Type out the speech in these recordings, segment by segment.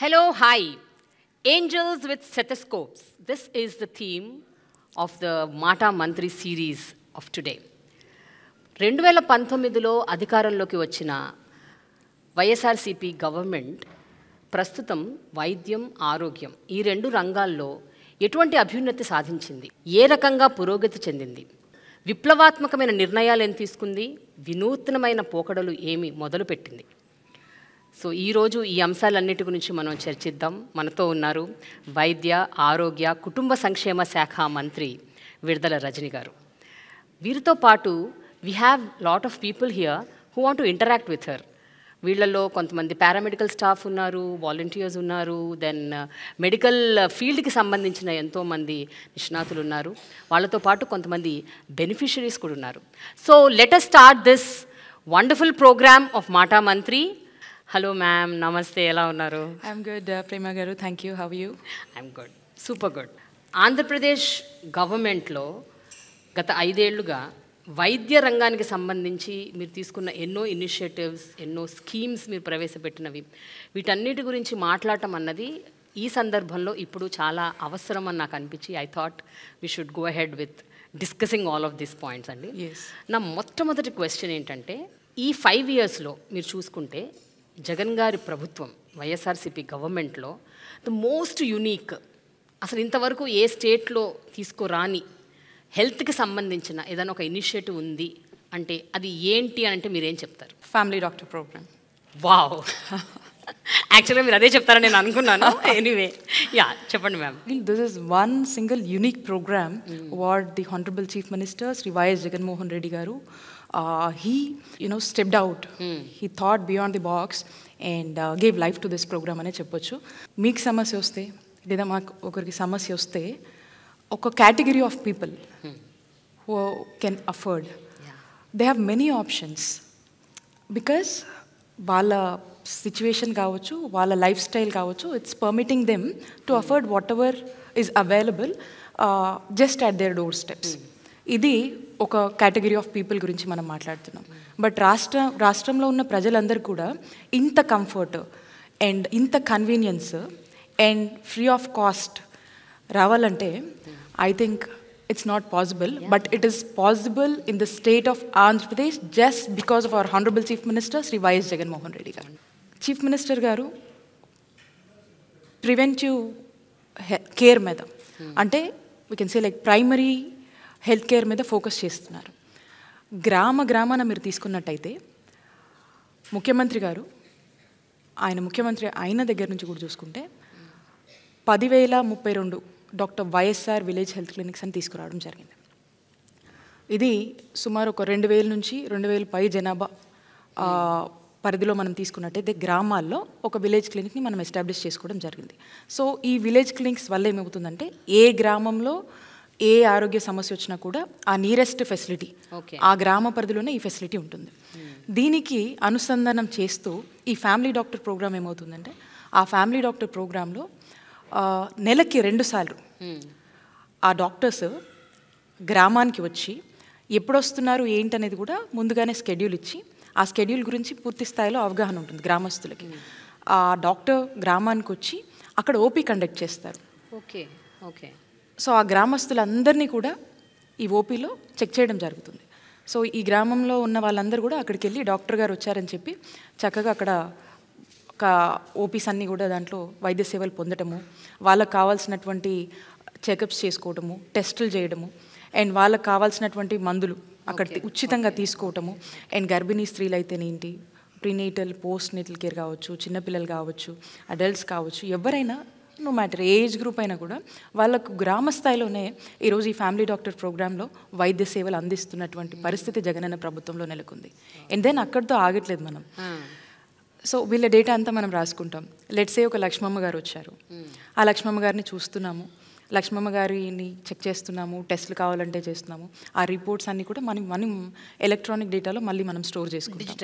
Hello, hi. Angels with stethoscopes. This is the theme of the Mata Mantri series of today. 2019లో అధికారంలోకి వచ్చిన YSRCP government ప్రస్తుతం వైద్యం, ఆరోగ్యం ఈ రెండు రంగాల్లో ఎటువంటి అభ్యున్నతి సాధించింది, ఏ రకంగా పురోగతి చెందింది, విప్లవాత్మకమైన నిర్ణయాలు ఏం తీసుకుంది, వినూత్నమైన పోకడలు ఏమి మొదలుపెట్టింది. సో ఈరోజు ఈ అంశాలన్నిటి గురించి మనం చర్చిద్దాం. మనతో ఉన్నారు వైద్య, ఆరోగ్య, కుటుంబ సంక్షేమ శాఖ మంత్రి విడుదల రజని గారు. వీరితో పాటు we have lot of people here who want to interact with her. వీళ్ళల్లో కొంతమంది పారామెడికల్ స్టాఫ్ ఉన్నారు, వాలంటీర్స్ ఉన్నారు, దెన్ మెడికల్ ఫీల్డ్కి సంబంధించిన ఎంతోమంది నిష్ణాతులు ఉన్నారు. వాళ్ళతో పాటు కొంతమంది బెనిఫిషరీస్ కూడా ఉన్నారు. So let us start this wonderful programme of మాటా మంత్రి. హలో మ్యామ్, నమస్తే, ఎలా ఉన్నారు? I'm good Prema garu, thank you. How are you? I'm good, super good. Andhra Pradesh గవర్నమెంట్లో గత 5 ఏళ్లుగా వైద్య రంగానికి సంబంధించి మీరు తీసుకున్న ఎన్నో ఇనిషియేటివ్స్, ఎన్నో స్కీమ్స్ మీరు ప్రవేశపెట్టినవి, వీటన్నిటి గురించి మాట్లాడటం అన్నది ఈ సందర్భంలో ఇప్పుడు చాలా అవసరం అని నాకు అనిపించి I thought we should go ahead with discussing all of these points అండి. నా మొట్టమొదటి క్వశ్చన్ ఏంటంటే, ఈ 5 ఇయర్స్లో మీరు చూసుకుంటే జగన్ గారి ప్రభుత్వం, వైఎస్ఆర్సీపీ గవర్నమెంట్లో ద మోస్ట్ యునీక్, అసలు ఇంతవరకు ఏ స్టేట్లో తీసుకురాని హెల్త్కి సంబంధించిన ఏదైనా ఒక ఇనిషియేటివ్ ఉంది అంటే అది ఏంటి అని అంటే మీరేం చెప్తారు? Family doctor programme. వావ్, యాక్చువల్గా మీరు అదే చెప్తారని నేను అనుకున్నాను. ఎనీవే, యా, చెప్పండి ma'am. This is one single unique programme what the honourable chief minister Shri YS Jaganmohan Reddy garu he stepped out. He thought beyond the box and gave life to this program అనే చెప్పొచ్చు. మీకు సమస్య వస్తే లేదా మాకు ఒకరికి సమస్య వస్తే ఒక category of people who can afford, they have many options because వాళ్ళ సిచ్యువేషన్ కావచ్చు, వాళ్ళ లైఫ్ స్టైల్ కావచ్చు, it's permitting them to afford whatever is available just at their doorsteps. ఇది ఒక కేటగిరీ ఆఫ్ పీపుల్ గురించి మనం మాట్లాడుతున్నాం. But రాష్ట్రంలో ఉన్న ప్రజలందరూ కూడా ఇంత కంఫర్ట్ అండ్ ఇంత convenience and free of cost రావాలంటే I think it's not possible. But it is possible in the state of Andhra Pradesh just because of our honourable chief minister Shri YS Jaganmohan Reddy గారు. చీఫ్ మినిస్టర్ గారు preventive care మీద, అంటే we can say like primary health care మీద focus చేస్తున్నారు. గ్రామాన మీరు తీసుకున్నట్టయితే ముఖ్యమంత్రి గారు, ఆయన ముఖ్యమంత్రి అయిన దగ్గర నుంచి కూడా చూసుకుంటే 10,032 doctor YSR village health clinics అని తీసుకురావడం జరిగింది. ఇది సుమారు ఒక 2,000 నుంచి 2,000 పై జనాభా పరిధిలో మనం తీసుకున్నట్టయితే గ్రామాల్లో ఒక విలేజ్ క్లినిక్ని మనం ఎస్టాబ్లిష్ చేసుకోవడం జరిగింది. సో ఈ విలేజ్ క్లినిక్స్ వల్ల ఏమవుతుందంటే ఏ గ్రామంలో ఏ ఆరోగ్య సమస్య వచ్చినా కూడా ఆ నియరెస్ట్ ఫెసిలిటీ ఆ గ్రామ పరిధిలోనే ఈ ఫెసిలిటీ ఉంటుంది. దీనికి అనుసంధానం చేస్తూ ఈ ఫ్యామిలీ డాక్టర్ ప్రోగ్రామ్ ఏమవుతుందంటే, ఆ ఫ్యామిలీ డాక్టర్ ప్రోగ్రాంలో నెలకి 2 సార్లు ఆ డాక్టర్స్ గ్రామానికి వచ్చి ఎప్పుడు వస్తున్నారు ఏంటనేది కూడా ముందుగానే స్కెడ్యూల్ ఇచ్చి, ఆ స్కెడ్యూల్ గురించి పూర్తి స్థాయిలో అవగాహన ఉంటుంది గ్రామస్తులకి. ఆ డాక్టర్ గ్రామానికి వచ్చి అక్కడ ఓపీ కండక్ట్ చేస్తారు. Okay okay. సో ఆ గ్రామస్తులందరినీ కూడా ఈ ఓపీలో చెక్ చేయడం జరుగుతుంది. సో ఈ గ్రామంలో ఉన్న వాళ్ళందరూ కూడా అక్కడికి వెళ్ళి డాక్టర్ గారు వచ్చారని చెప్పి చక్కగా అక్కడ ఒక ఓపీస్ అన్నీ కూడా దాంట్లో వైద్య సేవలు పొందటము, వాళ్ళకు కావాల్సినటువంటి చెకప్స్ చేసుకోవటము, టెస్టులు చేయడము, అండ్ వాళ్ళకు కావాల్సినటువంటి మందులు అక్కడ ఉచితంగా తీసుకోవటము, అండ్ గర్భిణీ స్త్రీలు అయితేనేంటి, ప్రీనేటల్, పోస్ట్ నేటల్ కేర్ కావచ్చు, చిన్నపిల్లలు కావచ్చు, అడల్ట్స్ కావచ్చు, ఎవరైనా నో మ్యాటర్ ఏజ్ గ్రూప్ అయినా కూడా వాళ్ళకు గ్రామ స్థాయిలోనే ఈరోజు ఈ ఫ్యామిలీ డాక్టర్ ప్రోగ్రాంలో వైద్య సేవలు అందిస్తున్నటువంటి పరిస్థితి జగనన్న ప్రభుత్వంలో నెలకొంది. అండ్ దెన్ అక్కడితో ఆగట్లేదు మనం. సో వీళ్ళ డేటా అంతా మనం రాసుకుంటాం. లెట్సే ఒక లక్ష్మమ్మ గారు వచ్చారు, ఆ లక్ష్మమ్మ గారిని చూస్తున్నాము, లక్ష్మమ్మ గారిని చెక్ చేస్తున్నాము, టెస్టులు కావాలంటే చేస్తున్నాము, ఆ రిపోర్ట్స్ అన్నీ కూడా మనం ఎలక్ట్రానిక్ డేటాలో మళ్ళీ మనం స్టోర్ చేసుకుంటాం,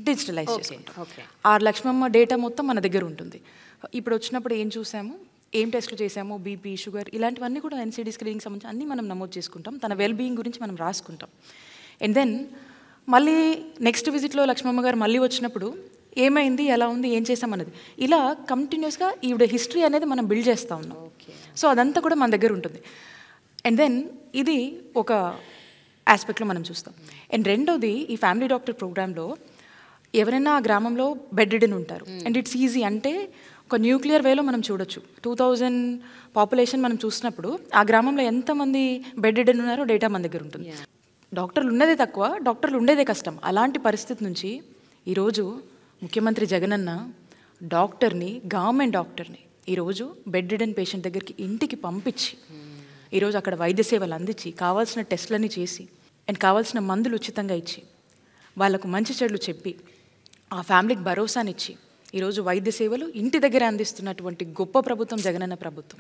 డిజిటలైజ్ చేసుకుంటాం. ఆ లక్ష్మమ్మ డేటా మొత్తం మన దగ్గర ఉంటుంది. ఇప్పుడు వచ్చినప్పుడు ఏం చూసాము, ఏం టెస్టులు చేసాము, బీపీ, షుగర్, ఇలాంటివన్నీ కూడా ఎన్సీడీ స్క్రీనింగ్ సంబంధించి అన్నీ మనం నమోదు చేసుకుంటాం. తన వెల్బీయింగ్ గురించి మనం రాసుకుంటాం. అండ్ దెన్ మళ్ళీ నెక్స్ట్ విజిట్లో లక్ష్మమ్మ గారు మళ్ళీ వచ్చినప్పుడు ఏమైంది, ఎలా ఉంది, ఏం చేసామన్నది. ఇలా కంటిన్యూస్గా ఈవిడ హిస్టరీ అనేది మనం బిల్డ్ చేస్తూ ఉన్నాం. సో అదంతా కూడా మన దగ్గర ఉంటుంది. అండ్ దెన్ ఇది ఒక ఆస్పెక్ట్లో మనం చూస్తాం. అండ్ రెండోది, ఈ ఫ్యామిలీ డాక్టర్ ప్రోగ్రాంలో ఎవరైనా ఆ గ్రామంలో బెడ్ రిడెన్ ఉంటారు. అండ్ ఇట్స్ ఈజీ, అంటే ఒక న్యూక్లియర్ వేలో మనం చూడొచ్చు. 2000 పాపులేషన్ మనం చూసినప్పుడు ఆ గ్రామంలో ఎంతమంది బెడ్ రిడెన్ ఉన్నారో డేటా మన దగ్గర ఉంటుంది. డాక్టర్లు ఉన్నదే తక్కువ, డాక్టర్లు ఉండేదే కష్టం. అలాంటి పరిస్థితి నుంచి ఈరోజు ముఖ్యమంత్రి జగనన్న డాక్టర్ని, గవర్నమెంట్ డాక్టర్ని ఈరోజు బెడ్ రిడెన్ పేషెంట్ దగ్గరికి ఇంటికి పంపించి ఈరోజు అక్కడ వైద్య సేవలు అందించి కావాల్సిన టెస్టులన్నీ చేసి అండ్ కావాల్సిన మందులు ఉచితంగా ఇచ్చి వాళ్ళకు మంచి చెడులు చెప్పి ఆ ఫ్యామిలీకి భరోసానిచ్చి ఈరోజు వైద్య సేవలు ఇంటి దగ్గర అందిస్తున్నటువంటి గొప్ప ప్రభుత్వం జగనన్న ప్రభుత్వం.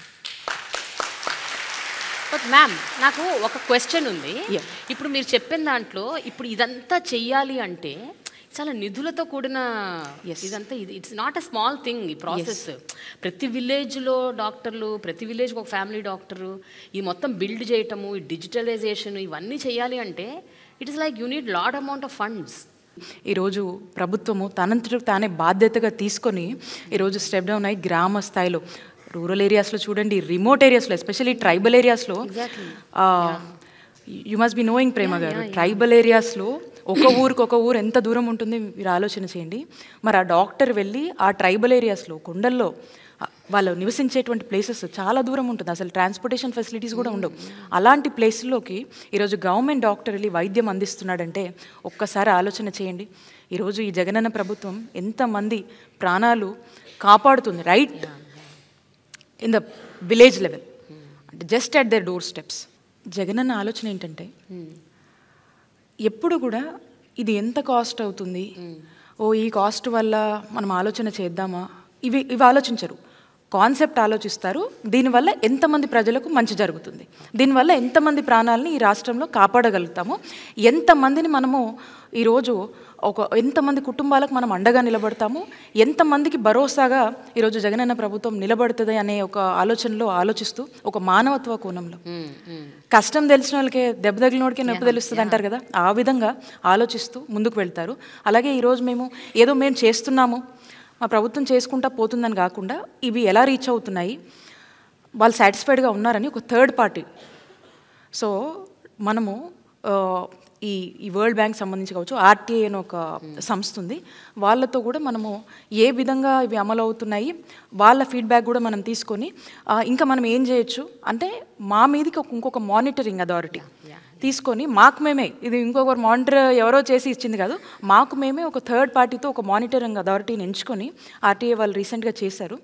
బట్ మ్యామ్, నాకు ఒక క్వశ్చన్ ఉంది. ఇప్పుడు మీరు చెప్పిన దాంట్లో ఇప్పుడు ఇదంతా చెయ్యాలి అంటే చాలా నిధులతో కూడిన ఇదంతా, it's not a small thing ఈ ప్రాసెస్. ప్రతి విలేజ్లో డాక్టర్లు, ప్రతి విలేజ్కి ఒక ఫ్యామిలీ డాక్టరు, ఈ మొత్తం బిల్డ్ చేయటము, ఈ డిజిటలైజేషన్, ఇవన్నీ చేయాలి అంటే it is like you need lot amount of funds. ఈరోజు ప్రభుత్వము తనంతకు తానే బాధ్యతగా తీసుకొని ఈరోజు స్టెప్ డౌన్ అయ్యి గ్రామ స్థాయిలో, రూరల్ ఏరియాస్లో చూడండి, రిమోట్ ఏరియాస్లో, ఎస్పెషల్లీ ట్రైబల్ ఏరియాస్లో, యు మస్ట్ బి నోయింగ్ ప్రేమ గారు, ట్రైబల్ ఏరియాస్లో ఒక ఊరు ఎంత దూరం ఉంటుంది మీరు ఆలోచన చేయండి. మరి ఆ డాక్టర్ వెళ్ళి ఆ ట్రైబల్ ఏరియాస్లో, కొండల్లో వాళ్ళు నివసించేటువంటి ప్లేసెస్ చాలా దూరం ఉంటుంది, అసలు ట్రాన్స్పోర్టేషన్ ఫెసిలిటీస్ కూడా ఉండవు. అలాంటి ప్లేస్లోకి ఈరోజు గవర్నమెంట్ డాక్టర్ వెళ్ళి వైద్యం అందిస్తున్నాడంటే ఒక్కసారి ఆలోచన చేయండి. ఈరోజు ఈ జగనన్న ప్రభుత్వం ఎంతమంది ప్రాణాలు కాపాడుతుంది, right in the village level, అంటే just at their door steps. జగనన్న ఆలోచన ఏంటంటే ఎప్పుడు కూడా ఇది ఎంత కాస్ట్ అవుతుంది, ఈ కాస్ట్ వల్ల మనం ఆలోచన చేద్దామా, ఇవి ఆలోచించరు. కాన్సెప్ట్ ఆలోచిస్తారు, దీనివల్ల ఎంతమంది ప్రజలకు మంచి జరుగుతుంది, దీనివల్ల ఎంతమంది ప్రాణాలని ఈ రాష్ట్రంలో కాపాడగలుగుతాము, ఎంతమందిని మనము ఈరోజు ఎంతమంది కుటుంబాలకు మనం అండగా నిలబడతాము, ఎంతమందికి భరోసాగా ఈరోజు జగనన్న ప్రభుత్వం నిలబడుతుంది అనే ఒక ఆలోచనలో ఆలోచిస్తూ, ఒక మానవత్వ కోణంలో, కష్టం తెలిసిన వాళ్ళకే దెబ్బ తగిలినోడికే నొప్పి తెలుస్తుంది అంటారు కదా, ఆ విధంగా ఆలోచిస్తూ ముందుకు వెళ్తారు. అలాగే ఈరోజు మేము చేస్తున్నాము, మా ప్రభుత్వం చేసుకుంటా పోతుందని కాకుండా ఇవి ఎలా రీచ్ అవుతున్నాయి, వాళ్ళు సాటిస్ఫైడ్గా ఉన్నారని ఒక థర్డ్ పార్టీ. సో మనము ఈ వరల్డ్ బ్యాంక్ సంబంధించి కావచ్చు, ఆర్టీఐ అని ఒక సంస్థ ఉంది, వాళ్ళతో కూడా మనము ఏ విధంగా ఇవి అమలు అవుతున్నాయి వాళ్ళ ఫీడ్బ్యాక్ కూడా మనం తీసుకొని ఇంకా మనం ఏం చేయొచ్చు అంటే మా మీదకి ఇంకొక మానిటరింగ్ అథారిటీ తీసుకొని మాకు మేమే, ఇది ఇంకొకరు మానిటర్ ఎవరో చేసి ఇచ్చింది కాదు, మాకు మేమే ఒక థర్డ్ పార్టీతో ఒక మానిటరింగ్ అథారిటీని ఎంచుకొని ఆర్టీఐ వాళ్ళు రీసెంట్గా చేశారు.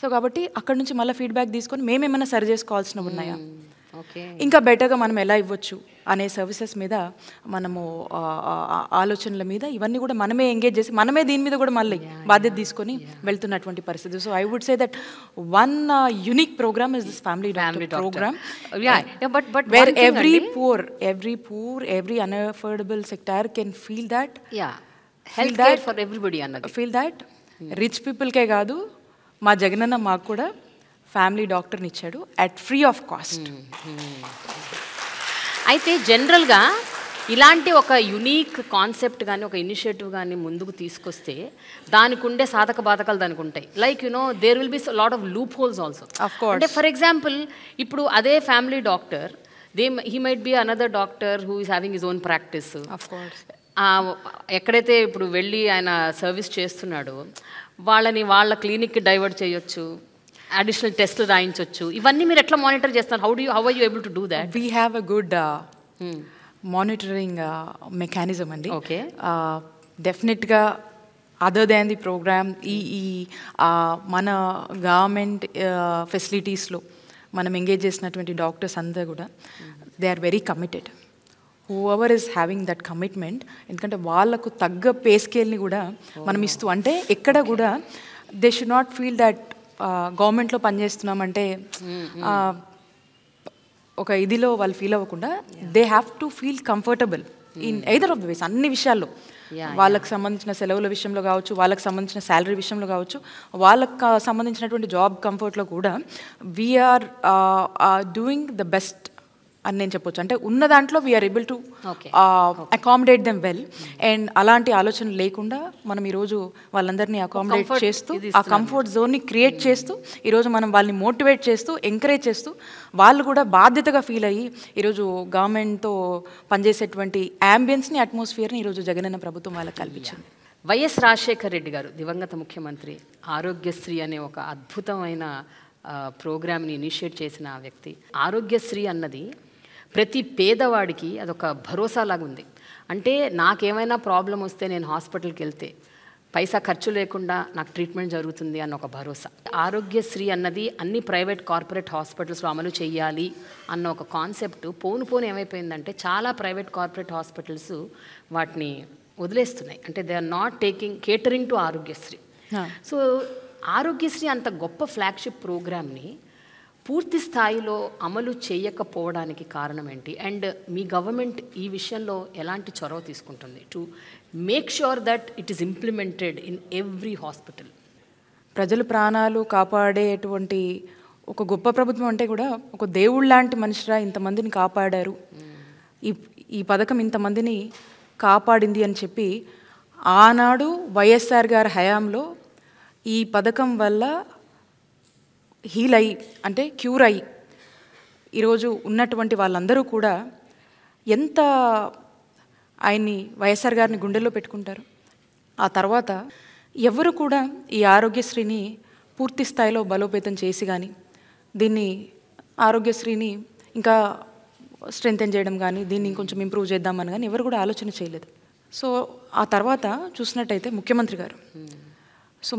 సో కాబట్టి అక్కడ నుంచి మళ్ళీ ఫీడ్బ్యాక్ తీసుకొని మేమేమైనా సరి చేసుకోవాల్సినవి ఉన్నాయా, ఇంకా బెటర్గా మనం ఎలా ఇవ్వచ్చు అనే సర్వీసెస్ మీద మనము ఆలోచనల మీద ఇవన్నీ కూడా మనమే ఎంగేజ్ చేసి మనమే దీని మీద కూడా మళ్ళీ బాధ్యత తీసుకొని వెళ్తున్నటువంటి పరిస్థితి. So I would say that one unique programme is this family programme, where every poor, every unaffordable sector can feel that, health care for everybody అన్నది, feel that రిచ్ పీపుల్కే కాదు, మా జగనన్న మాకు కూడా ఫ్యామిలీ డాక్టర్ని ఇచ్చాడు అట్ ఫ్రీ ఆఫ్ కాస్ట్. అయితే జనరల్గా ఇలాంటి ఒక యునీక్ కాన్సెప్ట్ కానీ ఒక ఇనిషియేటివ్ కానీ ముందుకు తీసుకొస్తే దానికి ఉండే సాధక బాధకాలు దానికి ఉంటాయి. Like there will be lot of loopholes also. అంటే ఫర్ ఎగ్జాంపుల్ ఇప్పుడు అదే family doctor, he might be another doctor who is having his own practice. ఎక్కడైతే ఇప్పుడు వెళ్ళి ఆయన సర్వీస్ చేస్తున్నాడో వాళ్ళ క్లినిక్కి డైవర్ట్ చేయొచ్చు, అడిషనల్ టెస్ట్లు రాయించవచ్చు. ఇవన్నీ మీరు ఎట్లా మానిటర్ చేస్తారు? How are you able to do that? We have a good monitoring mechanism అండి. ఓకే, డెఫినెట్గా అదర్ దాన్ ది ప్రోగ్రామ్ ఈ మన గవర్నమెంట్ ఫెసిలిటీస్లో మనం ఎంగేజ్ చేసినటువంటి డాక్టర్స్ అందరూ కూడా they are very committed. Whoever is having that commitment, ఎందుకంటే వాళ్ళకు తగ్గ పే స్కేల్ని కూడా మనం ఇస్తూ, అంటే ఎక్కడ కూడా they should not feel that గవర్నమెంట్లో పనిచేస్తున్నామంటే ఒక ఇదిలో వాళ్ళు ఫీల్ అవ్వకుండా they have to feel comfortable in either of the ways, అన్ని విషయాల్లో, వాళ్ళకి సంబంధించిన సెలవుల విషయంలో కావచ్చు, వాళ్ళకి సంబంధించిన శాలరీ విషయంలో కావచ్చు, వాళ్ళకి సంబంధించినటువంటి జాబ్ కంఫర్ట్లో కూడా వీఆర్ డూయింగ్ ద బెస్ట్ అని నేను చెప్పొచ్చు. అంటే ఉన్న దాంట్లో we are able to Okay. Accommodate them well. And అలాంటి ఆలోచన లేకుండా మనం ఈరోజు వాళ్ళందరినీ అకామిడేట్ comfort చేస్తూ ఇది ఆ కంఫర్ట్ జోన్ని క్రియేట్ చేస్తూ ఈరోజు మనం వాళ్ళని మోటివేట్ చేస్తూ ఎంకరేజ్ చేస్తూ వాళ్ళు కూడా బాధ్యతగా ఫీల్ అయ్యి ఈరోజు గవర్నమెంట్తో పనిచేసేటువంటి యాంబియన్స్ని అట్మాస్ఫియర్ని ఈరోజు జగనన్న ప్రభుత్వం వాళ్ళకి కల్పించింది. వైఎస్ రాజశేఖర్ రెడ్డి గారు దివంగత ముఖ్యమంత్రి ఆరోగ్యశ్రీ అనే ఒక అద్భుతమైన ప్రోగ్రామ్ని ఇనిషియేట్ చేసిన ఆ వ్యక్తి. ఆరోగ్యశ్రీ అన్నది ప్రతి పేదవాడికి అదొక భరోసా లాగా ఉంది. అంటే నాకేమైనా ప్రాబ్లం వస్తే నేను హాస్పిటల్కి వెళ్తే పైసా ఖర్చు లేకుండా నాకు ట్రీట్మెంట్ జరుగుతుంది అన్న ఒక భరోసా. ఆరోగ్యశ్రీ అన్నది అన్ని ప్రైవేట్ కార్పొరేట్ హాస్పిటల్స్లో అమలు చేయాలి అన్న ఒక కాన్సెప్ట్ పోను ఏమైపోయిందంటే చాలా ప్రైవేట్ కార్పొరేట్ హాస్పిటల్స్ వాటిని వదిలేస్తున్నాయి. అంటే they are not catering to Aarogyasri. So Aarogyasri అంత గొప్ప ఫ్లాగ్షిప్ ప్రోగ్రామ్ని పూర్తి స్థాయిలో అమలు చేయకపోవడానికి కారణం ఏంటి? అండ్ మీ గవర్నమెంట్ ఈ విషయంలో ఎలాంటి చొరవ తీసుకుంటుంది to make sure that it is implemented in every hospital? ప్రజల ప్రాణాలు కాపాడేటువంటి ఒక గొప్ప ప్రభుత్వం అంటే కూడా ఒక దేవుళ్ళ లాంటి మనిషిరా ఇంతమందిని కాపాడారు, ఈ పథకం ఇంతమందిని కాపాడింది అని చెప్పి ఆనాడు వైఎస్ఆర్ గారి హయాంలో ఈ పథకం వల్ల హీల్ అయ్యి అంటే క్యూర్ అయ్యి ఈరోజు ఉన్నటువంటి వాళ్ళందరూ కూడా ఎంత ఆయన్ని వైఎస్ఆర్ గారిని గుండెల్లో పెట్టుకుంటారు. ఆ తర్వాత ఎవరు కూడా ఈ ఆరోగ్యశ్రీని పూర్తి స్థాయిలో బలోపేతం చేసి కానీ దీన్ని ఆరోగ్యశ్రీని ఇంకా స్ట్రెంథెన్ చేయడం కానీ దీన్ని ఇంకొంచెం ఇంప్రూవ్ చేద్దామని కానీ ఎవరు కూడా ఆలోచన చేయలేదు. సో ఆ తర్వాత చూసినట్టయితే ముఖ్యమంత్రి గారు సో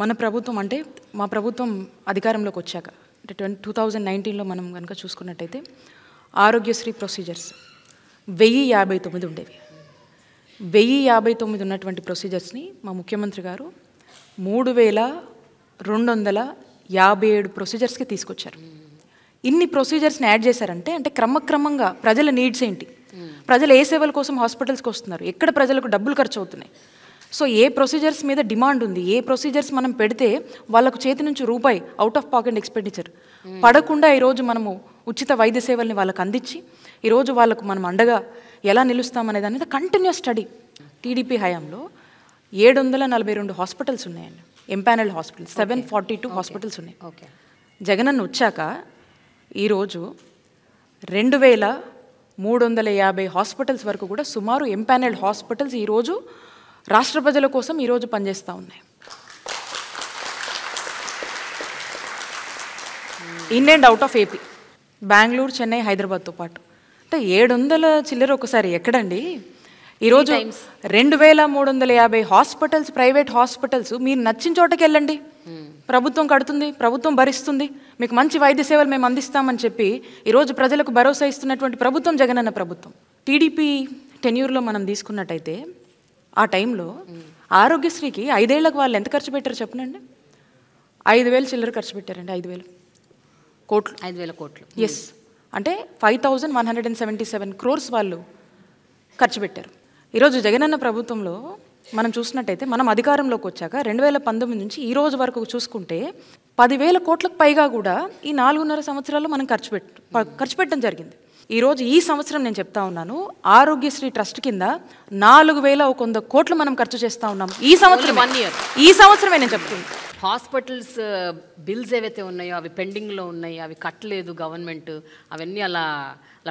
మన ప్రభుత్వం అంటే మా ప్రభుత్వం అధికారంలోకి వచ్చాక అంటే 2019లో మనం కనుక చూసుకున్నట్టయితే ఆరోగ్యశ్రీ ప్రొసీజర్స్ 1059 ఉండేవి. 1059 ఉన్నటువంటి ప్రొసీజర్స్ని మా ముఖ్యమంత్రి గారు 3257 ప్రొసీజర్స్కి తీసుకొచ్చారు. ఇన్ని ప్రొసీజర్స్ని యాడ్ చేశారంటే అంటే క్రమక్రమంగా ప్రజల నీడ్స్ ఏంటి, ప్రజలు ఏ సేవల కోసం హాస్పిటల్స్కి వస్తున్నారు, ఎక్కడ ప్రజలకు డబ్బులు ఖర్చు అవుతున్నాయి, సో ఏ ప్రొసీజర్స్ మీద డిమాండ్ ఉంది, ఏ ప్రొసీజర్స్ మనం పెడితే వాళ్ళకు చేతి నుంచి రూపాయి అవుట్ ఆఫ్ పాకెట్ ఎక్స్పెండిచర్ పడకుండా ఈరోజు మనము ఉచిత వైద్య సేవల్ని వాళ్ళకి అందించి ఈరోజు వాళ్ళకు మనం అండగా ఎలా నిలుస్తామనేది అనేది కంటిన్యూస్ స్టడీ. టీడీపీ హయాంలో 742 హాస్పిటల్స్ ఉన్నాయండి, ఎంపానల్డ్ హాస్పిటల్స్ 742 హాస్పిటల్స్ ఉన్నాయి. జగనన్న వచ్చాక ఈరోజు 2350 హాస్పిటల్స్ వరకు కూడా సుమారు ఎంపానల్డ్ హాస్పిటల్స్ ఈరోజు రాష్ట్ర ప్రజల కోసం ఈరోజు పనిచేస్తూ ఉన్నాయి. In and out of AP, Bengaluru, Chennai, హైదరాబాద్తో పాటు అంటే 700 చిల్లర ఒకసారి ఎక్కడండి? ఈరోజు 2350 హాస్పిటల్స్, ప్రైవేట్ హాస్పిటల్స్ మీరు నచ్చిన చోటకి వెళ్ళండి, ప్రభుత్వం కడుతుంది, ప్రభుత్వం భరిస్తుంది, మీకు మంచి వైద్య సేవలు మేము అందిస్తామని చెప్పి ఈరోజు ప్రజలకు భరోసా ఇస్తున్నటువంటి ప్రభుత్వం జగనన్న ప్రభుత్వం. టీడీపీ టెన్యూర్లో మనం తీసుకున్నట్టయితే ఆ టైంలో ఆరోగ్యశ్రీకి 5 ఏళ్లకు వాళ్ళు ఎంత ఖర్చు పెట్టారు చెప్పనండి? 5,000 చిల్లర ఖర్చు పెట్టారండి. 5,000 కోట్లు. ఎస్, అంటే 5177 crores వాళ్ళు ఖర్చు పెట్టారు. ఈరోజు జగనన్న ప్రభుత్వంలో మనం చూసినట్టయితే మనం అధికారంలోకి వచ్చాక 2019 నుంచి ఈ రోజు వరకు చూసుకుంటే 10,000 కోట్లకు పైగా కూడా ఈ 4.5 సంవత్సరాల్లో మనం ఖర్చు పెట్టడం జరిగింది. ఈరోజు ఈ సంవత్సరం నేను చెప్తా ఉన్నాను, ఆరోగ్యశ్రీ ట్రస్ట్ కింద 4,100 కోట్లు మనం ఖర్చు చేస్తూ ఉన్నాం ఈ సంవత్సరం. 1 year ఈ సంవత్సరమే నేను చెప్తుంది. హాస్పిటల్స్ బిల్స్ ఏవైతే ఉన్నాయో అవి పెండింగ్లో ఉన్నాయి, అవి కట్టలేదు గవర్నమెంట్, అవన్నీ అలా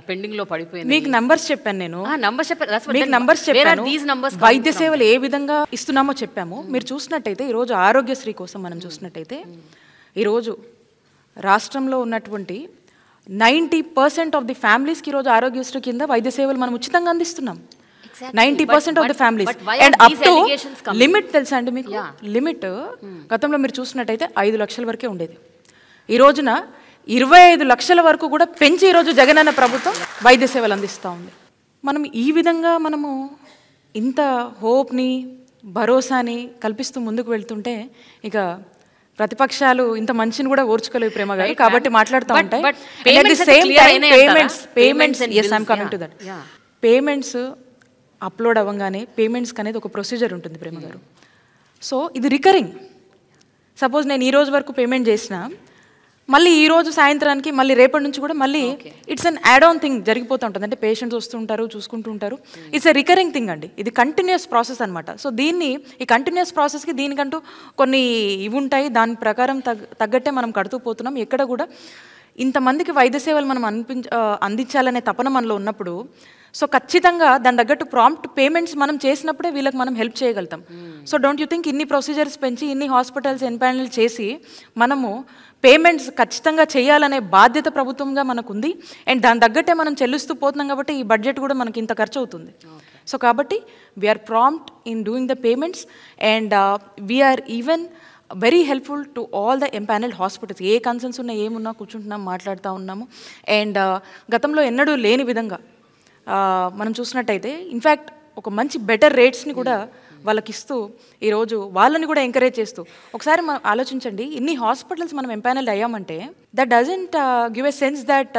పెండింగ్లో పడిపోయింది. మీకు నంబర్స్ చెప్పాను నేను, మీకు మీకు నంబర్స్ చెప్పాను, వైద్య సేవలు ఏ విధంగా ఇస్తున్నామో చెప్పాము. మీరు చూసినట్టయితే ఈరోజు ఆరోగ్యశ్రీ కోసం మనం చూసినట్టయితే ఈరోజు రాష్ట్రంలో ఉన్నటువంటి 90% ఆఫ్ ది ఫ్యామిలీస్కి ఈరోజు ఆరోగ్యశ్రీ కింద వైద్య సేవలు మనం ఉచితంగా అందిస్తున్నాం. 90% of the families. And up to limit తెలుసా అండి మీకు? లిమిట్ గతంలో మీరు చూసినట్టయితే 5 లక్షల వరకే ఉండేది. ఈ రోజున 25 లక్షల వరకు కూడా పెంచి ఈరోజు జగనన్న ప్రభుత్వం వైద్య సేవలు అందిస్తూ ఉంది. మనం ఈ విధంగా మనము ఇంత హోప్ని, భరోసాని కల్పిస్తూ ముందుకు వెళ్తుంటే ఇక ప్రతిపక్షాలు ఇంత మంచిని కూడా ఓర్చుకోలేవు ప్రేమ గారు, కాబట్టి మాట్లాడుతూ ఉంటాయి. పేమెంట్స్ అప్లోడ్ అవ్వగానే పేమెంట్స్కి అనేది ఒక ప్రొసీజర్ ఉంటుంది ప్రేమ గారు. సో ఇది రికరింగ్. సపోజ్ నేను ఈ రోజు వరకు పేమెంట్ చేసినా మళ్ళీ ఈ రోజు సాయంత్రానికి మళ్ళీ రేపటి నుంచి కూడా మళ్ళీ it's an add on thing జరిగిపోతూ ఉంటుంది. అంటే పేషెంట్స్ వస్తుంటారు, చూసుకుంటూ ఉంటారు. ఇట్స్ ఎ రికరింగ్ థింగ్ అండి, ఇది కంటిన్యూస్ ప్రాసెస్ అనమాట. సో దీన్ని, ఈ కంటిన్యూస్ ప్రాసెస్కి దీనికంటూ కొన్ని ఇవి ఉంటాయి, దాని ప్రకారం తగ్గట్టే మనం కడుతూ పోతున్నాం. ఎక్కడ కూడా ఇంతమందికి వైద్య సేవలు మనం అందించాలనే తపన మనలో ఉన్నప్పుడు, సో ఖచ్చితంగా దాని తగ్గట్టు ప్రాంప్ట్ పేమెంట్స్ మనం చేసినప్పుడే వీళ్ళకి మనం హెల్ప్ చేయగలుగుతాం. సో డోంట్ యూ థింక్ ఇన్ని ప్రొసీజర్స్ పెంచి ఇన్ని హాస్పిటల్స్ ఎన్పానల్ చేసి మనము పేమెంట్స్ ఖచ్చితంగా చేయాలనే బాధ్యత ప్రభుత్వంగా మనకు ఉంది. అండ్ దాని తగ్గట్టే మనం చెల్లిస్తూ పోతున్నాం కాబట్టి ఈ బడ్జెట్ కూడా మనకి ఇంత ఖర్చు అవుతుంది. సో కాబట్టి we are prompt in doing the payments and we are even very helpful to all the empanelled hospitals. ఏ కన్సర్న్స్ ఉన్నా ఏమున్నా కూర్చుంటున్నాం, మాట్లాడుతూ ఉన్నాము. అండ్ గతంలో ఎన్నడూ లేని విధంగా మనం చూసినట్టయితే ఇన్ఫ్యాక్ట్ ఒక మంచి బెటర్ రేట్స్ని కూడా వాళ్ళకి ఇస్తూ ఈరోజు వాళ్ళని కూడా ఎంకరేజ్ చేస్తూ, ఒకసారి మనం ఆలోచించండి, ఇన్ని హాస్పిటల్స్ మనం ఎంపానల్డ్ అయ్యామంటే that doesn't give a sense that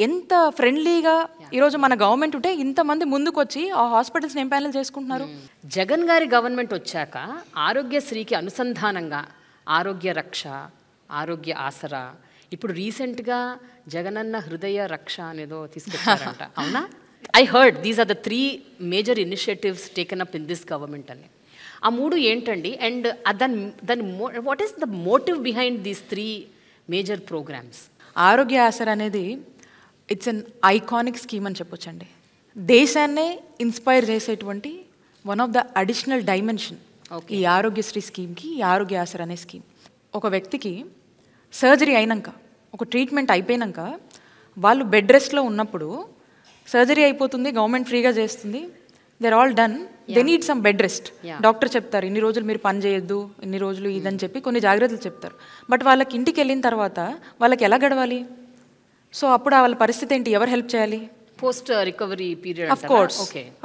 ఎంత ఫ్రెండ్లీగా ఈరోజు మన గవర్నమెంట్ ఉంటే ఇంతమంది ముందుకు వచ్చి ఆ హాస్పిటల్స్ని ఎంపానల్ చేసుకుంటున్నారు. జగన్ గారి గవర్నమెంట్ వచ్చాక ఆరోగ్యశ్రీకి అనుసంధానంగా ఆరోగ్య రక్ష, ఆరోగ్య ఆసరా, ఇప్పుడు రీసెంట్గా జగనన్న హృదయ రక్ష అనేదో తీసుకొచ్చారంట, అవునా? I heard these are the 3 major initiatives taken up in this government అని. ఆ 3 ఏంటండి? అండ్ దాని what is the motive behind these 3 major programmes? Arogya Asara అనేది ఇట్స్ అన్ ఐకానిక్ స్కీమ్ అని చెప్పొచ్చండి. దేశాన్నే ఇన్స్పైర్ చేసేటువంటి one of the additional dimension ఈ ఆరోగ్యశ్రీ స్కీమ్కి, ఈ ఆరోగ్య ఆసరా అనే స్కీమ్. ఒక వ్యక్తికి సర్జరీ అయినాక, ఒక ట్రీట్మెంట్ అయిపోయినాక వాళ్ళు బెడ్ రెస్ట్లో ఉన్నప్పుడు, సర్జరీ అయిపోతుంది, గవర్నమెంట్ ఫ్రీగా చేస్తుంది, they're all done, they need some bed rest. Doctor చెప్తారు ఇన్ని రోజులు మీరు పని చేయొద్దు, ఇన్ని రోజులు ఇదని చెప్పి కొన్ని జాగ్రత్తలు చెప్తారు. బట్ వాళ్ళకి ఇంటికి వెళ్ళిన తర్వాత వాళ్ళకి ఎలా గడవాలి? సో అప్పుడు వాళ్ళ పరిస్థితి ఏంటి? ఎవరు హెల్ప్ చేయాలి? Post recovery period.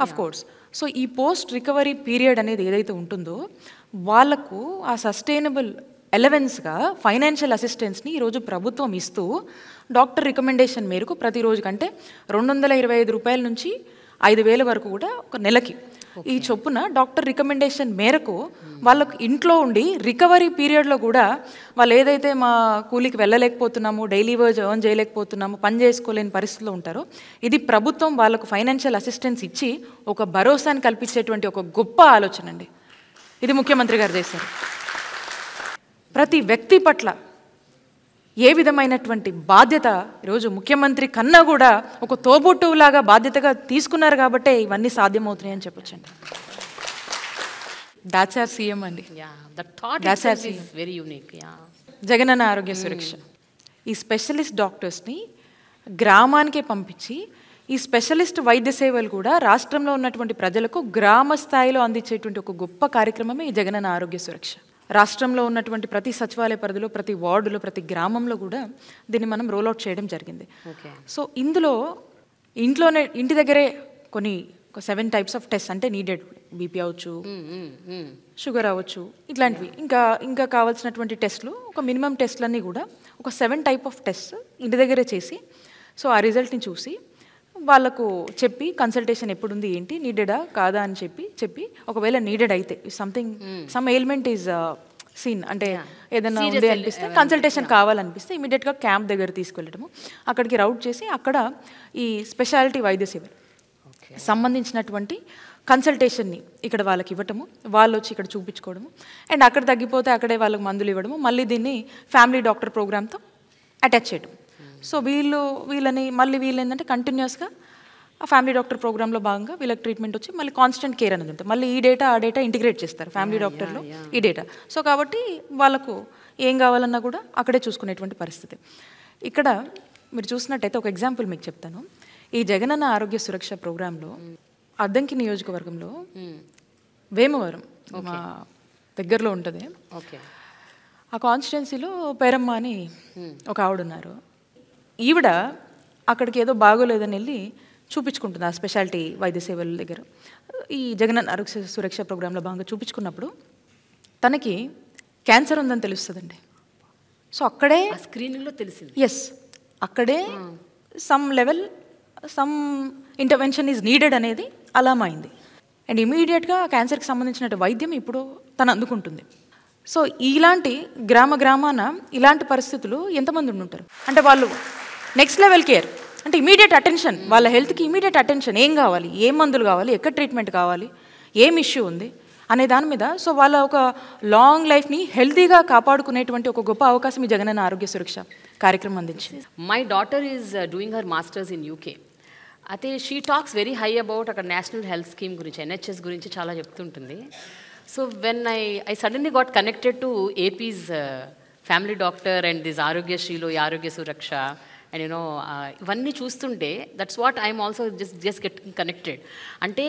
Of course. So ఈ పోస్ట్ రికవరీ పీరియడ్ అనేది ఏదైతే ఉంటుందో వాళ్ళకు ఆ సస్టైనబుల్ ఎలవెన్స్గా ఫైనాన్షియల్ అసిస్టెన్స్ని ఈరోజు ప్రభుత్వం ఇస్తూ డాక్టర్ రికమెండేషన్ మేరకు ప్రతిరోజు కంటే 225 రూపాయల నుంచి 5,000 వరకు కూడా ఒక నెలకి ఈ చొప్పున డాక్టర్ రికమెండేషన్ మేరకు వాళ్ళకు ఇంట్లో ఉండి రికవరీ పీరియడ్లో కూడా వాళ్ళు ఏదైతే మా కూలికి వెళ్ళలేకపోతున్నాము, డైలీ వేజ్ ఎర్న్ చేయలేకపోతున్నాము, పని చేసుకోలేని పరిస్థితిలో ఉంటారో, ఇది ప్రభుత్వం వాళ్ళకు ఫైనాన్షియల్ అసిస్టెన్స్ ఇచ్చి ఒక భరోసాని కల్పించేటువంటి ఒక గొప్ప ఆలోచన అండి. ఇది ముఖ్యమంత్రి గారు చేశారు. ప్రతి వ్యక్తి పట్ల ఏ విధమైనటువంటి బాధ్యత ఈరోజు ముఖ్యమంత్రి కన్నా కూడా ఒక తోబుట్టువులాగా బాధ్యతగా తీసుకున్నారు కాబట్టే ఇవన్నీ సాధ్యమవుతున్నాయని చెప్పొచ్చండి. దాట్స్ ఆర్ సీఎం అండి. జగనన్న ఆరోగ్య సురక్ష. ఈ స్పెషలిస్ట్ డాక్టర్స్ని గ్రామానికే పంపించి ఈ స్పెషలిస్ట్ వైద్య సేవలు కూడా రాష్ట్రంలో ఉన్నటువంటి ప్రజలకు గ్రామ స్థాయిలో అందించేటువంటి ఒక గొప్ప కార్యక్రమమే ఈ జగనన్న ఆరోగ్య సురక్ష. రాష్ట్రంలో ఉన్నటువంటి ప్రతి సచివాలయ పరిధిలో, ప్రతి వార్డులో, ప్రతి గ్రామంలో కూడా దీన్ని మనం రోల్అవుట్ చేయడం జరిగింది. సో ఇందులో ఇంటి దగ్గరే కొన్ని 7 టైప్స్ ఆఫ్ టెస్ట్ అంటే నీడెడ్, బీపీ అవ్వచ్చు, షుగర్ అవ్వచ్చు, ఇట్లాంటివి ఇంకా కావాల్సినటువంటి టెస్ట్లు, ఒక మినిమం టెస్ట్లన్నీ కూడా ఒక 7 టైప్ ఆఫ్ టెస్ట్ ఇంటి దగ్గరే చేసి, సో ఆ రిజల్ట్ని చూసి వాళ్ళకు చెప్పి కన్సల్టేషన్ ఎప్పుడుంది, ఏంటి, నీడెడా కాదా అని చెప్పి ఒకవేళ నీడెడ్ అయితే సమ్ ఎయిల్మెంట్ ఈజ్ సీన్, అంటే ఏదైనా ఉంది అనిపిస్తే, కన్సల్టేషన్ కావాలనిపిస్తే ఇమీడియట్గా క్యాంప్ దగ్గర తీసుకెళ్ళటము, అక్కడికి రౌట్ చేసి అక్కడ ఈ స్పెషాలిటీ వైద్య సేవలు సంబంధించినటువంటి కన్సల్టేషన్ని ఇక్కడ వాళ్ళకి ఇవ్వటము, వాళ్ళు వచ్చి ఇక్కడ చూపించుకోవడము, అండ్ అక్కడ తగ్గిపోతే అక్కడే వాళ్ళకి మందులు ఇవ్వడము, మళ్ళీ దీన్ని ఫ్యామిలీ డాక్టర్ ప్రోగ్రామ్తో అటాచ్ చేయడం. సో వీళ్ళు ఏంటంటే కంటిన్యూస్గా ఆ ఫ్యామిలీ డాక్టర్ ప్రోగ్రాంలో భాగంగా వీళ్ళకి ట్రీట్మెంట్ వచ్చి మళ్ళీ కాన్స్టెంట్ కేర్ అనేది ఉంటుంది. మళ్ళీ ఈ డేటా ఆ డేటా ఇంటిగ్రేట్ చేస్తారు ఫ్యామిలీ డాక్టర్లో ఈ డేటా. సో కాబట్టి వాళ్ళకు ఏం కావాలన్నా కూడా అక్కడే చూసుకునేటువంటి పరిస్థితి. ఇక్కడ మీరు చూసినట్టయితే ఒక ఎగ్జాంపుల్ మీకు చెప్తాను. ఈ జగనన్న ఆరోగ్య సురక్ష ప్రోగ్రాంలో అద్దంకి నియోజకవర్గంలో వేమవరం మా దగ్గరలో ఉంటుంది. ఆ కాన్స్టిట్యున్సీలో పేరమ్మ అని ఒక ఆవిడ ఉన్నారు. ఈవిడ అక్కడికి ఏదో బాగోలేదని వెళ్ళి చూపించుకుంటుంది ఆ స్పెషాలిటీ వైద్య సేవల దగ్గర. ఈ జగనన్న ఆరోగ్య సురక్ష ప్రోగ్రాంలో భాగంగా చూపించుకున్నప్పుడు తనకి క్యాన్సర్ ఉందని తెలుస్తుందండి. సో అక్కడే స్క్రీనింగ్లో తెలిసింది. ఎస్, అక్కడే సమ్ ఇంటర్వెన్షన్ ఈజ్ నీడెడ్ అనేది అలామైంది. అండ్ ఇమీడియట్గా క్యాన్సర్కి సంబంధించిన వైద్యం ఇప్పుడు తను అందుకుంటుంది. సో ఇలాంటి గ్రామాన ఇలాంటి పరిస్థితులు ఎంతమంది ఉండుంటారు? అంటే వాళ్ళు నెక్స్ట్ లెవెల్ కేర్ అంటే ఇమీడియట్ అటెన్షన్, వాళ్ళ హెల్త్కి ఇమీడియట్ అటెన్షన్, ఏం కావాలి, ఏం మందులు కావాలి, ఎక్కడ ట్రీట్మెంట్ కావాలి, ఏం ఇష్యూ ఉంది అనే దాని మీద. సో వాళ్ళ ఒక లాంగ్ లైఫ్ని హెల్తీగా కాపాడుకునేటువంటి ఒక గొప్ప అవకాశం ఈ జగనన్న ఆరోగ్య సురక్ష కార్యక్రమం అందించింది. My daughter is doing her masters in UK. అయితే she talks very high about అక్కడ నేషనల్ హెల్త్ స్కీమ్ గురించి, NHS గురించి చాలా చెప్తుంటుంది. So when I suddenly got connected to AP's family doctor and this ఆరోగ్యశ్రీలో ఈ ఆరోగ్య సురక్ష అండ్ యూనో ఇవన్నీ చూస్తుంటే that's what I'm also just getting connected. అంటే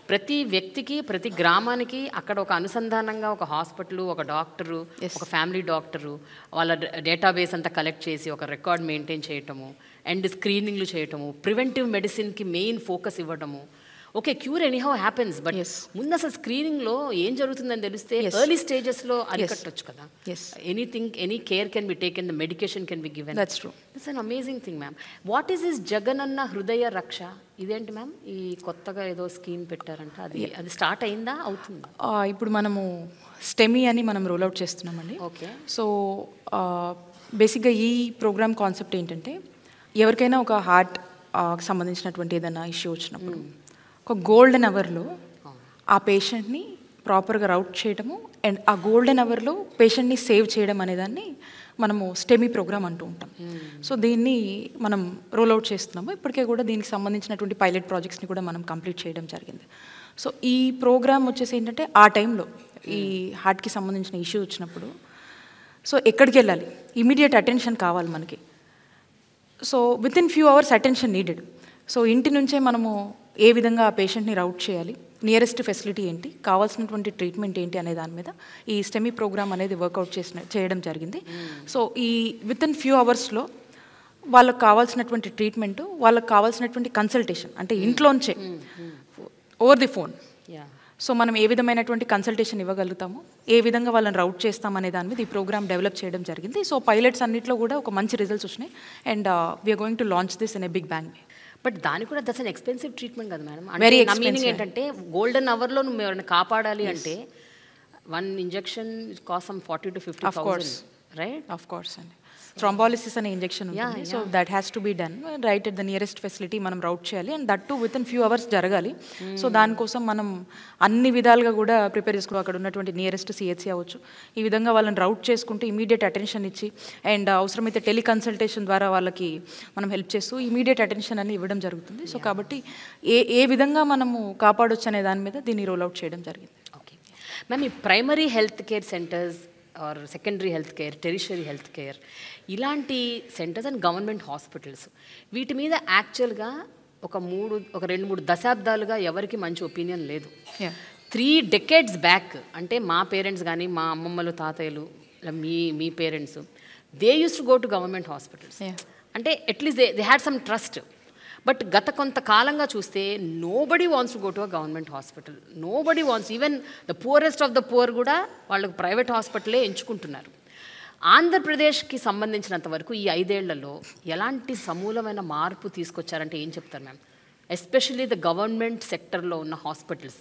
ప్రతి వ్యక్తికి, ప్రతి గ్రామానికి అక్కడ ఒక అనుసంధానంగా ఒక హాస్పిటల్, ఒక డాక్టరు, ఒక ఫ్యామిలీ డాక్టరు, వాళ్ళ డేటాబేస్ అంతా కలెక్ట్ చేసి ఒక రికార్డ్ మెయింటైన్ చేయటము అండ్ స్క్రీనింగ్లు చేయటము, ప్రివెంటివ్ మెడిసిన్కి మెయిన్ ఫోకస్ ఇవ్వటము. Okay, cure anyhow happens, but ముందు అసలు స్క్రీనింగ్లో ఏం జరుగుతుందని తెలిస్తే ఎర్లీ స్టేజెస్లో అరికట్టొచ్చు కదా. Any care can be taken, the medication can be given. That's true. It's an amazing thing ma'am. What is this Jagananna హృదయ రక్ష? ఇదేంటి మ్యామ్? ఈ కొత్తగా ఏదో స్కీమ్ పెట్టారంట, అది స్టార్ట్ అయిందా, అవుతుందా? ఇప్పుడు మనము స్టెమీ అని మనం రోల్ అవుట్ చేస్తున్నామండి. ఓకే. సో బేసిక్గా ఈ ప్రోగ్రామ్ కాన్సెప్ట్ ఏంటంటే, ఎవరికైనా ఒక హార్ట్ సంబంధించినటువంటి ఏదైనా ఇష్యూ వచ్చినప్పుడు ఒక గోల్డెన్ అవర్లో ఆ పేషెంట్ని ప్రాపర్గా రౌట్ చేయడము అండ్ ఆ గోల్డెన్ అవర్లో పేషెంట్ని సేవ్ చేయడం అనేదాన్ని మనము స్టెమీ ప్రోగ్రామ్ అంటూ ఉంటాం. సో దీన్ని మనం రోల్ అవుట్ చేస్తున్నాము. ఇప్పటికే కూడా దీనికి సంబంధించినటువంటి పైలట్ ప్రాజెక్ట్స్ని కూడా మనం కంప్లీట్ చేయడం జరిగింది. సో ఈ ప్రోగ్రామ్ వచ్చేసి ఏంటంటే, ఆ టైంలో ఈ హార్ట్కి సంబంధించిన ఇష్యూ వచ్చినప్పుడు సో ఎక్కడికి వెళ్ళాలి, ఇమీడియట్ అటెన్షన్ కావాలి మనకి. So with in few hours attention needed. So ఇంటి నుంచే మనము ఏ విధంగా ఆ పేషెంట్ని రౌట్ చేయాలి, నియరెస్ట్ ఫెసిలిటీ ఏంటి, కావాల్సినటువంటి ట్రీట్మెంట్ ఏంటి అనే దాని మీద ఈ స్టెమీ ప్రోగ్రామ్ అనేది వర్కౌట్ చేయడం జరిగింది. సో ఈ విత్ ఇన్ ఫ్యూ అవర్స్లో వాళ్ళకి కావాల్సినటువంటి ట్రీట్మెంట్, వాళ్ళకి కావాల్సినటువంటి కన్సల్టేషన్, అంటే ఇంట్లోంచే ఓవర్ ది ఫోన్. సో మనం ఏ విధమైనటువంటి కన్సల్టేషన్ ఇవ్వగలుగుతాము, ఏ విధంగా వాళ్ళని రౌట్ చేస్తామనే దాని మీద ఈ ప్రోగ్రామ్ డెవలప్ చేయడం జరిగింది. సో పైలట్స్ అన్నింటిలో కూడా ఒక మంచి రిజల్ట్స్ వచ్చినాయి and we are going to launch this in a big bang. But దానికి కూడా దట్స్ అన్ ఎక్స్పెన్సివ్ ట్రీట్మెంట్ కదా మేడం. Very expensive. మీనింగ్ ఏంటంటే, గోల్డెన్ అవర్లో నువ్వు ఎవరైనా కాపాడాలి అంటే one injection cost 40,000 to 50,000, right? Of course అండి. థ్రాంబాలిసిస్ అనే ఇంజెక్షన్ ఉంటుంది. So that has to be done right at the nearest facility మనం రౌట్ చేయాలి and that too within few hours జరగాలి. సో దానికోసం మనం అన్ని విధాలుగా కూడా ప్రిపేర్ చేసుకోవాలి. అక్కడ ఉన్నటువంటి నియరెస్ట్ CHC అవ్వచ్చు, ఈ విధంగా వాళ్ళని రౌట్ చేసుకుంటూ ఇమీడియట్ అటెన్షన్ ఇచ్చి అండ్ అవసరమైతే టెలికన్సల్టేషన్ ద్వారా వాళ్ళకి మనం హెల్ప్ చేస్తూ ఇమీడియట్ అటెన్షన్ అని ఇవ్వడం జరుగుతుంది. సో కాబట్టి ఏ విధంగా మనము కాపాడొచ్చు అనే దాని మీద దీన్ని రోల్ అవుట్ చేయడం జరిగింది. ఓకే మ్యామ్, ఈ primary health care centres or secondary health care, tertiary health care, ఇలాంటి సెంటర్స్ అండ్ గవర్నమెంట్ హాస్పిటల్స్, వీటి మీద యాక్చువల్గా ఒక 2-3 దశాబ్దాలుగా ఎవరికి మంచి ఒపీనియన్ లేదు. 3 decades బ్యాక్ అంటే మా పేరెంట్స్ కానీ, మా అమ్మమ్మలు, తాతయ్యలు, మీ parents, they used to go to government hospitals. అంటే at least they had some trust. But గత కొంతకాలంగా చూస్తే nobody wants to go to a government hospital. Nobody wants, even the poorest of the poor కూడా వాళ్ళకు ప్రైవేట్ హాస్పిటలే ఎంచుకుంటున్నారు. ఆంధ్రప్రదేశ్కి సంబంధించినంత వరకు ఈ 5 ఏళ్లలో ఎలాంటి సమూలమైన మార్పు తీసుకొచ్చారంటే ఏం చెప్తారు మ్యామ్, ఎస్పెషల్లీ ద గవర్నమెంట్ సెక్టర్లో ఉన్న హాస్పిటల్స్?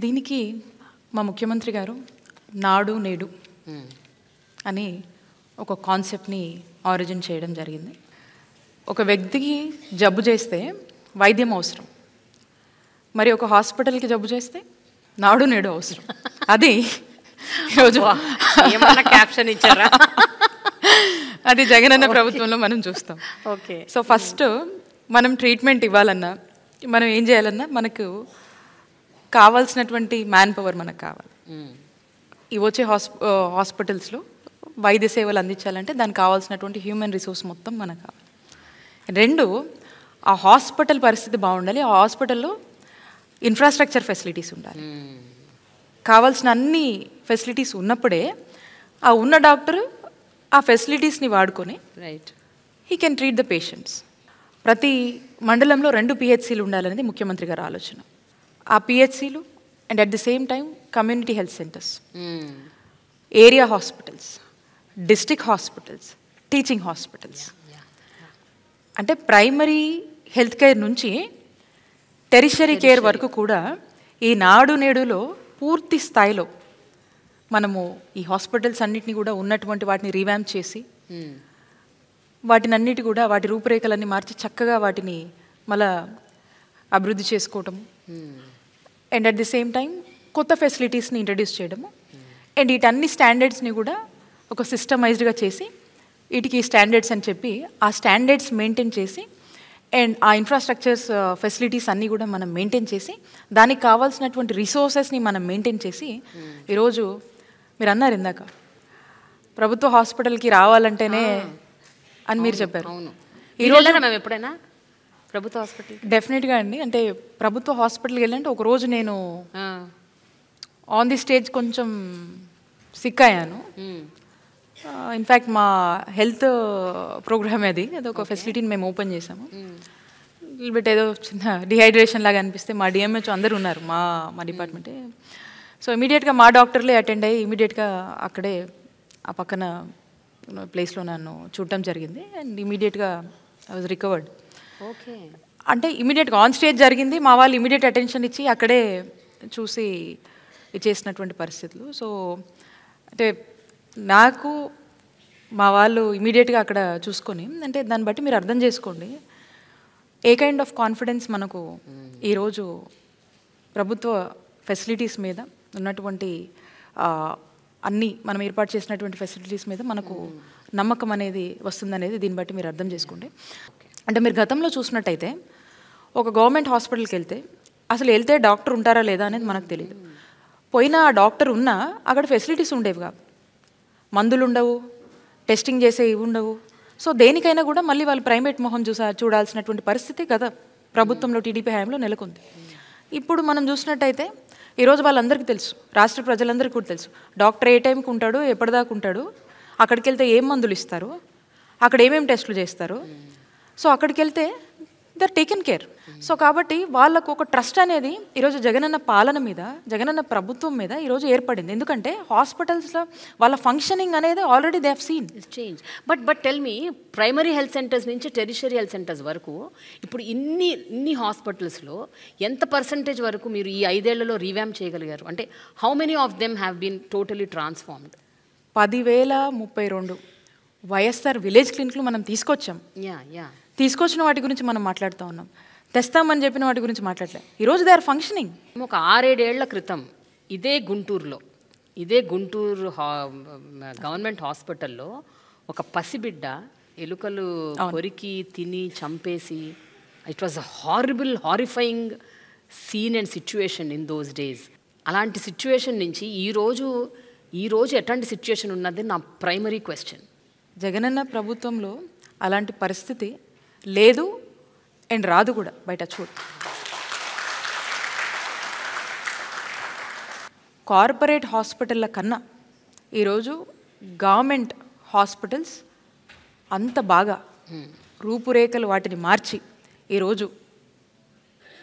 దీనికి మా ముఖ్యమంత్రి గారు నాడు నేడు అని ఒక కాన్సెప్ట్ని ఆరిజిన్ చేయడం జరిగింది. ఒక వ్యక్తికి జబ్బు చేస్తే వైద్యం అవసరం, మరి ఒక హాస్పిటల్కి జబ్బు చేస్తే నాడు నేడు అవసరం. అది ఈరోజు ఏమన్నా క్యాప్షన్ ఇచ్చారా? అది జగనన్న ప్రభుత్వంలో మనం చూస్తాం. ఓకే. సో ఫస్ట్ మనం ట్రీట్మెంట్ ఇవ్వాలన్నా, మనం ఏం చేయాలన్నా, మనకు కావాల్సినటువంటి మ్యాన్ పవర్ మనకు కావాలి. ఈ వచ్చే హాస్పిటల్స్లో వైద్య సేవలు అందించాలంటే దానికి కావాల్సినటువంటి హ్యూమన్ రిసోర్స్ మొత్తం మనకు కావాలి. 2, ఆ హాస్పిటల్ పరిస్థితి బాగుండాలి. ఆ హాస్పిటల్లో ఇన్ఫ్రాస్ట్రక్చర్ ఫెసిలిటీస్ ఉండాలి. కావాల్సిన అన్ని ఫెసిలిటీస్ ఉన్నప్పుడే ఆ ఉన్న డాక్టరు ఆ ఫెసిలిటీస్ని వాడుకొని he can treat the patients. ప్రతి మండలంలో 2 PHCలు ఉండాలనేది ముఖ్యమంత్రి గారి ఆలోచన. ఆ PHCలు and at the same time community health centres, area hospitals, district hospitals, teaching hospitals, అంటే ప్రైమరీ హెల్త్ కేర్ నుంచి టెరిషరీ కేర్ వరకు కూడా ఈ నాడు నేడులో పూర్తి స్థాయిలో మనము ఈ హాస్పిటల్స్ అన్నిటిని కూడా ఉన్నటువంటి వాటిని రీవ్యాంప్ చేసి వాటిని అన్నిటి కూడా వాటి రూపురేఖలన్నీ మార్చి చక్కగా వాటిని మళ్ళా అభివృద్ధి చేసుకోవటము and at the same time కొత్త ఫెసిలిటీస్ని ఇంట్రడ్యూస్ చేయడము అండ్ వీటన్ని స్టాండర్డ్స్ని కూడా ఒక సిస్టమైజ్డ్గా చేసి వీటికి స్టాండర్డ్స్ అని చెప్పి ఆ స్టాండర్డ్స్ మెయింటైన్ చేసి అండ్ ఆ ఇన్ఫ్రాస్ట్రక్చర్స్ ఫెసిలిటీస్ అన్నీ కూడా మనం మెయింటైన్ చేసి దానికి కావాల్సినటువంటి రిసోర్సెస్ని మనం మెయింటైన్ చేసి ఈరోజు మీరు అన్నారు ఇందాక ప్రభుత్వ హాస్పిటల్కి రావాలంటేనే అని మీరు చెప్పారు. ఈరోజు మేము ఎప్పుడైనా ప్రభుత్వ హాస్పిటల్ డెఫినెట్గా అండి. అంటే ప్రభుత్వ హాస్పిటల్కి వెళ్ళాలంటే ఒక రోజు నేను ఆన్ ది స్టేజ్ కొంచెం సిక్ అయ్యాను. ఇన్ఫ్యాక్ట్ మా హెల్త్ ప్రోగ్రామ్ అది ఒక ఫెసిలిటీని మేము ఓపెన్ చేసాము. బట్ ఏదో చిన్న డిహైడ్రేషన్ లాగా అనిపిస్తే మా డిఎంహెచ్ అందరూ ఉన్నారు మా డిపార్ట్మెంటే. సో ఇమీడియట్గా మా డాక్టర్లే అటెండ్ అయ్యి ఇమీడియట్గా అక్కడే ఆ పక్కన ప్లేస్లో నన్ను చూడటం జరిగింది అండ్ ఇమీడియట్గా ఐ వాజ్ రికవర్డ్. ఓకే, అంటే ఇమీడియట్గా ఆన్ స్టేజ్ జరిగింది, మా వాళ్ళు ఇమీడియట్ అటెన్షన్ ఇచ్చి అక్కడే చూసి చేసినటువంటి పరిస్థితులు. సో అంటే నాకు మా వాళ్ళు ఇమీడియట్గా అక్కడ చూసుకొని అంటే దాన్ని బట్టి మీరు అర్థం చేసుకోండి ఏ కైండ్ ఆఫ్ కాన్ఫిడెన్స్ మనకు ఈరోజు ప్రభుత్వ ఫెసిలిటీస్ మీద ఉన్నటువంటి అన్నీ మనం ఏర్పాటు చేసినటువంటి ఫెసిలిటీస్ మీద మనకు నమ్మకం అనేది వస్తుందనేది దీన్ని బట్టి మీరు అర్థం చేసుకోండి. అంటే మీరు గతంలో చూసినట్టయితే ఒక గవర్నమెంట్ హాస్పిటల్కి వెళ్తే అసలు వెళ్తే డాక్టర్ ఉంటారా లేదా అనేది మనకు తెలియదు. పోయిన డాక్టర్ ఉన్నా అక్కడ ఫెసిలిటీస్ ఉండేవి కాదు, మందులు ఉండవు, టెస్టింగ్ చేసే ఇవి ఉండవు. సో దేనికైనా కూడా మళ్ళీ వాళ్ళు ప్రైవేట్ మొహం చూడాల్సినటువంటి పరిస్థితి గత ప్రభుత్వంలో టీడీపీ హయాంలో నెలకొంది. ఇప్పుడు మనం చూసినట్టయితే ఈరోజు వాళ్ళందరికీ తెలుసు, రాష్ట్ర ప్రజలందరికీ కూడా తెలుసు డాక్టర్ ఏ టైంకి ఉంటాడు, ఎప్పటిదాకా ఉంటాడు, అక్కడికి వెళ్తే ఏం మందులు ఇస్తారు, అక్కడ ఏమేమి టెస్టులు చేస్తారు. సో అక్కడికి వెళ్తే they are taken care. So కాబట్టి వాళ్ళకు ఒక ట్రస్ట్ అనేది ఈరోజు జగనన్న పాలన మీద, జగనన్న ప్రభుత్వం మీద ఈరోజు ఏర్పడింది. ఎందుకంటే హాస్పిటల్స్లో వాళ్ళ ఫంక్షనింగ్ అనేది already they have seen change. But tell me, primary health centres నుంచి టెరిషరీ హెల్త్ సెంటర్స్ వరకు ఇప్పుడు ఇన్ని హాస్పిటల్స్లో ఎంత పర్సంటేజ్ వరకు మీరు ఈ 5 ఏళ్లలో రీవ్యాంప్ చేయగలిగారు? అంటే how many of them have been totally transformed? 10,032 YSR village క్లినిక్లు మనం తీసుకొచ్చాం. తీసుకొచ్చిన వాటి గురించి మనం మాట్లాడుతూ ఉన్నాం, తెస్తామని చెప్పిన వాటి గురించి మాట్లాడలే. ఈరోజు దే ఆర్ ఫంక్షనింగ్. ఒక 6-7 ఏళ్ల క్రితం ఇదే గుంటూరు గవర్నమెంట్ హాస్పిటల్లో ఒక పసిబిడ్డ ఎలుకలు కొరికి తిని చంపేసి, it was a horrifying scene and situation in those days. అలాంటి సిచ్యువేషన్ నుంచి ఈరోజు ఎట్లాంటి సిచ్యువేషన్ ఉన్నది నా ప్రైమరీ క్వశ్చన్. జగనన్న ప్రభుత్వంలో అలాంటి పరిస్థితి లేదు అండ్ రాదు కూడా. బయట చూడు, కార్పొరేట్ హాస్పిటళ్ళ కన్నా ఈరోజు గవర్నమెంట్ హాస్పిటల్స్ అంత బాగా రూపురేఖలు వాటిని మార్చి ఈరోజు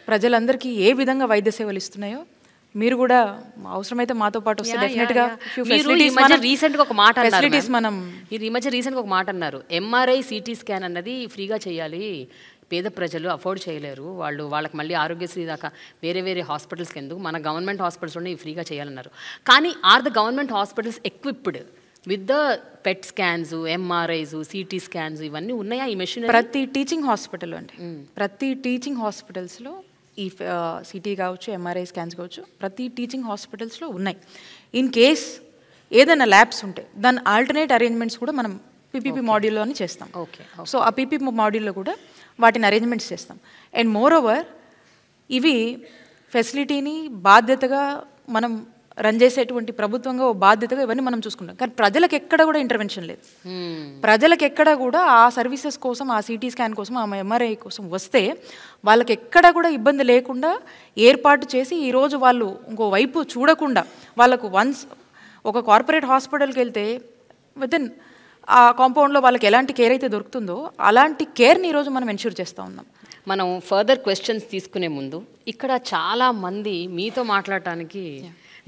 ప్రజలందరికీ ఏ విధంగా వైద్య సేవలు ఇస్తున్నాయో మీరు కూడా అవసరమైతే మాతో పాటు వస్తే డెఫినెట్గా రీసెంట్గా ఒక మాట అన్నారు, ఎంఆర్ఐ సిటీ స్కాన్ అన్నది ఫ్రీగా చేయాలి, పేద ప్రజలు అఫోర్డ్ చేయలేరు, వాళ్ళకి మళ్ళీ ఆరోగ్యశ్రీ దాకా వేరే హాస్పిటల్స్కి ఎందుకు, మన గవర్నమెంట్ హాస్పిటల్స్లోనే ఫ్రీగా చేయాలన్నారు. కానీ are the government hospitals equipped with the PET scans, MRIs, CT scans ఇవన్నీ ఉన్నాయా ఈ మెషిన్? ప్రతి టీచింగ్ హాస్పిటల్ అంటే ప్రతి టీచింగ్ హాస్పిటల్స్లో ఈ సిటీ కావచ్చు, ఎంఆర్ఐ స్కాన్స్ కావచ్చు, ప్రతి టీచింగ్ హాస్పిటల్స్లో ఉన్నాయి. ఇన్ కేస్ ఏదైనా ల్యాబ్స్ ఉంటే దాని ఆల్టర్నేట్ అరేంజ్మెంట్స్ కూడా మనం పీపీపీ మాడ్యూల్లోనే చేస్తాం. సో ఆ పీపీపీ మాడ్యూల్లో కూడా వాటిని అరేంజ్మెంట్స్ చేస్తాం. అండ్ మోర్ ఓవర్ ఇవి ఫెసిలిటీని బాధ్యతగా మనం రన్ చేసేటువంటి ప్రభుత్వంగా ఓ బాధ్యతగా ఇవన్నీ మనం చూసుకుంటాం. కానీ ప్రజలకు ఎక్కడ కూడా ఇంటర్వెన్షన్ లేదు. ప్రజలకు ఎక్కడ కూడా ఆ సర్వీసెస్ కోసం, ఆ సిటీ స్కాన్ కోసం, ఆ ఎంఆర్ఐ కోసం వస్తే వాళ్ళకి ఎక్కడ కూడా ఇబ్బంది లేకుండా ఏర్పాటు చేసి ఈరోజు వాళ్ళు ఇంకో వైపు చూడకుండా వాళ్ళకు వన్స్ ఒక కార్పొరేట్ హాస్పిటల్కి వెళ్తే వితిన్ ఆ కాంపౌండ్లో వాళ్ళకి ఎలాంటి కేర్ అయితే దొరుకుతుందో అలాంటి కేర్ని ఈరోజు మనం ఎన్ష్యూర్ చేస్తూ ఉన్నాం. మనం ఫర్దర్ క్వశ్చన్స్ తీసుకునే ముందు ఇక్కడ చాలా మంది మీతో మాట్లాడటానికి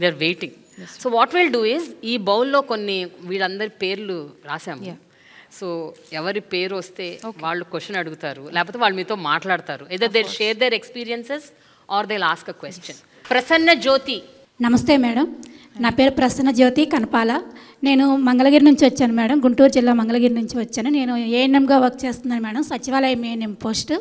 they are waiting. So what will do is, ఈ బౌల్లో కొన్ని వీళ్ళందరి పేర్లు రాసాము. సో ఎవరి పేరు వస్తే వాళ్ళు క్వశ్చన్ అడుగుతారు, లేకపోతే వాళ్ళు మీతో మాట్లాడతారు. Either they share their experiences or they ask a question. Prasanna Jyothi. నమస్తే మేడం, నా పేరు ప్రసన్న జ్యోతి కనపాల. నేను మంగళగిరి నుంచి వచ్చాను మేడం, గుంటూరు జిల్లా మంగళగిరి నుంచి వచ్చాను. నేను ఏఎన్ఎంగా వర్క్ చేస్తున్నాను మేడం, సచివాలయం ఏఎన్ఎం పోస్ట్.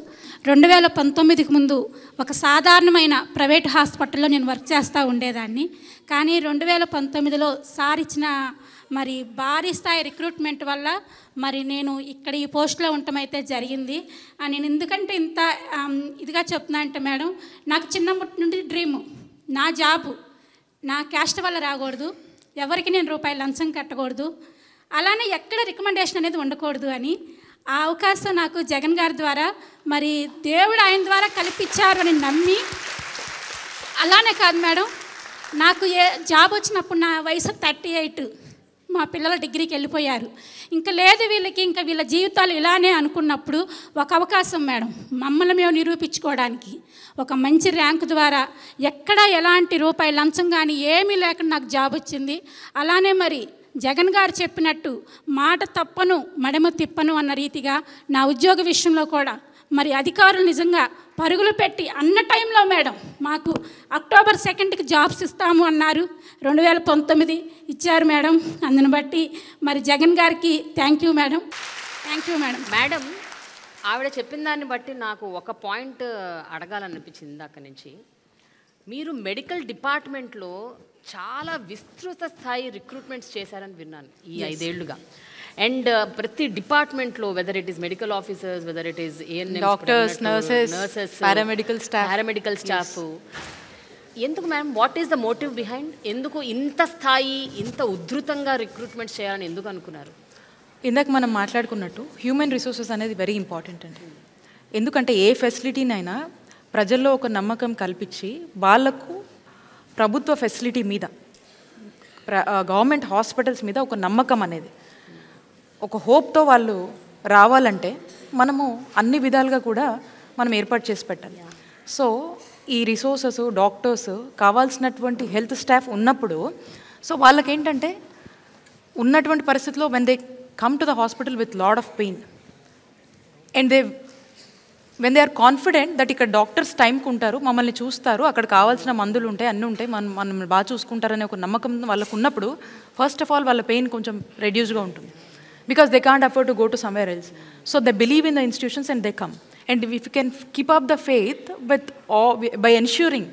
2019కి ముందు ఒక సాధారణమైన ప్రైవేట్ హాస్పిటల్లో నేను వర్క్ చేస్తూ ఉండేదాన్ని. కానీ 2019లో సార్ ఇచ్చిన మరి భారీ స్థాయి రిక్రూట్మెంట్ వల్ల మరి నేను ఇక్కడ ఈ పోస్ట్లో ఉండటం అయితే జరిగింది. నేను ఎందుకంటే ఇంత ఇదిగా చెప్తున్నా అంటే మేడం, నాకు చిన్నప్పటి నుండి డ్రీము, నా జాబు నా క్యాస్ట్ వల్ల రాకూడదు, ఎవరికి నేను రూపాయలు లంచం కట్టకూడదు, అలానే ఎక్కడ రికమెండేషన్ అనేది ఉండకూడదు అని. ఆ అవకాశం నాకు జగన్ గారి ద్వారా మరి దేవుడు ఆయన ద్వారా కల్పించారు అని నమ్మి, అలానే కాదు మేడం, నాకు జాబ్ వచ్చినప్పుడు నా వయసు 38, మా పిల్లలు డిగ్రీకి వెళ్ళిపోయారు. ఇంకా లేదు వీళ్ళకి, ఇంకా వీళ్ళ జీవితాలు ఇలానే అనుకున్నప్పుడు ఒక అవకాశం మేడం, మమ్మల్ని మేము నిరూపించుకోవడానికి ఒక మంచి ర్యాంకు ద్వారా ఎక్కడ ఎలాంటి రూపాయి లంచం కానీ ఏమీ లేకుండా నాకు జాబ్ వచ్చింది. అలానే మరి జగన్ గారు చెప్పినట్టు మాట తప్పను మడమ తిప్పను అన్న రీతిగా నా ఉద్యోగ విషయంలో కూడా మరి అధికారులు నిజంగా పరుగులు పెట్టి అన్న టైంలో మేడం మాకు అక్టోబర్ 2కి జాబ్స్ ఇస్తాము అన్నారు. 2019 ఇచ్చారు మేడం. అందుని బట్టి మరి జగన్ గారికి thank you madam. Thank you madam. Madam, ఆవిడ చెప్పిన దాన్ని బట్టి నాకు ఒక పాయింట్ అడగాలనిపించింది ఇందాక నుంచి. మీరు మెడికల్ డిపార్ట్మెంట్లో చాలా విస్తృత స్థాయి రిక్రూట్మెంట్స్ చేశారని విన్నాను ఈ 5 ఏళ్లుగా. అండ్ ప్రతి డిపార్ట్మెంట్లో, whether it is medical officers, whether it is doctors, nurses, paramedical staff. ఎందుకు ma'am, what is the motive behind? ఎందుకు ఇంత స్థాయి, ఇంత ఉధృతంగా రిక్రూట్మెంట్స్ చేయాలని ఎందుకు అనుకున్నారు? ఇందాక మనం మాట్లాడుకున్నట్టు హ్యూమన్ రిసోర్సెస్ అనేది వెరీ ఇంపార్టెంట్ అండి. ఎందుకంటే ఏ ఫెసిలిటీనైనా ప్రజల్లో ఒక నమ్మకం కల్పించి వాళ్ళకు ప్రభుత్వ ఫెసిలిటీ మీద, గవర్నమెంట్ హాస్పిటల్స్ మీద ఒక నమ్మకం అనేది, ఒక హోప్తో వాళ్ళు రావాలంటే మనము అన్ని విధాలుగా కూడా మనం ఏర్పాటు చేసి పెట్టాలి. సో ఈ రిసోర్సెస్, డాక్టర్స్, కావాల్సినటువంటి హెల్త్ స్టాఫ్ ఉన్నప్పుడు సో వాళ్ళకేంటంటే ఉన్నటువంటి పరిస్థితిలో when they come to the hospital with lot of pain and when they are confident that ఇక్కడ డాక్టర్స్ టైంకి ఉంటారు, మమ్మల్ని చూస్తారు, అక్కడ కావాల్సిన మందులు ఉంటాయి, అన్నీ ఉంటాయి, మనం బాగా చూసుకుంటారనే ఒక నమ్మకం వాళ్ళకు ఉన్నప్పుడు ఫస్ట్ ఆఫ్ ఆల్ వాళ్ళ పెయిన్ కొంచెం రెడ్యూస్గా ఉంటుంది. Because they can't afford to go to somewhere else. So they believe in the institutions and they come. And if you can keep up the faith with by ensuring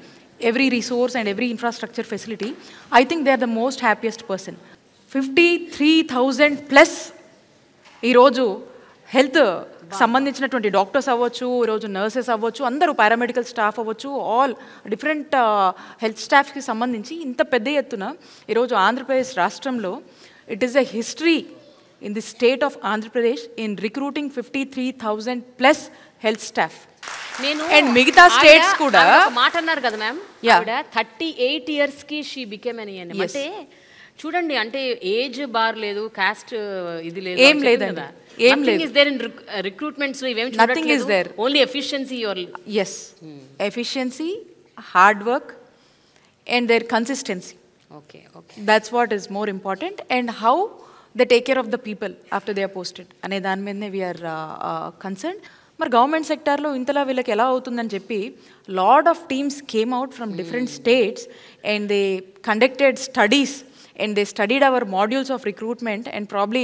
every resource and every infrastructure facility, I think they are the most happiest person. 53,000 plus ఈరోజు health సంబంధించినటువంటి doctors అవ్వచ్చు, ఈరోజు nurses అవ్వచ్చు, అందరూ paramedical staff అవ్వచ్చు, all different health స్టాఫ్కి సంబంధించి ఇంత పెద్ద ఎత్తున ఈరోజు ఆంధ్రప్రదేశ్ రాష్ట్రంలో it is a history in the state of Andhra Pradesh in recruiting 53,000 plus health staff. And మిగతా స్టేట్స్ కూడా మాట అన్నారు కదా మ్యామ్, 38 yearsకి షీ బికేమ్ అని. అంటే చూడండి, అంటే ఏజ్ బార్ లేదు, కాస్ట్ ఇది లేదు, ఏం లేదండి, ఏం లేదు. ఇస్ దేర్ ఇన్ రిక్రూట్మెంట్స్ లో ఇవేం nothing is there, only efficiency. Yes, efficiency, hard work and their consistency. Okay, that's what is more important. And how they take care of the people after they are posted అనే దాని మీదనే we are concern. మరి government సెక్టార్లో ఇంతలా వీళ్ళకి ఎలా అవుతుందని చెప్పి lot of teams came out from different states and they conducted studies and they studied our modules of recruitment and probably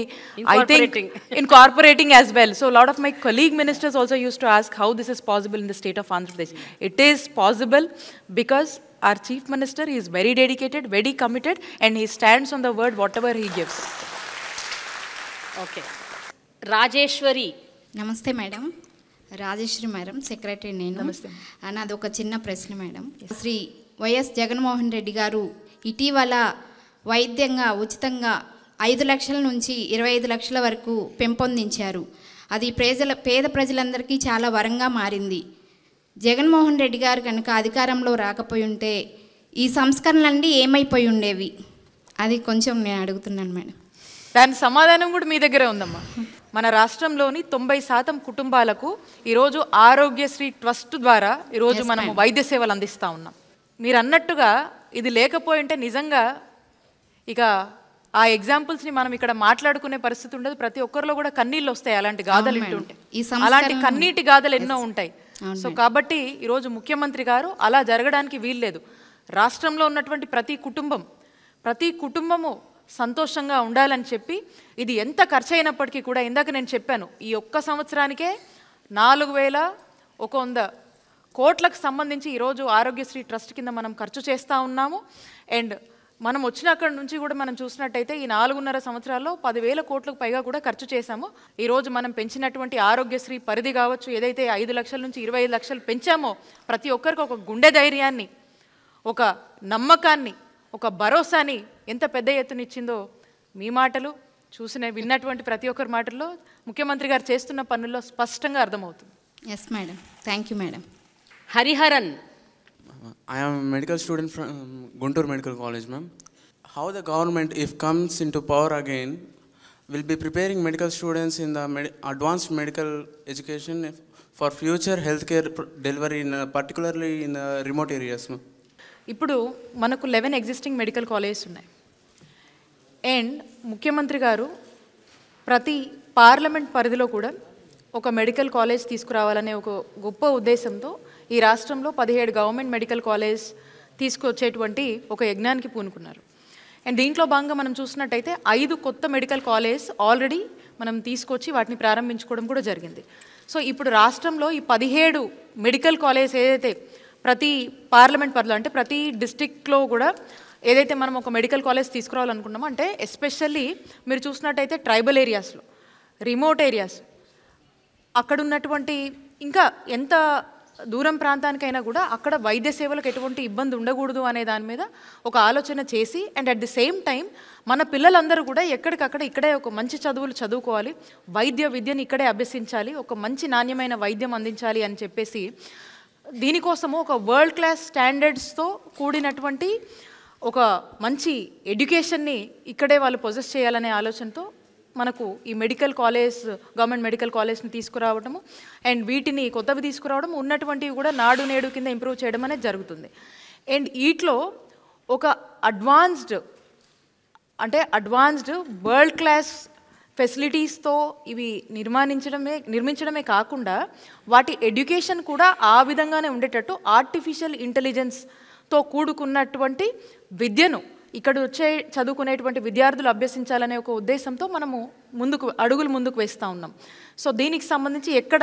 I think incorporating as well. So a lot of my colleague ministers also used to ask how this is possible in the state of Andhra Pradesh. It is possible because our chief minister is very dedicated, very committed, and he stands on the word whatever he gives. Okay, Rajeshwari. నమస్తే madam. Rajeshwari madam, secretary నేను. నమస్తే. నాది ఒక చిన్న ప్రశ్న madam. Shri YS Jaganmohan Reddy గారు ఇటీవల వైద్యంగా ఉచితంగా 5 లక్షల నుంచి 25 లక్షల వరకు పెంపొందించారు. అది పేద ప్రజలందరికీ చాలా వరంగా మారింది. జగన్మోహన్ రెడ్డి గారు కనుక అధికారంలో రాకపోయి ఉంటే ఈ సంస్కరణలన్నీ ఏమైపోయి ఉండేవి? అది కొంచెం నేను అడుగుతున్నాను మేడం. దాని సమాధానం కూడా మీ దగ్గరే ఉందమ్మా. మన రాష్ట్రంలోని 90% కుటుంబాలకు ఈరోజు ఆరోగ్యశ్రీ ట్రస్ట్ ద్వారా ఈరోజు మనము వైద్య సేవలు అందిస్తూ ఉన్నాం. మీరు అన్నట్టుగా ఇది లేకపోయింటే నిజంగా ఇక ఆ ఎగ్జాంపుల్స్ని మనం ఇక్కడ మాట్లాడుకునే పరిస్థితి ఉండదు. ప్రతి ఒక్కరిలో కూడా కన్నీళ్ళు వస్తాయి అలాంటి గాథలు వింటుంటే. అలాంటి కన్నీటి గాథలు ఎన్నో ఉంటాయి. సో కాబట్టి ఈరోజు ముఖ్యమంత్రి గారు అలా జరగడానికి వీల్లేదు. రాష్ట్రంలో ఉన్నటువంటి ప్రతి కుటుంబం ప్రతి కుటుంబము సంతోషంగా ఉండాలని చెప్పి ఇది ఎంత ఖర్చు అయినప్పటికీ కూడా ఇందాక నేను చెప్పాను, ఈ ఒక్క సంవత్సరానికే 4100 కోట్లకు సంబంధించి ఈరోజు ఆరోగ్యశ్రీ ట్రస్ట్ కింద మనం ఖర్చు చేస్తూ ఉన్నాము. అండ్ మనం వచ్చినక్కడి నుంచి కూడా మనం చూసినట్టయితే ఈ 4.5 సంవత్సరాల్లో 10,000 కోట్లకు పైగా కూడా ఖర్చు చేశాము. ఈరోజు మనం పెంచినటువంటి ఆరోగ్యశ్రీ పరిధి కావచ్చు, ఏదైతే 5 లక్షల నుంచి 25 లక్షలు పెంచామో ప్రతి ఒక్కరికి ఒక గుండె ధైర్యాన్ని, ఒక నమ్మకాన్ని, ఒక భరోసాని ఎంత పెద్ద ఎత్తునిచ్చిందో మీ మాటలు విన్నటువంటి ప్రతి ఒక్కరి మాటల్లో ముఖ్యమంత్రి గారు చేస్తున్న పనుల్లో స్పష్టంగా అర్థమవుతుంది. Yes madam, thank you madam. Hariharan. I am a medical student from Guntur Medical College, ma'am. How the government, if comes into power again, will be preparing medical students in the advanced medical education for future healthcare delivery, particularly in the remote areas, ma'am? ఇప్పుడు మనకు 11 existing medical colleges ఉన్నాయి. And ముఖ్యమంత్రి గారు ప్రతి parliament పరిధిలో కూడా ఒక medical college తీసుకురావాలనే ఒక గొప్ప ఉద్దేశంతో ఈ రాష్ట్రంలో 17 గవర్నమెంట్ మెడికల్ కాలేజ్ తీసుకొచ్చేటువంటి ఒక యజ్ఞానికి పూనుకున్నారు. అండ్ దీంట్లో భాగంగా మనం చూసినట్టయితే 5 కొత్త మెడికల్ కాలేజ్ ఆల్రెడీ మనం తీసుకొచ్చి వాటిని ప్రారంభించుకోవడం కూడా జరిగింది. సో ఇప్పుడు రాష్ట్రంలో ఈ 17 మెడికల్ కాలేజ్ ఏదైతే ప్రతి పార్లమెంట్ పరిధిలో అంటే ప్రతి డిస్టిక్లో కూడా ఏదైతే మనం ఒక మెడికల్ కాలేజ్ తీసుకురావాలనుకున్నామో, అంటే ఎస్పెషల్లీ మీరు చూసినట్టయితే ట్రైబల్ ఏరియాస్లో, రిమోట్ ఏరియాస్, అక్కడ ఉన్నటువంటి ఇంకా ఎంత దూరం ప్రాంతానికైనా కూడా అక్కడ వైద్య సేవలకు ఎటువంటి ఇబ్బంది ఉండకూడదు అనే దాని మీద ఒక ఆలోచన చేసి, and at the same time మన పిల్లలందరూ కూడా ఎక్కడికక్కడ ఇక్కడే ఒక మంచి చదువులు చదువుకోవాలి, వైద్య విద్యను ఇక్కడే అభ్యసించాలి, ఒక మంచి నాణ్యమైన వైద్యం అందించాలి అని చెప్పేసి దీనికోసము ఒక వరల్డ్ క్లాస్ స్టాండర్డ్స్తో కూడినటువంటి ఒక మంచి ఎడ్యుకేషన్ని ఇక్కడే వాళ్ళు పొజెస్ చేయాలనే ఆలోచనతో మనకు ఈ మెడికల్ కాలేజ్, గవర్నమెంట్ మెడికల్ కాలేజ్ని తీసుకురావడము అండ్ వీటిని కొత్తవి తీసుకురావడం, ఉన్నటువంటివి కూడా నాడు నేడు కింద ఇంప్రూవ్ చేయడం అనేది జరుగుతుంది. అండ్ వీటిలో ఒక అడ్వాన్స్డ్ వరల్డ్ క్లాస్ ఫెసిలిటీస్తో ఇవి నిర్మించడమే కాకుండా వాటి ఎడ్యుకేషన్ కూడా ఆ విధంగానే ఉండేటట్టు ఆర్టిఫిషియల్ ఇంటెలిజెన్స్తో కూడుకున్నటువంటి విద్యను ఇక్కడ చదువుకునేటువంటి విద్యార్థులు అభ్యసించాలనే ఒక ఉద్దేశంతో మనము అడుగులు ముందుకు వేస్తూ ఉన్నాం. సో దీనికి సంబంధించి ఎక్కడ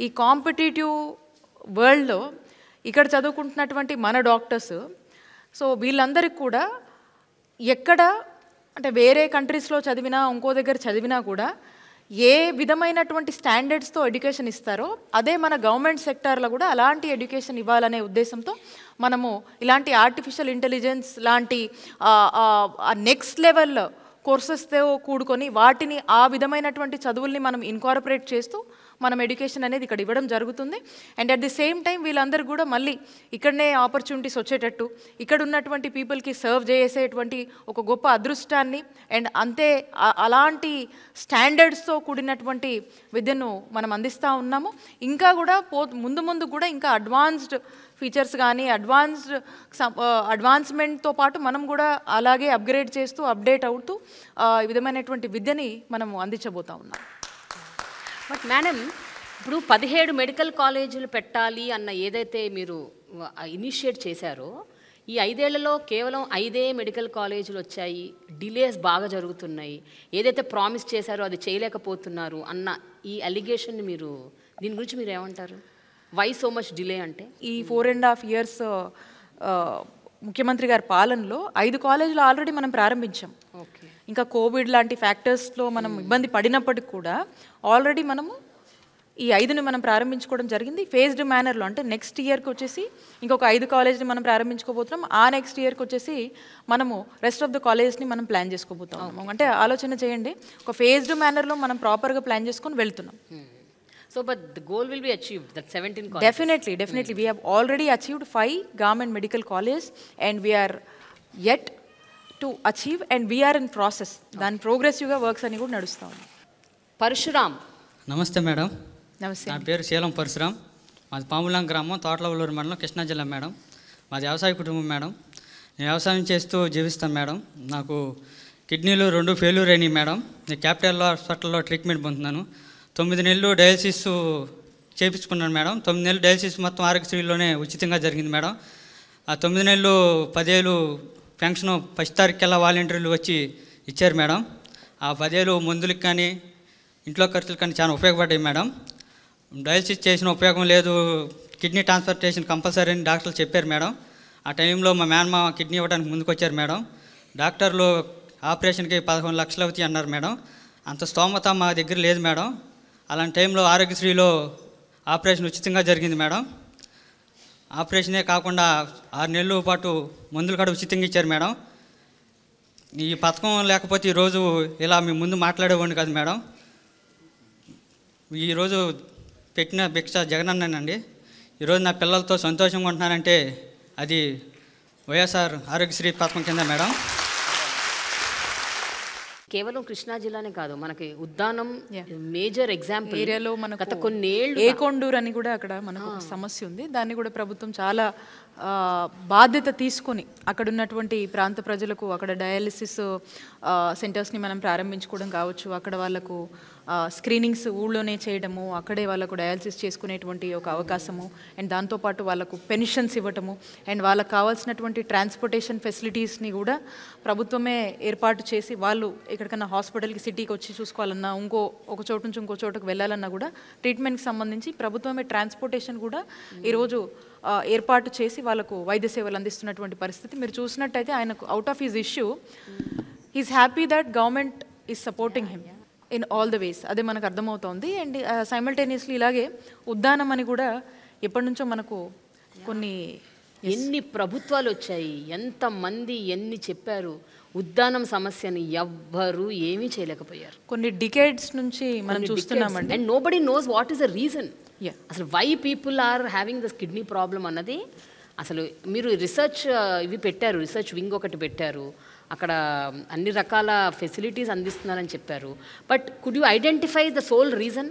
ఈ కాంపిటేటివ్ వరల్డ్లో ఇక్కడ చదువుకుంటున్నటువంటి మన డాక్టర్స్, సో వీళ్ళందరికీ కూడా ఎక్కడ అంటే వేరే కంట్రీస్లో చదివినా ఇంకో దగ్గర చదివినా కూడా ఏ విధమైనటువంటి స్టాండర్డ్స్తో ఎడ్యుకేషన్ ఇస్తారో అదే మన గవర్నమెంట్ సెక్టార్లో కూడా అలాంటి ఎడ్యుకేషన్ ఇవ్వాలనే ఉద్దేశంతో మనము ఇలాంటి ఆర్టిఫిషియల్ ఇంటెలిజెన్స్ లాంటి నెక్స్ట్ లెవెల్ కోర్సెస్తో కూడుకొని వాటిని ఆ విధమైనటువంటి చదువుల్ని మనం ఇన్కార్పొరేట్ చేస్తూ మనం ఎడ్యుకేషన్ అనేది ఇక్కడ ఇవ్వడం జరుగుతుంది. And at the same time వీళ్ళందరూ కూడా మళ్ళీ ఇక్కడనే ఆపర్చునిటీస్ వచ్చేటట్టు ఇక్కడ ఉన్నటువంటి పీపుల్కి సర్వ్ చేసేటువంటి ఒక గొప్ప అదృష్టాన్ని అండ్ అంతే అలాంటి స్టాండర్డ్స్తో కూడినటువంటి విద్యను మనం అందిస్తూ ఉన్నాము. ఇంకా కూడా ముందు కూడా ఇంకా అడ్వాన్స్డ్ ఫీచర్స్ కానీ అడ్వాన్స్మెంట్తో పాటు మనం కూడా అలాగే అప్గ్రేడ్ చేస్తూ అప్డేట్ అవుతూ ఈ విధమైనటువంటి విద్యని మనము అందించబోతా ఉన్నాం. బట్ మేడం, ఇప్పుడు 17 మెడికల్ కాలేజీలు పెట్టాలి అన్న ఏదైతే మీరు ఇనిషియేట్ చేశారో, ఈ 5 ఏళ్లలో కేవలం 5 మెడికల్ కాలేజీలు వచ్చాయి, డిలేస్ బాగా జరుగుతున్నాయి, ఏదైతే ప్రామిస్ చేశారో అది చేయలేకపోతున్నారు అన్న ఈ అలిగేషన్ మీరు దీని గురించి మీరు ఏమంటారు? వై సో మచ్ డిలే అంటే? ఈ 4.5 years ముఖ్యమంత్రి గారి పాలనలో 5 కాలేజీలు ఆల్రెడీ మనం ప్రారంభించాం. ఓకే, ఇంకా కోవిడ్ లాంటి ఫ్యాక్టర్స్లో మనం ఇబ్బంది పడినప్పటికి కూడా ఆల్రెడీ మనము ఈ 5ని మనం ప్రారంభించుకోవడం జరిగింది ఫేజ్డ్ మేనర్లో. అంటే నెక్స్ట్ ఇయర్కి వచ్చేసి ఇంకొక 5 కాలేజ్ని మనం ప్రారంభించుకోబోతున్నాం. ఆ నెక్స్ట్ ఇయర్కి వచ్చేసి మనము రెస్ట్ ఆఫ్ ద కాలేజ్ని మనం ప్లాన్ చేసుకోబోతున్నాం. అంటే ఆలోచన చేయండి, ఒక ఫేజ్డ్ మేనర్లో మనం ప్రాపర్గా ప్లాన్ చేసుకొని వెళ్తున్నాం. So, but the goal will be achieved, that 17 colleges. Definitely. We have already achieved 5 government medical colleges and we are yet to achieve and we are in process. Then progressive works అని కూడా నడుస్తూ ఉంది. పరశురామ్. నమస్తే madam. నమస్తే. నా పేరు శీలం పరశురామ్. మాది పాములాం గ్రామం, తోటలవల్లూరు మండలం, కృష్ణా జిల్లా మేడం. మాది వ్యవసాయ కుటుంబం మేడం. నేను వ్యవసాయం చేస్తూ జీవిస్తాను మేడం. నాకు కిడ్నీలు 2 ఫెయిల్యూర్ అయినాయి మేడం. నేను క్యాపిటల్ హాస్పిటల్లో ట్రీట్మెంట్ పొందుతున్నాను. 9 నెలలు డయాలసిస్ చేయించుకున్నాను మేడం. 9 నెలలు డయాలసిస్ మొత్తం ఆరోగ్యశ్రీలోనే ఉచితంగా జరిగింది మేడం. ఆ 9 నెలలు 10,000 పెన్షన్ ఫస్ట్ తారీఖుకెల్లా వాలంటీర్లు వచ్చి ఇచ్చారు మేడం. ఆ 10,000 మందులకు కానీ ఇంట్లో ఖర్చులకు కానీ చాలా ఉపయోగపడ్డాయి మేడం. డయాలసిస్ చేసిన ఉపయోగం లేదు, కిడ్నీ ట్రాన్స్ప్లాంటేషన్ కంపల్సరీ అని డాక్టర్లు చెప్పారు మేడం. ఆ టైంలో మా మేనమామ కిడ్నీ ఇవ్వడానికి ముందుకు వచ్చారు మేడం. డాక్టర్లు ఆపరేషన్కి 11 లక్షలు అవుతాయి అన్నారు మేడం. అంత స్తోమత మా దగ్గర లేదు మేడం. అలాంటి టైంలో ఆరోగ్యశ్రీలో ఆపరేషన్ ఉచితంగా జరిగింది మేడం. ఆపరేషనే కాకుండా 6 నెలల పాటు మందులు కూడా ఉచితంగా ఇచ్చారు మేడం. ఈ పథకం లేకపోతే ఈరోజు ఇలా మీ ముందు మాట్లాడేవాడిని కాదు మేడం. ఈరోజు పెట్టిన భిక్ష జగనన్నండి. ఈరోజు నా పిల్లలతో సంతోషంగా ఉంటున్నానంటే అది వైఎస్ఆర్ ఆరోగ్యశ్రీ పథకం కింద మేడం. కేవలం కృష్ణా జిల్లానే కాదు, మనకి ఉద్దానం మేజర్ ఎగ్జాంపుల్. ఏరియాలో మనకు గత కొన్నేళ్ళు ఏకొండూరు అని కూడా అక్కడ మనకు ఒక సమస్య ఉంది. దాన్ని కూడా ప్రభుత్వం చాలా బాధ్యత తీసుకొని అక్కడ ఉన్నటువంటి ప్రాంత ప్రజలకు అక్కడ డయాలిసిస్ సెంటర్స్ని మనం ప్రారంభించుకోవడం కావచ్చు, అక్కడ వాళ్ళకు స్క్రీనింగ్స్ ఊళ్ళోనే చేయడము, అక్కడే వాళ్ళకు డయాలసిస్ చేసుకునేటువంటి ఒక అవకాశము, అండ్ దాంతోపాటు వాళ్ళకు పెన్షన్స్ ఇవ్వటము, అండ్ వాళ్ళకు కావాల్సినటువంటి ట్రాన్స్పోర్టేషన్ ఫెసిలిటీస్ని కూడా ప్రభుత్వమే ఏర్పాటు చేసి వాళ్ళు ఎక్కడికన్నా హాస్పిటల్కి సిటీకి వచ్చి చూసుకోవాలన్నా, ఒక చోటు నుంచి ఇంకో చోటుకు వెళ్ళాలన్నా కూడా ట్రీట్మెంట్కి సంబంధించి ప్రభుత్వమే ట్రాన్స్పోర్టేషన్ కూడా ఈరోజు ఏర్పాటు చేసి వాళ్ళకు వైద్య సేవలు అందిస్తున్నటువంటి పరిస్థితి మీరు చూసినట్టయితే ఆయనకు out of his issue he's happy that government is supporting him in all the ways. అదే మనకు అర్థమవుతోంది. అండ్ సైమల్టేనియస్లీ ఇలాగే ఉద్దానం అని కూడా ఎప్పటి నుంచో మనకు ఎన్ని ప్రభుత్వాలు వచ్చాయి, ఎంతమంది ఎన్ని చెప్పారు, ఉద్దానం సమస్యని ఎవ్వరూ ఏమీ చేయలేకపోయారు. కొన్ని డికేడ్స్ నుంచి మనం చూస్తున్నామండి. And nobody knows what is the reason. అసలు why people are having this kidney problem అన్నది అసలు మీరు రీసెర్చ్ ఇవి పెట్టారు, రీసెర్చ్ వింగ్ ఒకటి పెట్టారు, అక్కడ అన్ని రకాల ఫెసిలిటీస్ అందిస్తున్నారని చెప్పారు. But could you identify the sole reason?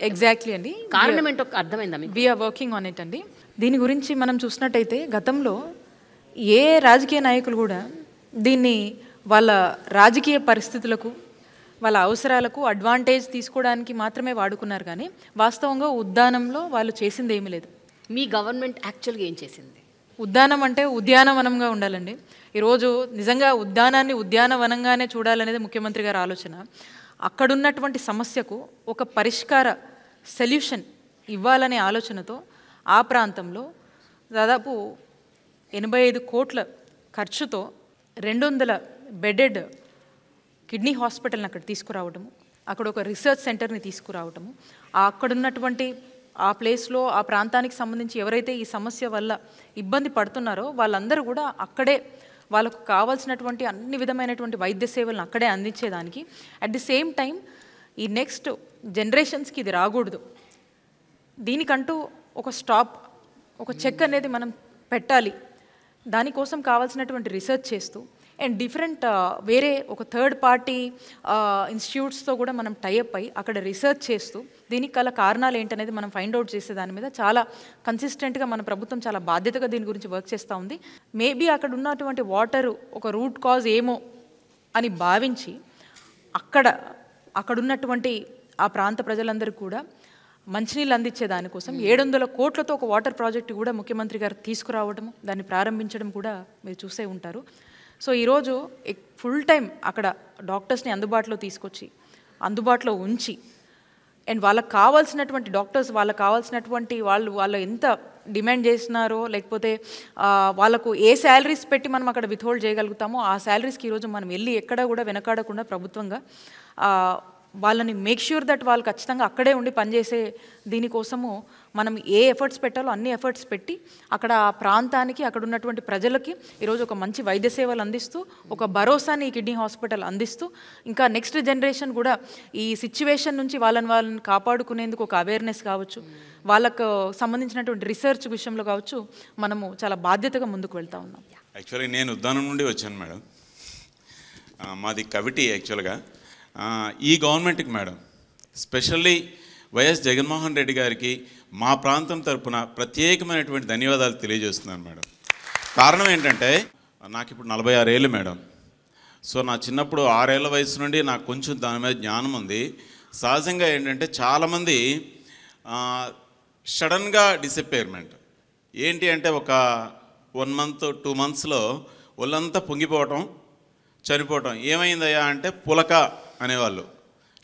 Exactly అండి, కారణం ఏంటో అర్థమైందా మీకు? వీఆర్ వర్కింగ్ ఆన్ ఇట్ అండి. దీని గురించి మనం చూసినట్టయితే గతంలో ఏ రాజకీయ నాయకులు కూడా దీన్ని వాళ్ళ రాజకీయ పరిస్థితులకు వాళ్ళ అవసరాలకు అడ్వాంటేజ్ తీసుకోవడానికి మాత్రమే వాడుకున్నారు, కానీ వాస్తవంగా ఉద్దానంలో వాళ్ళు చేసింది ఏమీ లేదు. మీ గవర్నమెంట్ యాక్చువల్గా ఏం చేసింది? ఉద్దానం అంటే ఉద్యానవనంగా ఉండాలండి. ఈరోజు నిజంగా ఉద్యానాన్ని ఉద్యానవనంగానే చూడాలనేది ముఖ్యమంత్రి గారి ఆలోచన. అక్కడున్నటువంటి సమస్యకు ఒక పరిష్కార సొల్యూషన్ ఇవ్వాలనే ఆలోచనతో ఆ ప్రాంతంలో దాదాపు 85 కోట్ల ఖర్చుతో 200 బెడెడ్ కిడ్నీ హాస్పిటల్ని అక్కడ తీసుకురావటము, అక్కడ ఒక రీసెర్చ్ సెంటర్ని తీసుకురావటము, అక్కడున్నటువంటి ఆ ప్లేస్లో ఆ ప్రాంతానికి సంబంధించి ఎవరైతే ఈ సమస్య వల్ల ఇబ్బంది పడుతున్నారో వాళ్ళందరూ కూడా అక్కడే వాళ్ళకు కావాల్సినటువంటి అన్ని విధమైనటువంటి వైద్య సేవలను అక్కడే అందించేదానికి, అట్ ది సేమ్ టైం ఈ నెక్స్ట్ జనరేషన్స్కి ఇది రాకూడదు, దీనికంటూ ఒక స్టాప్, ఒక చెక్ అనేది మనం పెట్టాలి, దానికోసం కావాల్సినటువంటి రీసెర్చ్ చేస్తూ అండ్ డిఫరెంట్ వేరే ఒక థర్డ్ పార్టీ ఇన్స్టిట్యూట్స్తో కూడా మనం టైఅప్ అయ్యి అక్కడ రీసెర్చ్ చేస్తూ దీనికి గల కారణాలు ఏంటనేది మనం ఫైండ్ అవుట్ చేసే దాని మీద చాలా కన్సిస్టెంట్గా మన ప్రభుత్వం చాలా బాధ్యతగా దీని గురించి వర్క్ చేస్తూ ఉంది. మేబీ అక్కడ ఉన్నటువంటి వాటరు ఒక రూట్ కాజ్ ఏమో అని భావించి అక్కడున్నటువంటి ఆ ప్రాంత ప్రజలందరికీ కూడా మంచినీళ్ళు అందించే దానికోసం 700 కోట్లతో ఒక వాటర్ ప్రాజెక్టు కూడా ముఖ్యమంత్రి గారు తీసుకురావడం, దాన్ని ప్రారంభించడం కూడా మీరు చూసే ఉంటారు. సో ఈరోజు ఫుల్ టైం అక్కడ డాక్టర్స్ని అందుబాటులో తీసుకొచ్చి అందుబాటులో ఉంచి అండ్ వాళ్ళకి కావాల్సినటువంటి డాక్టర్స్ వాళ్ళకి కావాల్సినటువంటి వాళ్ళు ఎంత డిమాండ్ చేస్తున్నారో లేకపోతే వాళ్ళకు ఏ శాలరీస్ పెట్టి మనం అక్కడ విత్హోల్డ్ చేయగలుగుతామో ఆ శాలరీస్కి ఈరోజు మనం వెళ్ళి ఎక్కడ కూడా వెనకాడకుండా ప్రభుత్వంగా వాళ్ళని మేక్ ష్యూర్ దట్ వాళ్ళు ఖచ్చితంగా అక్కడే ఉండి పనిచేసే దీనికోసము మనం ఏ ఎఫర్ట్స్ పెట్టాలో అన్ని ఎఫర్ట్స్ పెట్టి అక్కడ ఆ ప్రాంతానికి అక్కడ ఉన్నటువంటి ప్రజలకి ఈరోజు ఒక మంచి వైద్య సేవలు అందిస్తూ ఒక భరోసాని ఈ కిడ్నీ హాస్పిటల్ అందిస్తూ ఇంకా నెక్స్ట్ జనరేషన్ కూడా ఈ సిచ్యువేషన్ నుంచి వాళ్ళని కాపాడుకునేందుకు ఒక అవేర్నెస్ కావచ్చు, వాళ్ళకు సంబంధించినటువంటి రీసెర్చ్ విషయంలో కావచ్చు, మనము చాలా బాధ్యతగా ముందుకు వెళ్తూ ఉన్నాం. యాక్చువల్గా నేను ఉద్దానం నుండి వచ్చాను మేడం, మాది కవిటి. యాక్చువల్గా ఈ గవర్నమెంట్కి madam specially YS Jaganmohan Reddy గారికి మా ప్రాంతం తరపున ప్రత్యేకమైనటువంటి ధన్యవాదాలు తెలియజేస్తున్నాను మేడం. కారణం ఏంటంటే నాకు ఇప్పుడు 46 ఏళ్ళు మేడం. సో నా చిన్నప్పుడు 6 ఏళ్ల వయసు నుండి నాకు కొంచెం దాని మీద జ్ఞానం ఉంది. సహజంగా ఏంటంటే చాలామంది సడన్గా డిసప్పేర్మెంట్ ఏంటి అంటే ఒక 1 మంత్ 2 మంత్స్లో ఒళ్ళంతా పొంగిపోవటం, చనిపోవటం. ఏమైందయ్యా అంటే పులక అనేవాళ్ళు.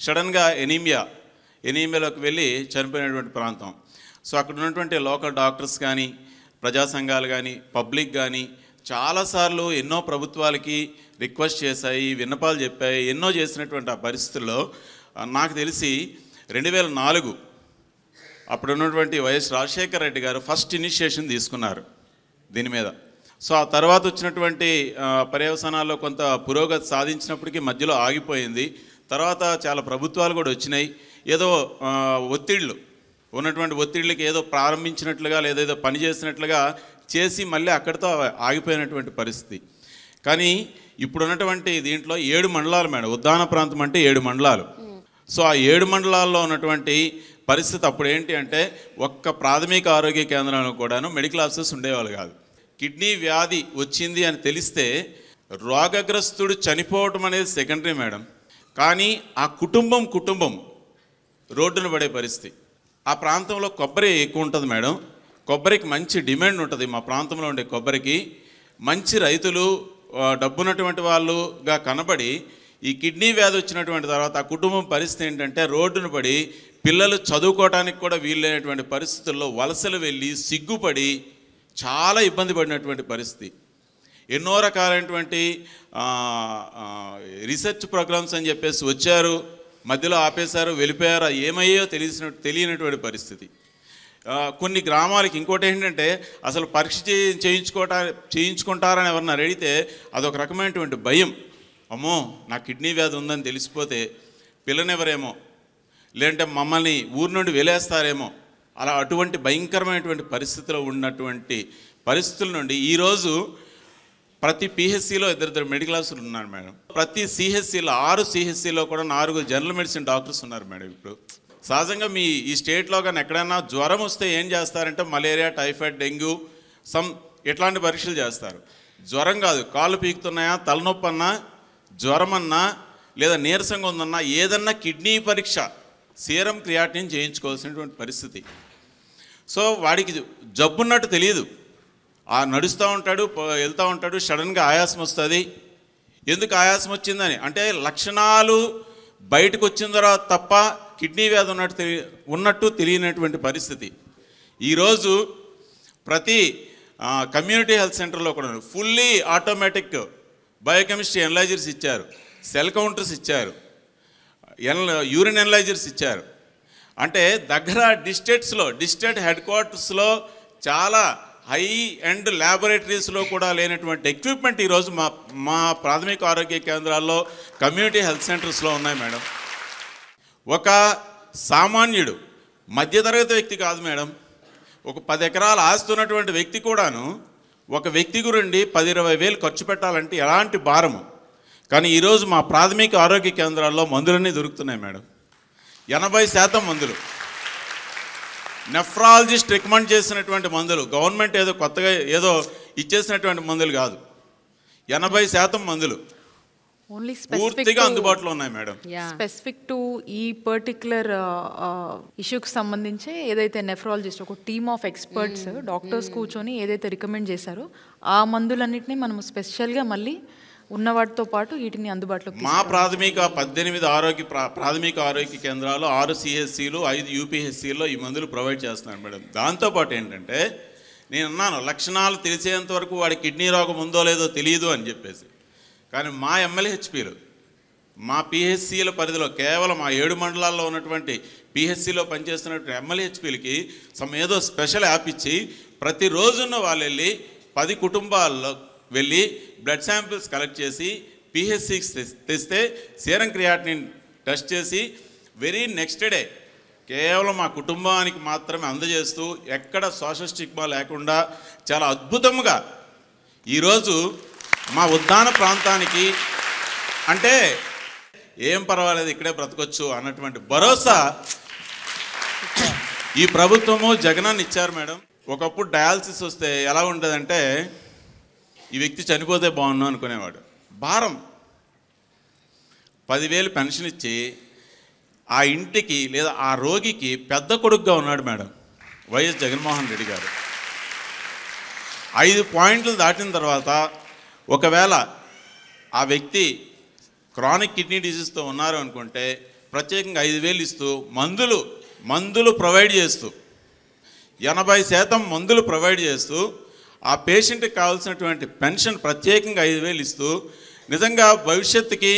సడన్గా ఎనీమియాలోకి వెళ్ళి చనిపోయినటువంటి ప్రాంతం. సో అక్కడ ఉన్నటువంటి లోకల్ డాక్టర్స్ కానీ, ప్రజా సంఘాలు కానీ, పబ్లిక్ కానీ చాలాసార్లు ఎన్నో ప్రభుత్వాలకి రిక్వెస్ట్ చేశాయి, విన్నపాలు చెప్పాయి, ఎన్నో చేసినటువంటి ఆ పరిస్థితుల్లో నాకు తెలిసి 2004 అప్పుడు ఉన్నటువంటి వైఎస్ రాజశేఖర రెడ్డి గారు ఫస్ట్ ఇనిషియేషన్ తీసుకున్నారు దీని మీద. సో ఆ తర్వాత వచ్చినటువంటి పర్యవసానాల్లో కొంత పురోగతి సాధించినప్పటికీ మధ్యలో ఆగిపోయింది. తర్వాత చాలా ప్రభుత్వాలు కూడా వచ్చినాయి. ఏదో ఉన్నటువంటి ఒత్తిళ్ళకి ఏదో ప్రారంభించినట్లుగా లేదా ఏదో పని చేసినట్లుగా చేసి మళ్ళీ అక్కడితో ఆగిపోయినటువంటి పరిస్థితి. కానీ ఇప్పుడు ఉన్నటువంటి దీంట్లో 7 మండలాలు మేడం. ఉద్దాన ప్రాంతం అంటే 7 మండలాలు. సో ఆ 7 మండలాల్లో ఉన్నటువంటి పరిస్థితి అప్పుడు ఏంటి అంటే ఒక్క ప్రాథమిక ఆరోగ్య కేంద్రంలో కూడాను మెడికల్ ఆఫీసర్స్ ఉండేవాళ్ళు కాదు. కిడ్నీ వ్యాధి వచ్చింది అని తెలిస్తే రోగగ్రస్తుడు చనిపోవటం అనేది సెకండరీ మేడం. కానీ ఆ కుటుంబం రోడ్డున పడే పరిస్థితి. ఆ ప్రాంతంలో కొబ్బరి ఎక్కువ ఉంటుంది మేడం. కొబ్బరికి మంచి డిమాండ్ ఉంటుంది. మా ప్రాంతంలో ఉండే కొబ్బరికి మంచి రైతులు, డబ్బున్నటువంటి వాళ్ళుగా కనబడి ఈ కిడ్నీ వ్యాధి వచ్చినటువంటి తర్వాత ఆ కుటుంబం పరిస్థితి ఏంటంటే రోడ్డును పడి పిల్లలు చదువుకోవడానికి కూడా వీలైనటువంటి పరిస్థితుల్లో వలసలు వెళ్ళి సిగ్గుపడి చాలా ఇబ్బంది పడినటువంటి పరిస్థితి. ఎన్నో రకాలైనటువంటి రీసెర్చ్ ప్రోగ్రామ్స్ అని చెప్పేసి వచ్చారు, మధ్యలో ఆపేశారు, వెళ్ళిపోయారు. ఏమయ్యో తెలియనటువంటి పరిస్థితి. కొన్ని గ్రామాలకి ఇంకోటి ఏంటంటే అసలు పరీక్ష చేయించుకుంటారని ఎవరన్నా అడిగితే అదొక రకమైనటువంటి భయం. అమ్మో నా కిడ్నీ వ్యాధి ఉందని తెలిసిపోతే పిల్లనెవరేమో, లేదంటే మమ్మల్ని ఊరి నుండి వెలేస్తారేమో, అలా అటువంటి భయంకరమైనటువంటి పరిస్థితిలో ఉన్నటువంటి పరిస్థితుల నుండి ఈరోజు ప్రతి పిహెచ్సిలో 2 మెడికల్ ఆఫీసర్లు ఉన్నారు మేడం. ప్రతి సిహెచ్సిలో 6 సిహెచ్సిలో కూడా 4 జనరల్ మెడిసిన్ డాక్టర్స్ ఉన్నారు మేడం. ఇప్పుడు సహజంగా మీ ఈ స్టేట్లో కానీ ఎక్కడైనా జ్వరం వస్తే ఏం చేస్తారంటే మలేరియా, టైఫాయిడ్, డెంగ్యూ ఇట్లాంటి పరీక్షలు చేస్తారు. జ్వరం కాదు, కాళ్ళు పీకుతున్నాయా, తలనొప్పి అన్నా, జ్వరం అన్నా, లేదా నీరసంగా ఉందన్నా ఏదన్నా కిడ్నీ పరీక్ష, సీరం క్రియాటినిన్ చేయించుకోవాల్సినటువంటి పరిస్థితి. సో వాడికి జబ్బున్నట్టు తెలియదు. నడుస్తూ ఉంటాడు, వెళ్తూ ఉంటాడు, సడన్గా ఆయాసం వస్తుంది. ఎందుకు ఆయాసం వచ్చిందని అంటే లక్షణాలు బయటకు వచ్చిన తర్వాత తప్ప కిడ్నీ వ్యాధి ఉన్నట్టు తెలియనటువంటి పరిస్థితి. ఈరోజు ప్రతి కమ్యూనిటీ హెల్త్ సెంటర్లో కూడా ఫుల్లీ ఆటోమేటిక్ బయోకెమిస్ట్రీ ఎనలైజర్స్ ఇచ్చారు, సెల్ కౌంటర్స్ ఇచ్చారు, యూరిన్ ఎనలైజర్స్ ఇచ్చారు. అంటే దగ్గర డిస్ట్రిక్ట్ హెడ్ క్వార్టర్స్లో చాలా హై అండ్ ల్యాబొరేటరీస్లో కూడా లేనటువంటి ఎక్విప్మెంట్ ఈరోజు మా ప్రాథమిక ఆరోగ్య కేంద్రాల్లో, కమ్యూనిటీ హెల్త్ సెంటర్స్లో ఉన్నాయి మేడం. ఒక సామాన్యుడు, మధ్యతరగతి వ్యక్తి కాదు మేడం, ఒక 10 ఎకరాల ఆస్తి ఉన్నటువంటి వ్యక్తి కూడాను ఒక వ్యక్తి గురించి 10-20 వేలు ఖర్చు పెట్టాలంటే ఎలాంటి భారము. కానీ ఈరోజు మా ప్రాథమిక ఆరోగ్య కేంద్రాల్లో మందులన్నీ దొరుకుతున్నాయి మేడం. 80% మందులు నెఫ్రాలజిస్ట్ రికమెండ్ చేసినటువంటి మందులు, గవర్నమెంట్ ఏదో కొత్తగా ఏదో ఇచ్చేసినటువంటి మందులు కాదు. 80% మందులు ఓన్లీ పూర్తిగా అందుబాటులో ఉన్నాయి మేడం. స్పెసిఫిక్ టు ఈ పర్టిక్యులర్ ఇష్యూకి సంబంధించి ఏదైతే నెఫ్రాలజిస్ట్ ఒక టీమ్ ఆఫ్ ఎక్స్పర్ట్స్ డాక్టర్స్ కూర్చొని ఏదైతే రికమెండ్ చేశారో ఆ మందులన్నింటినీ మనం స్పెషల్గా మళ్ళీ ఉన్న వాటితో పాటు వీటిని అందుబాటులో మా ప్రాథమిక 18 ప్రాథమిక ఆరోగ్య కేంద్రాలు, 6 సిహెచ్సిలు, 5 యూపీహెచ్సిలో ఈ మందులు ప్రొవైడ్ చేస్తున్నారు మేడం. దాంతోపాటు ఏంటంటే నేను అన్నాను లక్షణాలు తెలిసేంత వరకు వాడి కిడ్నీ రోగం ఉందో లేదో తెలియదు అని చెప్పేసి. కానీ మా ఎమ్మెల్యేహెచ్పీలు, మా పిహెచ్సిల పరిధిలో కేవలం ఆ 7 మండలాల్లో ఉన్నటువంటి పిహెచ్సిలో పనిచేస్తున్నటువంటి ఎమ్మెల్యేహెచ్పీలకి ఏదో స్పెషల్ యాప్ ఇచ్చి ప్రతిరోజున్న వాళ్ళు వెళ్ళి 10 కుటుంబాల్లో వెళ్ళి బ్లడ్ శాంపిల్స్ కలెక్ట్ చేసి పిహెచ్సికి తెస్తే సీరం క్రియాటినిన్ టెస్ట్ చేసి వెరీ నెక్స్ట్ డే కేవలం మా కుటుంబానికి మాత్రమే అందజేస్తూ ఎక్కడ సోషల్ స్టిగ్మా లేకుండా చాలా అద్భుతంగా ఈరోజు మా ఉద్దాన ప్రాంతానికి అంటే ఏం పర్వాలేదు ఇక్కడే బ్రతకొచ్చు అన్నటువంటి భరోసా ఈ ప్రభుత్వము జగనన్న ఇచ్చారు మేడం. ఒకప్పుడు డయాలసిస్ వస్తే ఎలా ఉండదంటే ఈ వ్యక్తి చనిపోతే బాగున్నాను అనుకునేవాడు. భారం 10,000 పెన్షన్ ఇచ్చి ఆ ఇంటికి లేదా ఆ రోగికి పెద్ద కొడుకుగా ఉన్నాడు మేడం వైఎస్ జగన్మోహన్ రెడ్డి గారు. 5 పాయింట్లు దాటిన తర్వాత ఒకవేళ ఆ వ్యక్తి క్రానిక్ కిడ్నీ డిసీజ్తో ఉన్నారు అనుకుంటే ప్రత్యేకంగా 5,000 ఇస్తూ మందులు ప్రొవైడ్ చేస్తూ 80% మందులు ప్రొవైడ్ చేస్తూ ఆ పేషెంట్కి కావాల్సినటువంటి పెన్షన్ ప్రత్యేకంగా 5,000 ఇస్తూ నిజంగా భవిష్యత్తుకి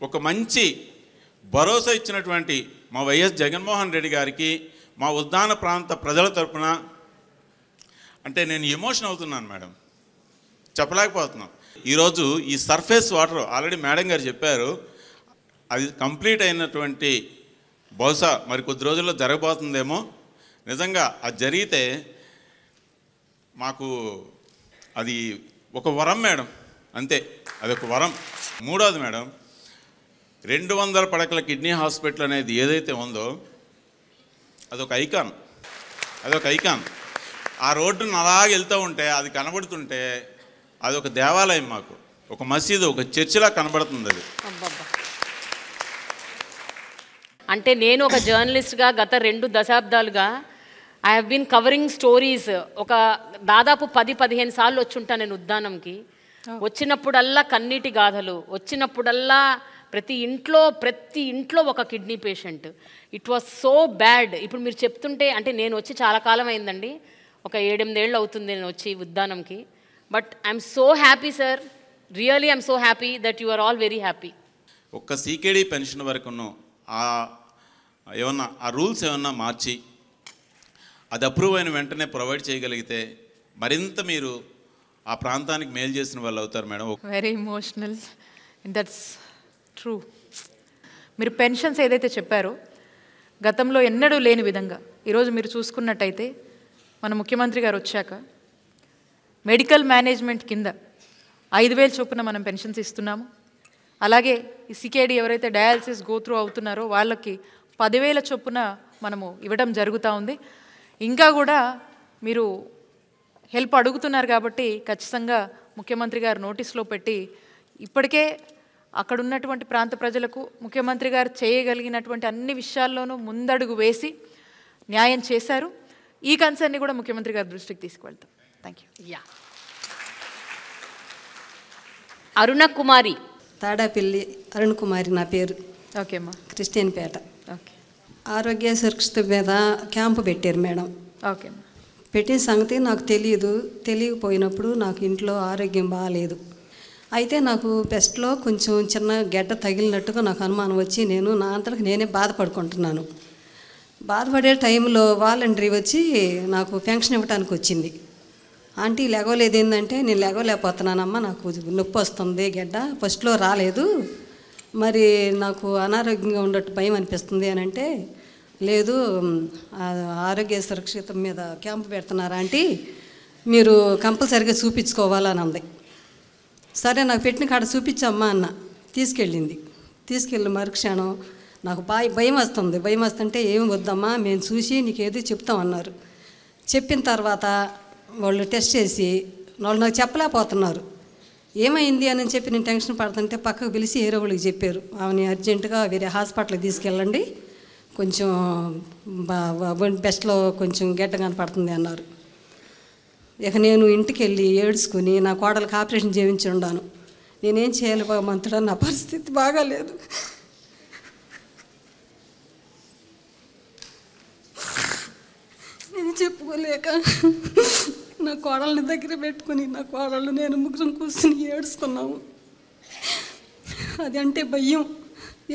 ఒక మంచి భరోసా ఇచ్చినటువంటి మా వైఎస్ జగన్మోహన్ రెడ్డి గారికి మా ఉద్దాన ప్రాంత ప్రజల తరపున అంటే నేను ఎమోషన్ అవుతున్నాను మేడం, చెప్పలేకపోతున్నాం. ఈరోజు ఈ సర్ఫేస్ వాటర్ ఆల్రెడీ మేడం గారు చెప్పారు, అది కంప్లీట్ అయినటువంటి బహుశా మరి కొద్ది రోజుల్లో జరగబోతుందేమో. నిజంగా అది జరిగితే మాకు అది ఒక వరం మేడం, అంతే, అదొక వరం. మూడోది మేడం, 200 పడకల కిడ్నీ హాస్పిటల్ అనేది ఏదైతే ఉందో అదొక ఐకాన్. ఆ రోడ్డును అలాగే వెళ్తూ ఉంటే అది కనబడుతుంటే అది ఒక దేవాలయం, మాకు ఒక మసీదు, ఒక చర్చిలా కనబడుతుంది అది. అంటే నేను ఒక జర్నలిస్ట్గా గత 2 దశాబ్దాలుగా I have been covering stories. ఒక దాదాపు 10-15 సార్లు వచ్చి ఉంటాను నేను ఉద్దానంకి. వచ్చినప్పుడల్లా కన్నీటి గాథలు, వచ్చినప్పుడల్లా ప్రతి ఇంట్లో ఒక kidney patient. It was so bad. ఇప్పుడు మీరు చెప్తుంటే, అంటే నేను వచ్చి చాలా కాలం అయిందండి, ఒక 7-8 ఏళ్ళు అవుతుంది నేను వచ్చి ఉద్దానంకి. But I'm so happy sir, really I'm so happy that you are all very happy. ఒక్క సీకేడీ పెన్షన్ వరకును ఏమన్నా ఆ రూల్స్ ఏమన్నా మార్చి అది అప్రూవ్ అయిన వెంటనే ప్రొవైడ్ చేయగలిగితే మరింత మీరు ఆ ప్రాంతానికి మేలు చేసిన వాళ్ళు అవుతారు madam. Very emotional, that's true. మీరు పెన్షన్స్ ఏదైతే చెప్పారో గతంలో ఎన్నడూ లేని విధంగా ఈరోజు మీరు చూసుకున్నట్టయితే మన ముఖ్యమంత్రి గారు వచ్చాక మెడికల్ మేనేజ్మెంట్ కింద 5,000 చొప్పున మనం పెన్షన్స్ ఇస్తున్నాము. అలాగే ఈ సికేడి ఎవరైతే డయాలసిస్ గోత్రూ అవుతున్నారో వాళ్ళకి 10,000 చొప్పున మనము ఇవ్వడం జరుగుతూ ఉంది. ఇంకా కూడా మీరు హెల్ప్ అడుగుతున్నారు కాబట్టి ఖచ్చితంగా ముఖ్యమంత్రి గారు నోటీస్లో పెట్టి ఇప్పటికే అక్కడ ఉన్నటువంటి ప్రాంత ప్రజలకు ముఖ్యమంత్రి గారు చేయగలిగినటువంటి అన్ని విషయాల్లోనూ ముందడుగు వేసి న్యాయం చేశారు. ఈ కన్సర్న్ని కూడా ముఖ్యమంత్రి గారి దృష్టికి తీసుకువెళ్తాం. Thank you. అరుణ కుమారి. తాడాపల్లి అరుణ్ కుమారి నా పేరు. ఓకే అమ్మా. క్రిస్టియన్పేట. ఓకే. ఆరోగ్య సురక్షిత మీద క్యాంపు పెట్టారు మేడం. ఓకే అమ్మా. పెట్టిన సంగతి నాకు తెలియకపోయినప్పుడు నాకు ఇంట్లో ఆరోగ్యం బాగాలేదు. అయితే నాకు బెస్ట్లో కొంచెం చిన్న గడ్డ తగిలినట్టుగా నాకు అనుమానం వచ్చి నేను నా అంతలకు నేనే బాధపడుకుంటున్నాను. బాధపడే టైంలో వాలంటరీ వచ్చి నాకు పెన్షన్ ఇవ్వడానికి వచ్చింది. ఆంటీ లెగవలేదు ఏంటంటే, నేను లెగవలేకపోతున్నానమ్మా, నాకు నొప్పి వస్తుంది, గడ్డ ఫస్ట్లో రాలేదు, మరి నాకు అనారోగ్యంగా ఉండట్టు భయం అనిపిస్తుంది అని అంటే, లేదు ఆరోగ్య సురక్షిత మీద క్యాంపు పెడుతున్నారు ఆంటీ, మీరు కంపల్సరీగా చూపించుకోవాలని అంది. సరే నాకు పెట్టిన కాడ చూపించమ్మా అన్న. తీసుకెళ్ళి మరుక్షణం నాకు భయం వస్తుంటే ఏమి వద్దమ్మా, మేము చూసి నీకేదో చెప్తామన్నారు. చెప్పిన తర్వాత వాళ్ళు టెస్ట్ చేసి వాళ్ళు నాకు చెప్పలేకపోతున్నారు. ఏమైంది అని చెప్పి నేను టెన్షన్ పడుతుంటే పక్కకు పిలిచి వేరే వాళ్ళకి చెప్పారు, ఆమెని అర్జెంటుగా వేరే హాస్పిటల్కి తీసుకెళ్ళండి, కొంచెం బెస్ట్లో కొంచెం గడ్డ కనపడుతుంది అన్నారు. ఇక నేను ఇంటికి వెళ్ళి ఏడ్చుకుని నా కోడలకు ఆపరేషన్ చేయించి ఉన్నాను. నేనేం చేయాలి భగవంతుడా, నా పరిస్థితి బాగాలేదు. నేను చెప్పుకోలేక నా కోడల్ని దగ్గర పెట్టుకుని నా కోడళ్ళు నేను ముగ్గురం కూర్చుని ఏడ్చుకున్నాము. అది అంటే భయం,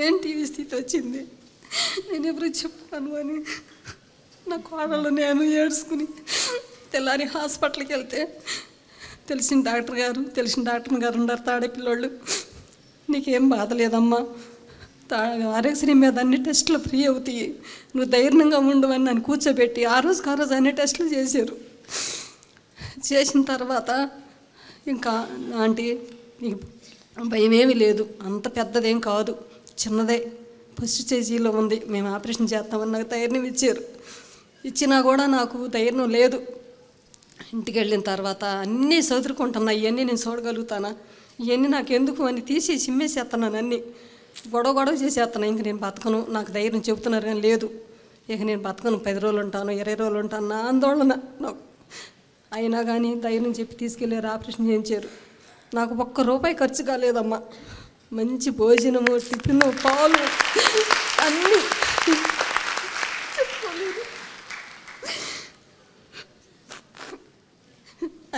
ఏంటి ఈ స్థితి వచ్చింది, నేను ఎవరు చెప్పుకోను అని నా కోడళ్ళు నేను ఏడ్చుకుని తెల్లారి హాస్పిటల్కి వెళ్తే తెలిసిన డాక్టర్ గారు ఉన్నారు, తాడేపిల్లోళ్ళు, నీకేం బాధ లేదమ్మా, ఆరోగ్యశ్రీ మీద అన్ని టెస్టులు ఫ్రీ అవుతాయి, నువ్వు ధైర్యంగా ఉండవని నన్ను కూర్చోబెట్టి ఆ రోజు అన్ని టెస్టులు చేశారు. చేసిన తర్వాత ఇంకా ఆంటీ నీకు భయం ఏమీ లేదు, అంత పెద్దదేం కాదు, చిన్నదే, ఫస్ట్ స్టేజీలో ఉంది, మేము ఆపరేషన్ చేస్తామని నాకు ధైర్యం ఇచ్చారు. ఇచ్చినా కూడా నాకు ధైర్యం లేదు. ఇంటికి వెళ్ళిన తర్వాత అన్నీ చదువుకుంటున్నా, ఇవన్నీ నేను చూడగలుగుతానా, ఇవన్నీ నాకు ఎందుకు అని తీసి చిమ్మేసేస్తున్నాను, అన్నీ గొడవ చేసేస్తున్నా. ఇంక నేను బతకను, నాకు ధైర్యం చెబుతున్నారు కానీ లేదు, ఇక నేను బతకను, 10 రోజులు ఉంటాను, 20 రోజులు ఉంటాను, నా ఆందోళన నాకు. అయినా కానీ ధైర్యం చెప్పి తీసుకెళ్ళారు, ఆపరేషన్ చేయించారు. నాకు ఒక్క రూపాయి ఖర్చు కాలేదమ్మా. మంచి భోజనము, టిఫిన్, పాలు అన్నీ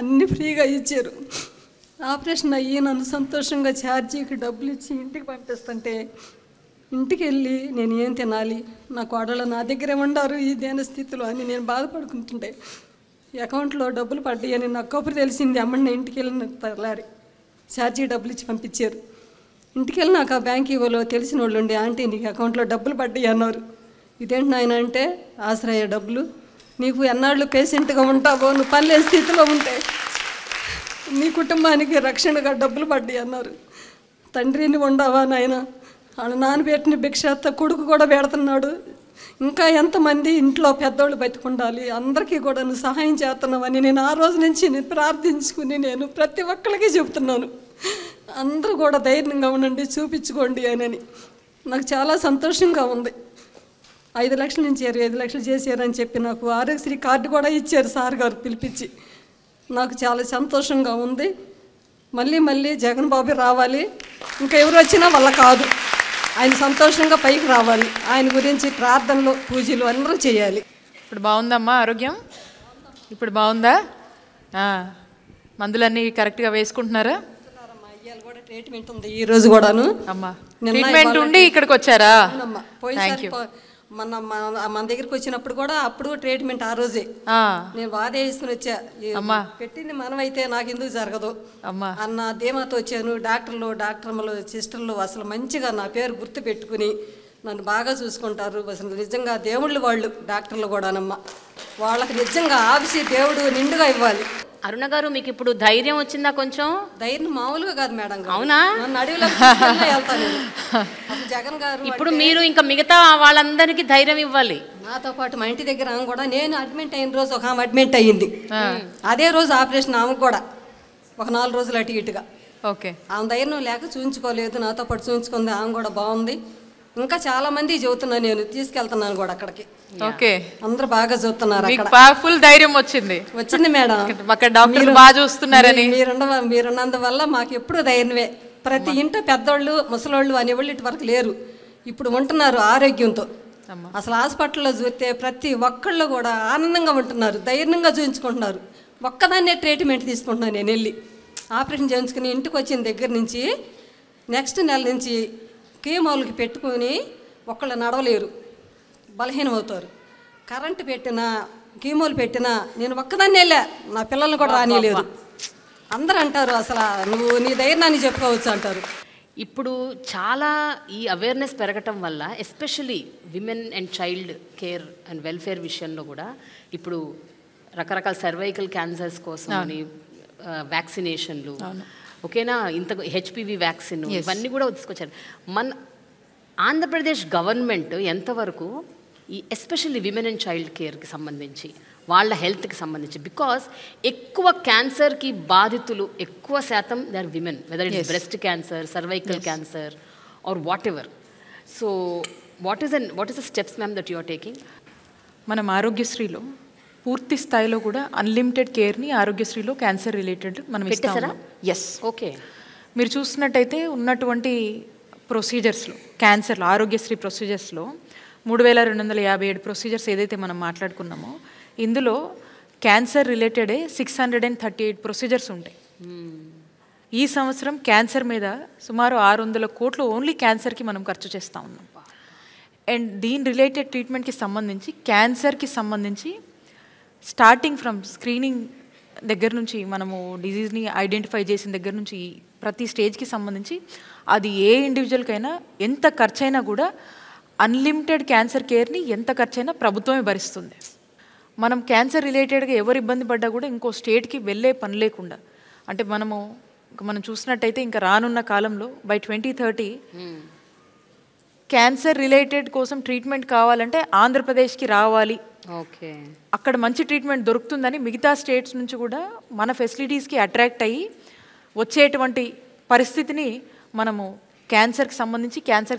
అన్నీ ఫ్రీగా ఇచ్చారు. ఆపరేషన్ అయ్యి నన్ను సంతోషంగా ఛార్జీకి డబ్బులు ఇచ్చి ఇంటికి పంపిస్తుంటే ఇంటికి వెళ్ళి నేను ఏం తినాలి, నా కోడళ్ళు నా దగ్గరే ఉండారు ఈ దేని స్థితిలో అని నేను బాధపడుకుంటుంటే అకౌంట్లో డబ్బులు పడ్డాయి అని నాకు కబురు తెలిసింది. అమ్మని ఇంటికి వెళ్ళిన తెల్లారి ఛార్జీ డబ్బులు ఇచ్చి పంపించారు. ఇంటికి వెళ్ళి నాకు ఆ బ్యాంక్ ఇవ్వలో తెలిసిన వాళ్ళు ఉండి, ఆంటీ నీకు అకౌంట్లో డబ్బులు పడ్డాయి అన్నారు. ఇదేంటి నాయన అంటే, ఆశ్రయ డబ్బులు, నీకు ఎన్నాళ్ళు పేషెంట్గా ఉంటావో, నువ్వు పనిలేని స్థితిలో ఉంటే నీ కుటుంబానికి రక్షణగా డబ్బులు పడ్డాయి అన్నారు. తండ్రిని ఉండవా నాయన, వాళ్ళ నాన్నబెట్టిన భిక్షాత్త కొడుకు కూడా పెడుతున్నాడు, ఇంకా ఎంతమంది ఇంట్లో పెద్దోళ్ళు బతికుండాలి, అందరికీ కూడా నువ్వు సహాయం చేస్తున్నావని నేను ఆ రోజు నుంచి నేను ప్రార్థించుకుని నేను ప్రతి ఒక్కరికి చెబుతున్నాను. అందరూ కూడా ధైర్యంగా ఉండండి, చూపించుకోండి అని. నాకు చాలా సంతోషంగా ఉంది. 5 లక్షల నుంచి 25 లక్షలు చేశారని చెప్పి నాకు ఆరోగ్యశ్రీ కార్డు కూడా ఇచ్చారు సార్ గారు పిలిపించి. నాకు చాలా సంతోషంగా ఉంది. మళ్ళీ మళ్ళీ జగన్ బాబు రావాలి, ఇంకా ఎవరు వచ్చినా వల్ల కాదు, ఆయన సంతోషంగా పైకి రావాలి. ఆయన గురించి ప్రార్థనలు, పూజలు అందరూ చేయాలి. ఇప్పుడు బాగుందమ్మా ఆరోగ్యం? ఇప్పుడు బాగుందా? మందులన్నీ కరెక్ట్గా వేసుకుంటున్నారా? కూడా ట్రీట్మెంట్ ఉంది ఈ రోజు కూడాను. అమ్మా ట్రీట్మెంట్ ఉండి ఇక్కడికి వచ్చారా? మన దగ్గరికి వచ్చినప్పుడు కూడా అప్పుడు ట్రీట్మెంట్ ఆ రోజే నేను వాదే వేసుకుని వచ్చా. పెట్టింది మనమైతే నాకు ఎందుకు జరగదు అన్న ధీమాతో వచ్చాను. డాక్టర్లు సిస్టర్లు అసలు మంచిగా నా పేరు గుర్తు పెట్టుకుని నన్ను బాగా చూసుకుంటారు. అసలు నిజంగా దేవుళ్ళు వాళ్ళు డాక్టర్లు కూడానమ్మా. వాళ్ళకి నిజంగా ఆఫీసీ దేవుడు నిండుగా ఇవ్వాలి. అరుణ గారు, మీకు ఇప్పుడు ధైర్యం వచ్చిందా? కొంచెం ధైర్యం మామూలుగా కాదు మేడం. అవునా? నన్ను అడవిలో వెళ్తాను జగన్ గారు. ఇప్పుడు మీరు ఇంకా మిగతా వాళ్ళందరికీ ధైర్యం ఇవ్వాలి. నాతో పాటు మా ఇంటి దగ్గర ఆమె కూడా, నేను అడ్మిట్ అయిన రోజు ఒక ఆమె అడ్మిట్ అయ్యింది, అదే రోజు ఆపరేషన్ ఆమెకు కూడా ఒక 4 రోజులు అటు ఇటుగా. ఓకే, ఆమె ధైర్యం లేక చూయించుకోలేదు, నాతో పాటు చూయించుకుంది. ఆమె కూడా బాగుంది. ఇంకా చాలా మంది చెబుతున్నాను, నేను తీసుకెళ్తున్నాను కూడా అక్కడికి. ఓకే, అందరూ బాగా చూస్తున్నారు. ఫుల్ ధైర్యం వచ్చింది మేడం. అక్కడ డాక్టర్లు బాగా చూస్తున్నారని మీరున్నందువల్ల మాకు ఎప్పుడు ధైర్యమే. ప్రతి ఇంట పెద్దోళ్ళు, ముసలోళ్ళు అనేవాళ్ళు ఇటు వరకు లేరు, ఇప్పుడు ఉంటున్నారు ఆరోగ్యంతో. అసలు హాస్పిటల్లో చూస్తే ప్రతి ఒక్కళ్ళు కూడా ఆనందంగా ఉంటున్నారు, ధైర్యంగా చూపించుకుంటున్నారు. ఒక్కదాన్నే ట్రీట్మెంట్ తీసుకుంటున్నాను నేను. వెళ్ళి ఆపరేషన్ చేయించుకుని ఇంటికి వచ్చిన దగ్గర నుంచి నెక్స్ట్ నెల నుంచి కీమోలకి పెట్టుకుని ఒకళ్ళు నడవలేరు, బలహీనం అవుతారు. కరెంటు పెట్టినా కీమోలు పెట్టినా నేను ఒక్కదాన్ని వెళ్ళా, నా పిల్లల్ని కూడా రానియలేదు. అందరూ అంటారు అసలు నువ్వు నీ ధైర్యాన్ని చెప్పుకోవచ్చు అంటారు. ఇప్పుడు చాలా ఈ అవేర్నెస్ పెరగటం వల్ల especially women and child care and welfare విషయంలో కూడా ఇప్పుడు రకరకాల సర్వైకల్ క్యాన్సర్స్ కోసం అని వ్యాక్సినేషన్లు, ఓకేనా, ఇంత హెచ్పివి వ్యాక్సిన్, ఇవన్నీ కూడా తీసుకొచ్చారు. మన ఆంధ్రప్రదేశ్ గవర్నమెంట్ ఎంతవరకు ఈ ఎస్పెషల్లీ విమెన్ అండ్ చైల్డ్ కేర్కి సంబంధించి, వాళ్ళ హెల్త్కి సంబంధించి, బికాస్ ఎక్కువ క్యాన్సర్కి బాధితులు ఎక్కువ శాతం they are women, whether it is breast cancer, cervical cancer or whatever. So what is the steps ma'am that you are taking? మనం ఆరోగ్యశ్రీలో పూర్తి స్థాయిలో కూడా అన్లిమిటెడ్ కేర్ని ఆరోగ్యశ్రీలో క్యాన్సర్ రిలేటెడ్ మనం ఇస్తాం. Yes, okay. మీరు చూసినట్టయితే ఉన్నటువంటి ప్రొసీజర్స్లో, క్యాన్సర్లో ఆరోగ్యశ్రీ ప్రొసీజర్స్లో 3257 ప్రొసీజర్స్ ఏదైతే మనం మాట్లాడుకున్నామో, ఇందులో క్యాన్సర్ రిలేటెడే 638 ప్రొసీజర్స్ ఉంటాయి. ఈ సంవత్సరం క్యాన్సర్ మీద సుమారు 600 కోట్లు ఓన్లీ క్యాన్సర్కి మనం ఖర్చు చేస్తూ ఉన్నాం. అండ్ దీని రిలేటెడ్ ట్రీట్మెంట్కి సంబంధించి, క్యాన్సర్కి సంబంధించి స్టార్టింగ్ ఫ్రమ్ స్క్రీనింగ్ దగ్గర నుంచి, మనము డిజీజ్ని ఐడెంటిఫై చేసిన దగ్గర నుంచి ప్రతి స్టేజ్కి సంబంధించి అది ఏ ఇండివిజువల్కైనా ఎంత ఖర్చైనా కూడా అన్లిమిటెడ్ క్యాన్సర్ కేర్ని ఎంత ఖర్చైనా ప్రభుత్వమే భరిస్తుంది. మనం క్యాన్సర్ రిలేటెడ్గా ఎవరు ఇబ్బంది పడ్డా కూడా ఇంకో స్టేట్కి వెళ్ళే పని లేకుండా, అంటే మనం చూసినట్టయితే ఇంకా రానున్న కాలంలో బై 2030 క్యాన్సర్ రిలేటెడ్ కోసం ట్రీట్మెంట్ కావాలంటే ఆంధ్రప్రదేశ్కి రావాలి, ఓకే, అక్కడ మంచి ట్రీట్మెంట్ దొరుకుతుందని మిగతా స్టేట్స్ నుంచి కూడా మన ఫెసిలిటీస్కి అట్రాక్ట్ అయ్యి వచ్చేటువంటి పరిస్థితిని మనము క్యాన్సర్కి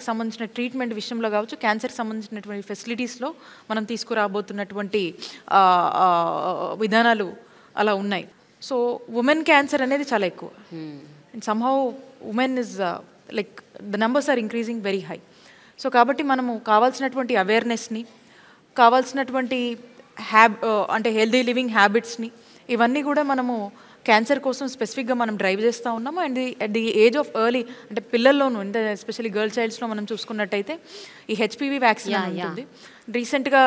సంబంధించిన ట్రీట్మెంట్ విషయంలో కావచ్చు, క్యాన్సర్కి సంబంధించినటువంటి ఫెసిలిటీస్లో మనం తీసుకురాబోతున్నటువంటి విధానాలు అలా ఉన్నాయి. సో ఉమెన్ క్యాన్సర్ అనేది చాలా ఎక్కువ. And somehow women is like the numbers are increasing very high. So కాబట్టి మనము కావాల్సినటువంటి అవేర్నెస్ని, కావాల్సినటువంటి అంటే హెల్దీ లివింగ్ హ్యాబిట్స్ని, ఇవన్నీ కూడా మనము క్యాన్సర్ కోసం స్పెసిఫిక్గా మనం డ్రైవ్ చేస్తూ ఉన్నాము. And at the age of early అంటే పిల్లల్లోనూ, అంటే ఎస్పెషల్లీ గర్ల్ చైల్డ్స్లో మనం చూసుకున్నట్టయితే ఈ హెచ్పివి వ్యాక్సిన్ ఉంటుంది. రీసెంట్గా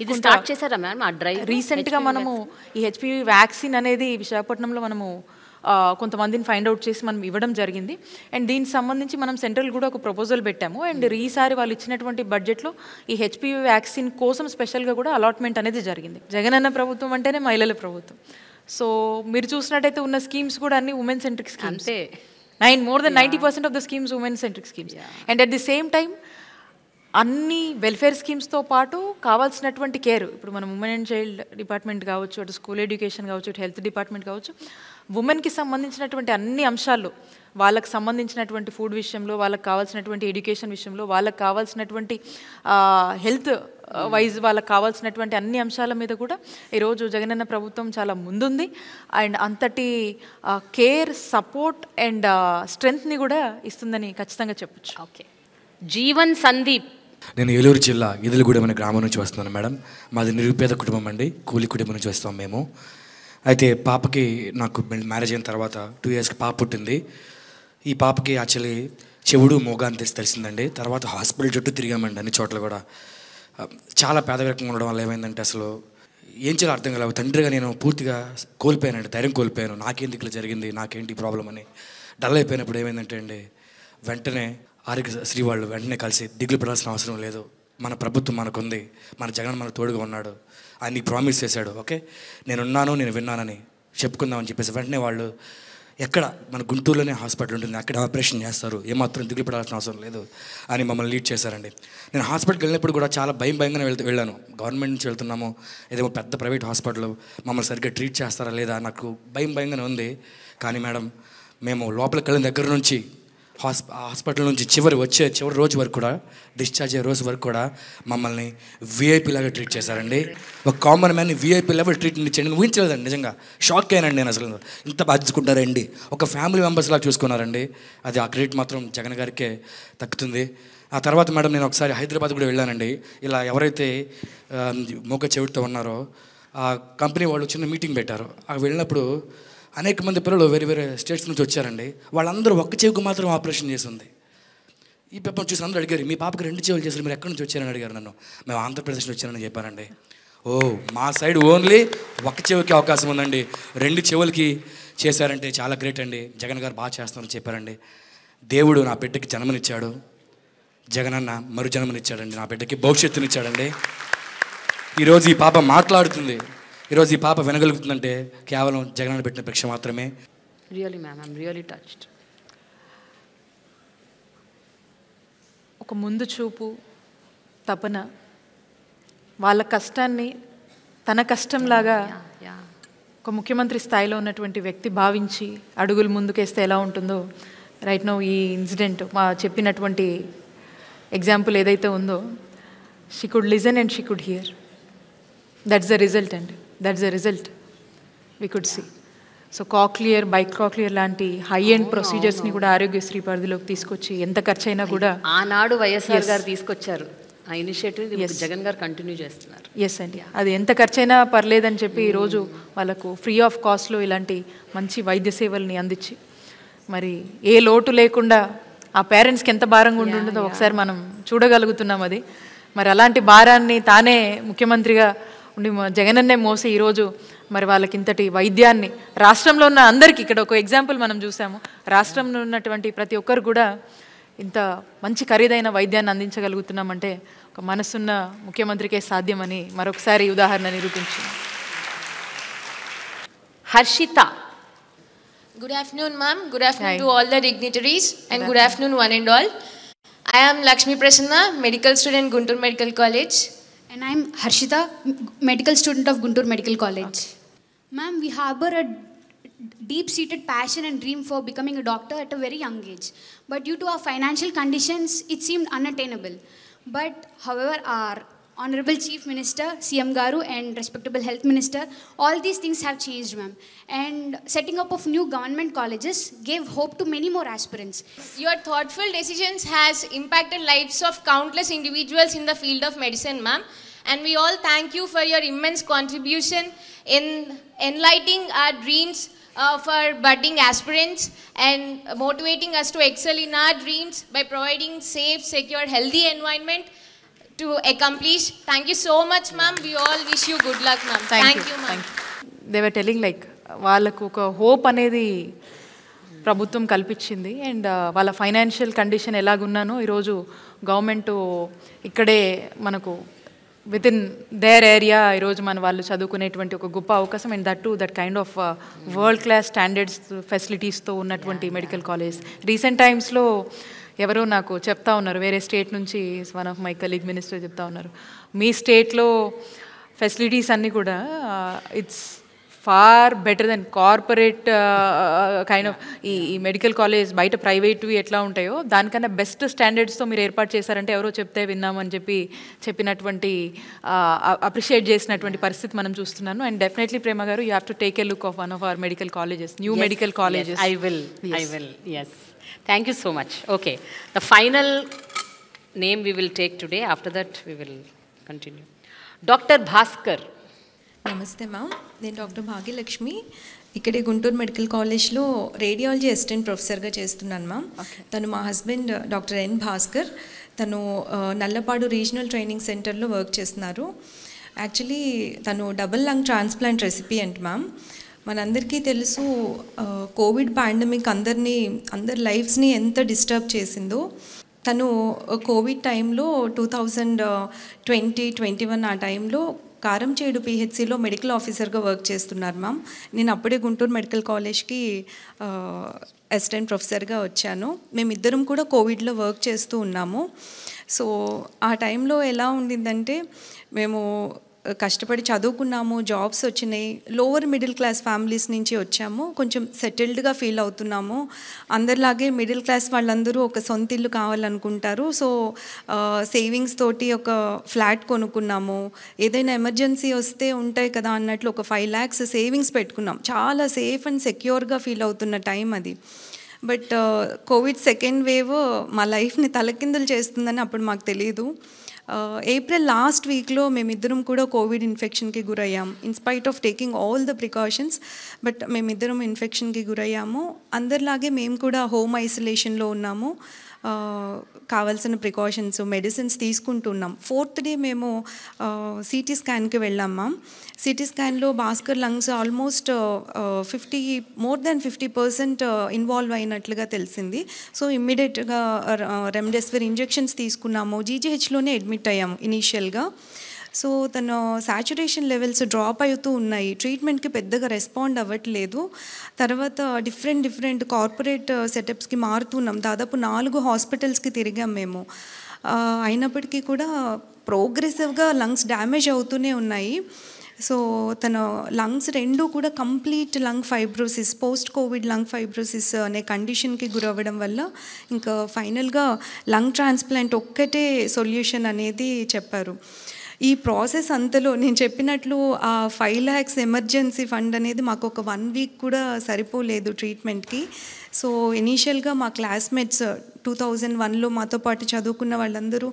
ఇది స్టార్ట్ చేశారా మ్యామ్ ఆ డ్రైవ్? రీసెంట్గా మనము ఈ హెచ్పివి వ్యాక్సిన్ అనేది విశాఖపట్నంలో మనము కొంతమందిని ఫైండ్ అవుట్ చేసి మనం ఇవ్వడం జరిగింది. అండ్ దీనికి సంబంధించి మనం సెంట్రల్ కూడా ఒక ప్రపోజల్ పెట్టాము. అండ్ ఈసారి వాళ్ళు ఇచ్చినటువంటి బడ్జెట్లో ఈ హెచ్పివి వ్యాక్సిన్ కోసం స్పెషల్గా కూడా అలాట్మెంట్ అనేది జరిగింది. జగనన్న ప్రభుత్వం అంటేనే మహిళల ప్రభుత్వం. సో మీరు చూసినట్టయితే ఉన్న స్కీమ్స్ కూడా అన్ని women centric schemes. more than 90% of the schemes women centric schemes. And at the same time అన్ని వెల్ఫేర్ స్కీమ్స్తో పాటు కావాల్సినటువంటి కేర్, ఇప్పుడు మనం ఉమెన్ అండ్ చైల్డ్ డిపార్ట్మెంట్ కావచ్చు, అటు స్కూల్ ఎడ్యుకేషన్ కావచ్చు, అటు హెల్త్ డిపార్ట్మెంట్ కావచ్చు, ఉమెన్కి సంబంధించినటువంటి అన్ని అంశాల్లో, వాళ్ళకి సంబంధించినటువంటి ఫుడ్ విషయంలో, వాళ్ళకి కావాల్సినటువంటి ఎడ్యుకేషన్ విషయంలో, వాళ్ళకి కావాల్సినటువంటి హెల్త్ వైజ్ వాళ్ళకి కావాల్సినటువంటి అన్ని అంశాల మీద కూడా ఈరోజు జగనన్న ప్రభుత్వం చాలా ముందుంది. అండ్ అంతటి కేర్, సపోర్ట్ అండ్ స్ట్రెంగ్త్ని కూడా ఇస్తుందని ఖచ్చితంగా చెప్పొచ్చు. ఓకే. జీవన్ సందీప్. నేను ఏలూరు జిల్లా ఈదులగూడెం అనే గ్రామం నుంచి వస్తున్నాను మేడం. మాది నిరుపేద కుటుంబం అండి, కూలి కుటుంబం నుంచి వస్తాం మేము. అయితే పాపకి నాకు మ్యారేజ్ అయిన తర్వాత 2 yearsకి పాప పుట్టింది. ఈ పాపకి యాక్చువల్లీ చెవుడు మోగ అని తెలిసిందండి. తర్వాత హాస్పిటల్ చుట్టూ తిరిగామండి అన్ని చోట్ల కూడా. చాలా పేదరికంగా ఉండడం వల్ల ఏమైందంటే అసలు ఏం చేయాలో అర్థం కాలేదు. తండ్రిగా నేను పూర్తిగా కోల్పోయానండి, ధైర్యం కోల్పోయాను. నాకేంటి ఇట్లా జరిగింది, నాకేంటి ప్రాబ్లం అని డల్ అయిపోయినప్పుడు ఏమైందంటే అండి, వెంటనే ఆరోగ్యశ్రీ వాళ్ళు వెంటనే కలిసి దిగులు పడాల్సిన అవసరం లేదు, మన ప్రభుత్వం మనకుంది, మన జగన్ మనకు తోడుగా ఉన్నాడు, ఆయన నీకు ప్రామిస్ చేశాడు, ఓకే నేనున్నాను, నేను విన్నానని చెప్పుకుందామని చెప్పేసి వెంటనే వాళ్ళు ఎక్కడ మన గుంటూరులోనే హాస్పిటల్ ఉంటుంది, అక్కడ ఆపరేషన్ చేస్తారు, ఏమాత్రం దిగులు పడాల్సిన అవసరం లేదు అని మమ్మల్ని లీడ్ చేశారండి. నేను హాస్పిటల్కి వెళ్ళినప్పుడు కూడా చాలా భయంగానే వెళ్ళాను. గవర్నమెంట్ నుంచి వెళ్తున్నాము, ఏదేమో పెద్ద ప్రైవేట్ హాస్పిటల్, మమ్మల్ని సరిగ్గా ట్రీట్ చేస్తారా లేదా నాకు భయంగానే ఉంది. కానీ మేడం మేము లోపలికి వెళ్ళిన దగ్గర నుంచి హాస్పిటల్ నుంచి చివరి రోజు వరకు కూడా, డిశ్చార్జ్ అయ్యే రోజు వరకు కూడా మమ్మల్ని వీఐపీ లాగా ట్రీట్ చేశారండి. ఒక కామన్ మ్యాన్ని వీఐపీ లెవెల్ ట్రీట్మెంట్ ఇచ్చాను. నేను ఊహించలేదండి, నిజంగా షాక్ అయ్యానండి నేను. అసలు ఇంత బాధ్యతకుంటారండి, ఒక ఫ్యామిలీ మెంబర్స్ లాగా చూసుకున్నారండి. అది ఆ క్రెడిట్ మాత్రం జగన్ గారికే దక్కుతుంది. ఆ తర్వాత మేడం నేను ఒకసారి హైదరాబాద్ కూడా వెళ్ళానండి. ఇలా ఎవరైతే మోగ చెవిటితో ఉన్నారో ఆ కంపెనీ వాళ్ళు చిన్న మీటింగ్ పెట్టారు. అక్కడ వెళ్ళినప్పుడు అనేక మంది పిల్లలు వేరే స్టేట్స్ నుంచి వచ్చారండి. వాళ్ళందరూ ఒక్క చెవికి మాత్రం ఆపరేషన్ చేసింది. ఈ పేపర్ చూసి అందరూ అడిగారు, మీ పాపకి 2 చెవులు చేశారు, మీరు ఎక్కడి నుంచి వచ్చారని అడిగారు నన్ను. మేము ఆంధ్రప్రదేశ్ నుంచి వచ్చానని చెప్పానండి. ఓ మా సైడ్ ఓన్లీ ఒక్క చెవికి అవకాశం ఉందండి, 2 చెవులకి చేశారంటే చాలా గ్రేట్ అండి, జగన్ గారు బాగా చేస్తారని చెప్పారండి. దేవుడు నా బిడ్డకి జన్మనిచ్చాడు, జగనన్న మరు జన్మనిచ్చాడండి, నా బిడ్డకి భవిష్యత్తునిచ్చాడండి. ఈరోజు ఈ పాప మాట్లాడుతుంది, ఈరోజు ఈ పాప వినగలుగుతుందంటే కేవలం జగనన్న పెట్టిన భిక్ష మాత్రమే. Really ma'am, I'm really touched. ఒక ముందు చూపు, తపన, వాళ్ళ కష్టాన్ని తన కష్టంలాగా ఒక ముఖ్యమంత్రి స్థాయిలో ఉన్నటువంటి వ్యక్తి భావించి అడుగులు ముందుకేస్తే ఎలా ఉంటుందో రైట్ నౌ ఈ ఇన్సిడెంట్ మా చెప్పినటువంటి ఎగ్జాంపుల్ ఏదైతే ఉందో, she could listen and she could hear. That's the result అండి, that's the result we could see. So cochlear, bicochlear లాంటి హై ఎండ్ ప్రొసీజర్స్ని కూడా ఆరోగ్యశ్రీ పరిధిలోకి తీసుకొచ్చి ఎంత ఖర్చు అయినా కూడా ఆనాడు వైఎస్ఆర్ గారు తీసుకొచ్చారు ఆ ఇనిషియేటివ్, జగన్ గారు కంటిన్యూ చేస్తున్నారు. ఎస్ అండి, అది ఎంత ఖర్చైనా పర్లేదని చెప్పి ఈరోజు వాళ్ళకు ఫ్రీ ఆఫ్ కాస్ట్లో ఇలాంటి మంచి వైద్య సేవల్ని అందించి మరి ఏ లోటు లేకుండా ఆ పేరెంట్స్కి ఎంత భారంగా ఉంటుందో ఒకసారి మనం చూడగలుగుతున్నాం. అది మరి అలాంటి భారాన్ని తానే ముఖ్యమంత్రిగా ఉండి జగనన్నే మోసి ఈరోజు మరి వాళ్ళకి ఇంతటి వైద్యాన్ని రాష్ట్రంలో ఉన్న అందరికీ, ఇక్కడ ఒక ఎగ్జాంపుల్ మనం చూసాము, రాష్ట్రంలో ఉన్నటువంటి ప్రతి ఒక్కరు కూడా ఇంత మంచి ఖరీదైన వైద్యాన్ని అందించగలుగుతున్నామంటే ఒక మనసున్న ముఖ్యమంత్రికే సాధ్యమని మరొకసారి ఉదాహరణ నిరూపించింది. Harshita. Good afternoon, ma'am. Good afternoon to all the dignitaries and good afternoon one and all. I am Lakshmi Prasanna, medical student, Guntur Medical College. And I am Harshita, medical student of Guntur Medical College. Ma'am, we harbor a deep-seated passion and dream for becoming a doctor at a very young age. But due to our financial conditions, it seemed unattainable. But however, our Honorable Chief Minister, CM Garu, and respectable Health Minister, all these things have changed, ma'am. And setting up of new government colleges gave hope to many more aspirants. Your thoughtful decisions has impacted lives of countless individuals in the field of medicine, ma'am. And we all thank you for your immense contribution in enlightening our dreams of our budding aspirants and motivating us to excel in our dreams by providing safe, secure, healthy environment to accomplish. Thank you so much, ma'am. We all wish you good luck, ma'am. Thank you, ma'am. They were telling like వాళ్ళకు ఒక hope అనేది ప్రభుత్వం కల్పించింది. And వాళ్ళ financial condition ఎలాగున్నానో ఈరోజు government ఇక్కడే మనకు with in there area ఈరోజు మన వాళ్ళు చదువుకునేటువంటి ఒక గొప్ప అవకాశం. And that kind of world class standards ఫెసిలిటీస్తో ఉన్నటువంటి మెడికల్ కాలేజ్. రీసెంట్ టైమ్స్లో ఎవరో నాకు చెప్తా ఉన్నారు, వేరే స్టేట్ నుంచి one of my colleague minister చెప్తా ఉన్నారు, మీ స్టేట్లో ఫెసిలిటీస్ అన్నీ కూడా it's far better then corporate kind of ఈ మెడికల్ కాలేజ్ బయట ప్రైవేట్వి ఎట్లా ఉంటాయో దానికన్నా బెస్ట్ స్టాండర్డ్స్తో మీరు ఏర్పాటు చేశారంటే ఎవరో చెప్తే విన్నామని చెప్పినటువంటి అప్రిషియేట్ చేసినటువంటి పరిస్థితి మనం చూస్తున్నాను. అండ్ డెఫినెట్లీ ప్రేమ గారు, you have to take a look of one of our medical colleges, new medical colleges. I will, yes. Thank you so much. Okay, the final name we will take today. After that, we will continue. Dr. Bhaskar. నమస్తే ma'am, నేను doctor Bhagyalakshmi. ఇక్కడే Guntur medical కాలేజ్లో radiology assistant ప్రొఫెసర్గా చేస్తున్నాను ma'am. తను మా husband doctor N Bhaskar. తను Nallapadu regional training సెంటర్లో వర్క్ చేస్తున్నారు. యాక్చువల్లీ తను double lung transplant recipient ma'am. మనందరికీ తెలుసు కోవిడ్ పాండమిక్ అందరి లైఫ్స్ని ఎంత డిస్టర్బ్ చేసిందో. తను కోవిడ్ టైంలో 2020-21 ఆ టైంలో కారంచేడు పిహెచ్సిలో మెడికల్ ఆఫీసర్గా వర్క్ చేస్తున్నారు మ్యామ్. నేను అప్పుడే గుంటూరు మెడికల్ కాలేజ్కి అసిస్టెంట్ ప్రొఫెసర్గా వచ్చాను. మేమిద్దరం కూడా కోవిడ్లో వర్క్ చేస్తూ ఉన్నాము. సో ఆ టైంలో ఎలా ఉండిందంటే, మేము కష్టపడి చదువుకున్నాము, జాబ్స్ వచ్చినాయి, లోవర్ మిడిల్ క్లాస్ ఫ్యామిలీస్ నుంచి వచ్చాము, కొంచెం సెటిల్డ్గా ఫీల్ అవుతున్నాము. అందరిలాగే మిడిల్ క్లాస్ వాళ్ళందరూ ఒక సొంత ఇల్లు కావాలనుకుంటారు. సో సేవింగ్స్ తోటి ఒక ఫ్లాట్ కొనుక్కున్నాము. ఏదైనా ఎమర్జెన్సీ వస్తే ఉంటాయి కదా అన్నట్లు ఒక 5 lakhs సేవింగ్స్ పెట్టుకున్నాం. చాలా సేఫ్ అండ్ సెక్యూర్గా ఫీల్ అవుతున్న టైం అది. బట్ కోవిడ్ సెకండ్ వేవ్ మా లైఫ్ని తలకిందులు చేస్తుందని అప్పుడు మాకు తెలియదు. ఏప్రిల్ లాస్ట్ వీక్లో మేమిద్దరం కూడా కోవిడ్ ఇన్ఫెక్షన్కి గురయ్యాము. In spite of taking all the precautions, but మేమిద్దరం ఇన్ఫెక్షన్కి గురయ్యాము. అందరిలాగే మేము కూడా హోమ్ ఐసోలేషన్లో ఉన్నాము. కావాల్సిన ప్రికాషన్స్, మెడిసిన్స్ తీసుకుంటున్నాం. 4th డే మేము సిటీ స్కాన్కి వెళ్ళాం మ్యామ్. సిటీ స్కాన్లో Bhaskar lungs almost more than 50% involve అయినట్లుగా తెలిసింది. సో ఇమ్మీడియట్గా రెమ్డెసివిర్ ఇంజెక్షన్స్ తీసుకున్నాము. జీజీహెచ్లోనే అడ్మిట్ అయ్యాము ఇనీషియల్గా. సో తను సాచురేషన్ లెవెల్స్ డ్రాప్ అవుతూ ఉన్నాయి, ట్రీట్మెంట్కి పెద్దగా రెస్పాండ్ అవ్వట్లేదు. తర్వాత డిఫరెంట్ కార్పొరేట్ సెటప్స్కి మారుతున్నాం. దాదాపు 4 హాస్పిటల్స్కి తిరిగాం మేము. అయినప్పటికీ కూడా ప్రోగ్రెసివ్గా లంగ్స్ డ్యామేజ్ అవుతూనే ఉన్నాయి. సో తన లంగ్స్ 2 కూడా complete lung fibrosis, post Covid lung fibrosis అనే కండిషన్కి గురవ్వడం వల్ల ఇంకా ఫైనల్గా లంగ్ ట్రాన్స్ప్లాంట్ ఒక్కటే సొల్యూషన్ అనేది చెప్పారు. ఈ ప్రాసెస్ అంతలో నేను చెప్పినట్లు ఆ 5 lakhs ఎమర్జెన్సీ ఫండ్ అనేది మాకు ఒక 1 week కూడా సరిపోలేదు ట్రీట్మెంట్కి. సో ఇనీషియల్గా మా క్లాస్మేట్స్ 2001లో మాతో పాటు చదువుకున్న వాళ్ళందరూ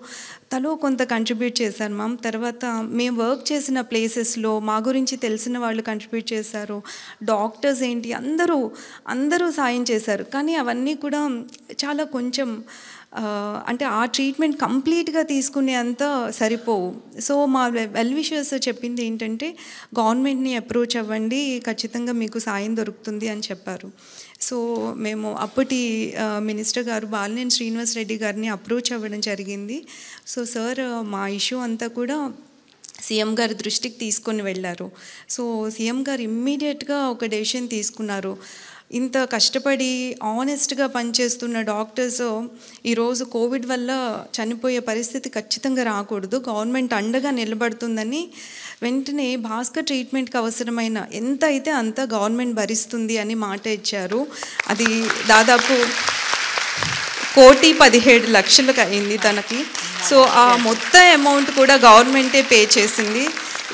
తలో కొంత కంట్రిబ్యూట్ చేశారు మ్యామ్. తర్వాత మేము వర్క్ చేసిన ప్లేసెస్లో మా గురించి తెలిసిన వాళ్ళు కంట్రిబ్యూట్ చేశారు. డాక్టర్స్ ఏంటి అందరూ సాయం చేశారు. కానీ అవన్నీ కూడా చాలా కొంచెం అంటే ఆ ట్రీట్మెంట్ కంప్లీట్గా తీసుకునే అంత సరిపోవు. సో మా వెల్ విషర్స్ చెప్పింది ఏంటంటే, గవర్నమెంట్ని అప్రోచ్ అవ్వండి, ఖచ్చితంగా మీకు సాయం దొరుకుతుంది అని చెప్పారు. సో మేము అప్పటి మినిస్టర్ గారు బాలినేని శ్రీనివాస్ రెడ్డి గారిని అప్రోచ్ అవ్వడం జరిగింది. సో సార్ మా ఇష్యూ అంతా కూడా సీఎం గారి దృష్టికి తీసుకొని వెళ్ళారు. సో సీఎం గారు ఇమ్మీడియట్గా ఒక డెసిషన్ తీసుకున్నారు. ఇంత కష్టపడి ఆనెస్ట్గా పనిచేస్తున్న డాక్టర్స్ ఈరోజు కోవిడ్ వల్ల చనిపోయే పరిస్థితి ఖచ్చితంగా రాకూడదు, గవర్నమెంట్ అండగా నిలబడుతుందని వెంటనే భాస్కర్ ట్రీట్మెంట్కి అవసరమైన ఎంత అయితే అంత గవర్నమెంట్ భరిస్తుంది అని మాట ఇచ్చారు. అది దాదాపు 1,17,00,000 అయింది తనకి. సో ఆ మొత్తం అమౌంట్ కూడా గవర్నమెంటే పే చేసింది.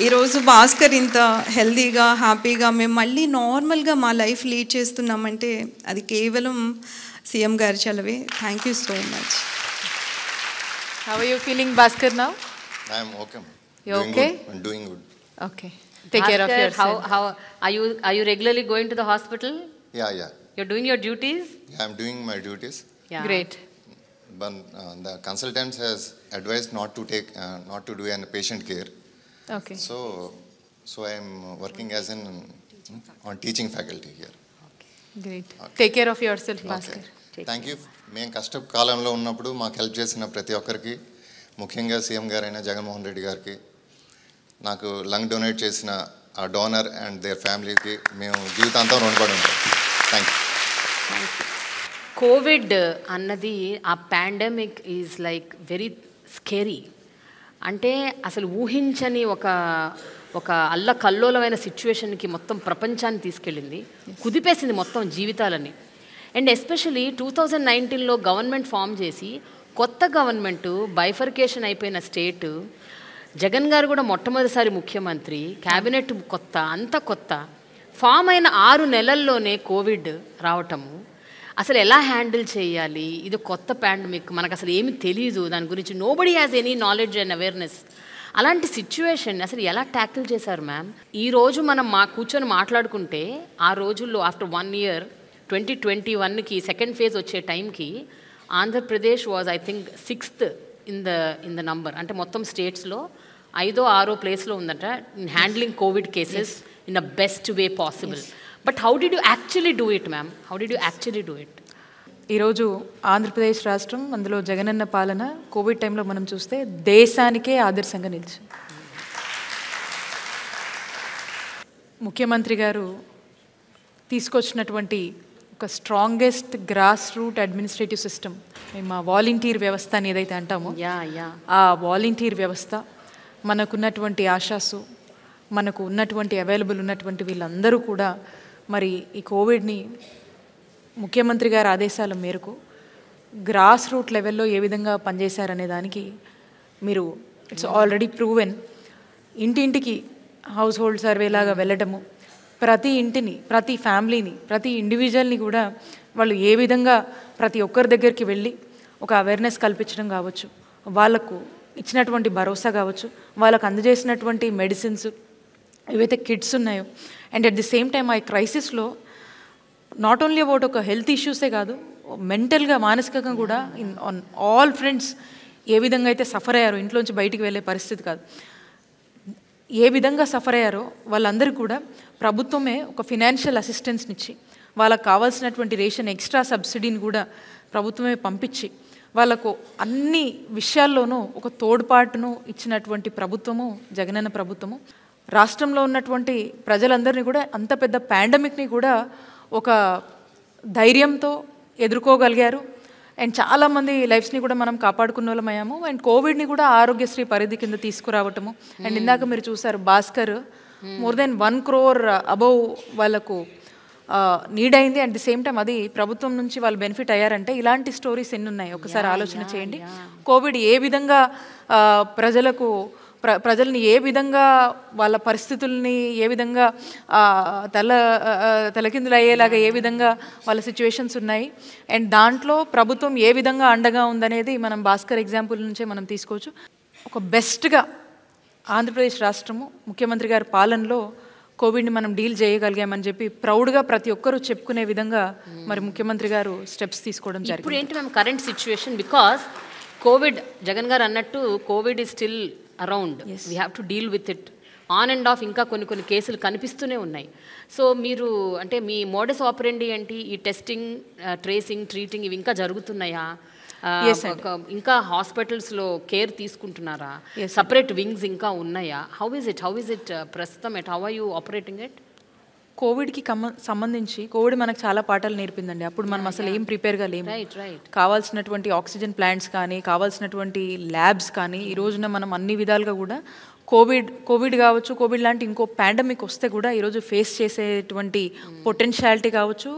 ఈరోజు భాస్కర్ ఇంత హెల్తీగా హ్యాపీగా మేము మళ్ళీ నార్మల్గా మా లైఫ్ లీడ్ చేస్తున్నామంటే అది కేవలం సీఎం గారి చలవే. Thank you so much. How are you feeling, Bhaskar, now? I am okay. You okay? I'm doing good. Okay. Take care of yourself. How are you regularly going to the hospital? Yeah. You're doing your duties? Yeah, I'm doing my duties. Yeah. Great. But the consultant has advised not to do any patient care. Okay. So I am working as on teaching faculty here. Great. Take care of yourself, Bhaskar. Thank you. మేము కష్ట కాలంలో ఉన్నప్పుడు మాకు help చేసిన ప్రతి ఒక్కరికి, ముఖ్యంగా CM గారైన జగన్మోహన్ రెడ్డి గారికి, నాకు లంగ్ డొనేట్ చేసిన ఆ డోనర్ అండ్ దేర్ ఫ్యామిలీకి మేము జీవితాంతం రుణపడి ఉంటాం. Thank you. కోవిడ్ అన్నది ఆ pandemic is like very scary. అంటే అసలు ఊహించని ఒక అల్లకల్లోలమైన సిచ్యువేషన్కి మొత్తం ప్రపంచాన్ని తీసుకెళ్ళింది, కుదిపేసింది మొత్తం జీవితాలని. అండ్ ఎస్పెషలీ 2019లో గవర్నమెంట్ ఫామ్ చేసి కొత్త గవర్నమెంటు బైఫర్కేషన్ అయిపోయిన స్టేటు, జగన్ గారు కూడా మొట్టమొదటిసారి ముఖ్యమంత్రి, క్యాబినెట్ కొత్త, అంతా కొత్త, ఫామ్ అయిన 6 నెలల్లోనే కోవిడ్ రావటము. అసలు ఎలా హ్యాండిల్ చేయాలి, ఇది కొత్త పాండమిక్, మనకు అసలు ఏమి తెలియదు దాని గురించి, nobody has any knowledge and awareness. అలాంటి సిచ్యువేషన్ అసలు ఎలా ట్యాకిల్ చేశారు మ్యామ్? ఈరోజు మనం కూర్చొని మాట్లాడుకుంటే ఆ రోజుల్లో ఆఫ్టర్ 1 year 2021కి సెకండ్ ఫేజ్ వచ్చే టైంకి Andhra Pradesh was I think 6th in the number. అంటే మొత్తం స్టేట్స్లో 5వ 6వ ప్లేస్లో ఉందంట in handling Covid cases in a best way possible. But how did you actually do it ma'am? How did you actually do it? ఈరోజు ఆంధ్రప్రదేశ్ రాష్ట్రం, అందులో జగనన్న పాలన కోవిడ్ టైంలో మనం చూస్తే దేశానికే ఆదర్శంగా నిలిచింది. ముఖ్యమంత్రి గారు తీసుకొచ్చినటువంటి ఒక strongest grass root administrative system, మేము ఆ వాలంటీర్ వ్యవస్థ అని ఏదైతే అంటామో ఆ వాలంటీర్ వ్యవస్థ, మనకున్నటువంటి ఆశాసు, మనకు ఉన్నటువంటి అవైలబుల్ ఉన్నటువంటి వీళ్ళందరూ కూడా మరి ఈ కోవిడ్ని ముఖ్యమంత్రి గారి ఆదేశాల మేరకు గ్రాస్ రూట్ లెవెల్లో ఏ విధంగా పనిచేశారనే దానికి మీరు ఇట్స్ ఆల్రెడీ ప్రూవెన్. ఇంటింటికి హౌస్ హోల్డ్ సర్వే లాగా వెళ్ళటము, ప్రతి ఇంటిని, ప్రతి ఫ్యామిలీని, ప్రతి ఇండివిజువల్ని కూడా వాళ్ళు ఏ విధంగా ప్రతి ఒక్కరి దగ్గరికి వెళ్ళి ఒక అవేర్నెస్ కల్పించడం కావచ్చు, వాళ్ళకు ఇచ్చినటువంటి భరోసా కావచ్చు, వాళ్ళకు అందజేసినటువంటి మెడిసిన్స్ ఏవైతే కిట్స్ ఉన్నాయో, and at the same time ఆ క్రైసిస్లో నాట్ ఓన్లీ అబౌట్ ఒక హెల్త్ ఇష్యూసే కాదు, మెంటల్గా మానసికంగా కూడా ఆన్ ఆల్ ఫ్రెండ్స్ ఏ విధంగా అయితే సఫర్ అయ్యారో, ఇంట్లోంచి బయటికి వెళ్ళే పరిస్థితి కాదు, ఏ విధంగా సఫర్ అయ్యారో వాళ్ళందరూ కూడా ప్రభుత్వమే ఒక ఫినాన్షియల్ అసిస్టెన్స్ని ఇచ్చి, వాళ్ళకు కావాల్సినటువంటి రేషన్ ఎక్స్ట్రా సబ్సిడీని కూడా ప్రభుత్వమే పంపించి వాళ్ళకు అన్ని విషయాల్లోనూ ఒక తోడ్పాటును ఇచ్చినటువంటి ప్రభుత్వము జగనన్న ప్రభుత్వము. రాష్ట్రంలో ఉన్నటువంటి ప్రజలందరినీ కూడా అంత పెద్ద పాండమిక్ని కూడా ఒక ధైర్యంతో ఎదుర్కోగలిగారు. అండ్ చాలామంది లైఫ్స్ని కూడా మనం కాపాడుకున్న వాళ్ళమయ్యాము. అండ్ కోవిడ్ని కూడా ఆరోగ్యశ్రీ పరిధి కింద తీసుకురావటము. అండ్ ఇందాక మీరు చూసారు Bhaskar more than 1 crore above వాళ్ళకు నీడ్ అయింది. అట్ ది సేమ్ టైం అది ప్రభుత్వం నుంచి వాళ్ళు బెనిఫిట్ అయ్యారంటే ఇలాంటి స్టోరీస్ ఎన్ని ఉన్నాయి ఒకసారి ఆలోచన చేయండి. కోవిడ్ ఏ విధంగా ప్రజల్ని ఏ విధంగా వాళ్ళ పరిస్థితుల్ని ఏ విధంగా తలకిందులు అయ్యేలాగా ఏ విధంగా వాళ్ళ సిచ్యువేషన్స్ ఉన్నాయి, అండ్ దాంట్లో ప్రభుత్వం ఏ విధంగా అండగా ఉందనేది మనం భాస్కర్ ఎగ్జాంపుల్ నుంచే మనం తీసుకోవచ్చు. ఒక బెస్ట్గా ఆంధ్రప్రదేశ్ రాష్ట్రము ముఖ్యమంత్రి గారి పాలనలో కోవిడ్ని మనం డీల్ చేయగలిగామని చెప్పి ప్రౌడ్గా ప్రతి ఒక్కరూ చెప్పుకునే విధంగా మరి ముఖ్యమంత్రి గారు స్టెప్స్ తీసుకోవడం జరిగింది. ఇప్పుడు ఏంటి మేము current situation, because Covid Jagan గారు అన్నట్టు Covid is still around, we have to deal with it on and of. ఇంకా కొన్ని కేసులు కనిపిస్తూనే ఉన్నాయి. సో మీరు అంటే మీ మోడస్ ఆపరెండి ఏంటి? ఈ టెస్టింగ్, ట్రేసింగ్, ట్రీటింగ్ ఇవి ఇంకా జరుగుతున్నాయా? ఇంకా హాస్పిటల్స్లో కేర్ తీసుకుంటున్నారా? సపరేట్ వింగ్స్ ఇంకా ఉన్నాయా? హౌ ఇస్ ఇట్ ప్రస్తుతం? How are you operating it? కోవిడ్కి సంబంధించి కోవిడ్ మనకు చాలా పాఠాలు నేర్పిందండి. అప్పుడు మనం అసలు ఏం ప్రిపేర్గా లేము. కావాల్సినటువంటి ఆక్సిజన్ ప్లాంట్స్ కానీ, కావాల్సినటువంటి ల్యాబ్స్ కానీ, ఈ రోజున మనం అన్ని విధాలుగా కూడా కోవిడ్ కావచ్చు, కోవిడ్ లాంటి ఇంకో పాండమిక్ వస్తే కూడా ఈరోజు ఫేస్ చేసేటువంటి పొటెన్షియాలిటీ కావచ్చు,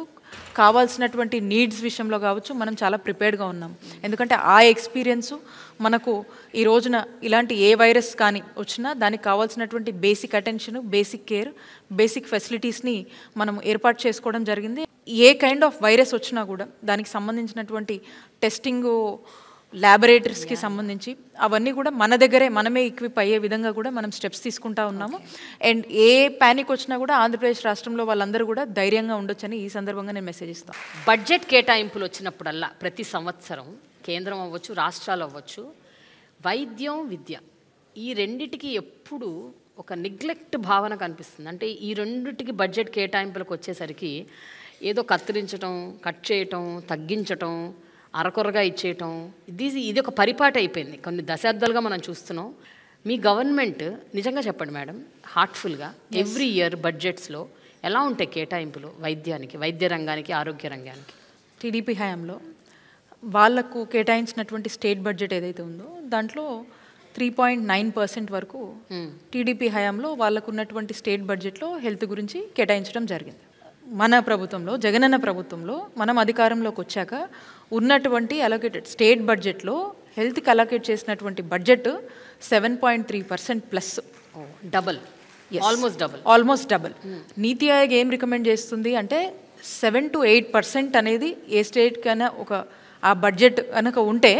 కావాల్సినటువంటి నీడ్స్ విషయంలో కావచ్చు మనం చాలా ప్రిపేర్డ్గా ఉన్నాం. ఎందుకంటే ఆ ఎక్స్పీరియన్సు మనకు ఈ రోజున ఇలాంటి ఏ వైరస్ కానీ వచ్చినా దానికి కావాల్సినటువంటి basic attention, basic care, basic ఫెసిలిటీస్ని మనం ఏర్పాటు చేసుకోవడం జరిగింది. ఏ కైండ్ ఆఫ్ వైరస్ వచ్చినా కూడా దానికి సంబంధించినటువంటి టెస్టింగు, ల్యాబొరేటరీస్కి సంబంధించి అవన్నీ కూడా మన దగ్గరే మనమే ఈక్విప్ అయ్యే విధంగా కూడా మనం స్టెప్స్ తీసుకుంటా ఉన్నాము. అండ్ ఏ ప్యానిక్ వచ్చినా కూడా ఆంధ్రప్రదేశ్ రాష్ట్రంలో వాళ్ళందరూ కూడా ధైర్యంగా ఉండొచ్చని ఈ సందర్భంగా నేను మెసేజ్ ఇస్తాను. బడ్జెట్ కేటాయింపులు వచ్చినప్పుడల్లా ప్రతి సంవత్సరం కేంద్రం అవ్వచ్చు, రాష్ట్రాలు అవ్వచ్చు, వైద్యం, విద్య ఈ రెండిటికి ఎప్పుడు ఒక నెగ్లెక్ట్ భావన కనిపిస్తుంది. అంటే ఈ రెండిటికి బడ్జెట్ కేటాయింపులకు వచ్చేసరికి ఏదో కత్తిరించటం, కట్ చేయటం, తగ్గించటం, అరకొరగా ఇచ్చేయటం, ఇది ఒక పరిపాటి అయిపోయింది. కొన్ని దశాబ్దాలుగా మనం చూస్తున్నాం. మీ గవర్నమెంట్ నిజంగా చెప్పండి మేడం, హార్ట్ఫుల్గా ఎవ్రీ ఇయర్ బడ్జెట్స్లో ఎలా ఉంటాయి కేటాయింపులు వైద్యానికి, వైద్య రంగానికి, ఆరోగ్య రంగానికి? టీడీపీ హయాంలో వాళ్లకు కేటాయించినటువంటి స్టేట్ బడ్జెట్ ఏదైతే ఉందో దాంట్లో 3.9% వరకు టీడీపీ హయాంలో వాళ్ళకు ఉన్నటువంటి స్టేట్ బడ్జెట్లో హెల్త్ గురించి కేటాయించడం జరిగింది. మన ప్రభుత్వంలో, జగనన్న ప్రభుత్వంలో మనం అధికారంలోకి వచ్చాక ఉన్నటువంటి అలొకేటెడ్ స్టేట్ బడ్జెట్లో హెల్త్కి అలొకేట్ చేసినటువంటి budget 7.3% plus, double, almost double. నీతి ఆయోగ్ ఏం రికమెండ్ చేస్తుంది అంటే 7 to 8% అనేది ఏ స్టేట్ కన్నా ఒక ఆ బడ్జెట్ కనుక ఉంటే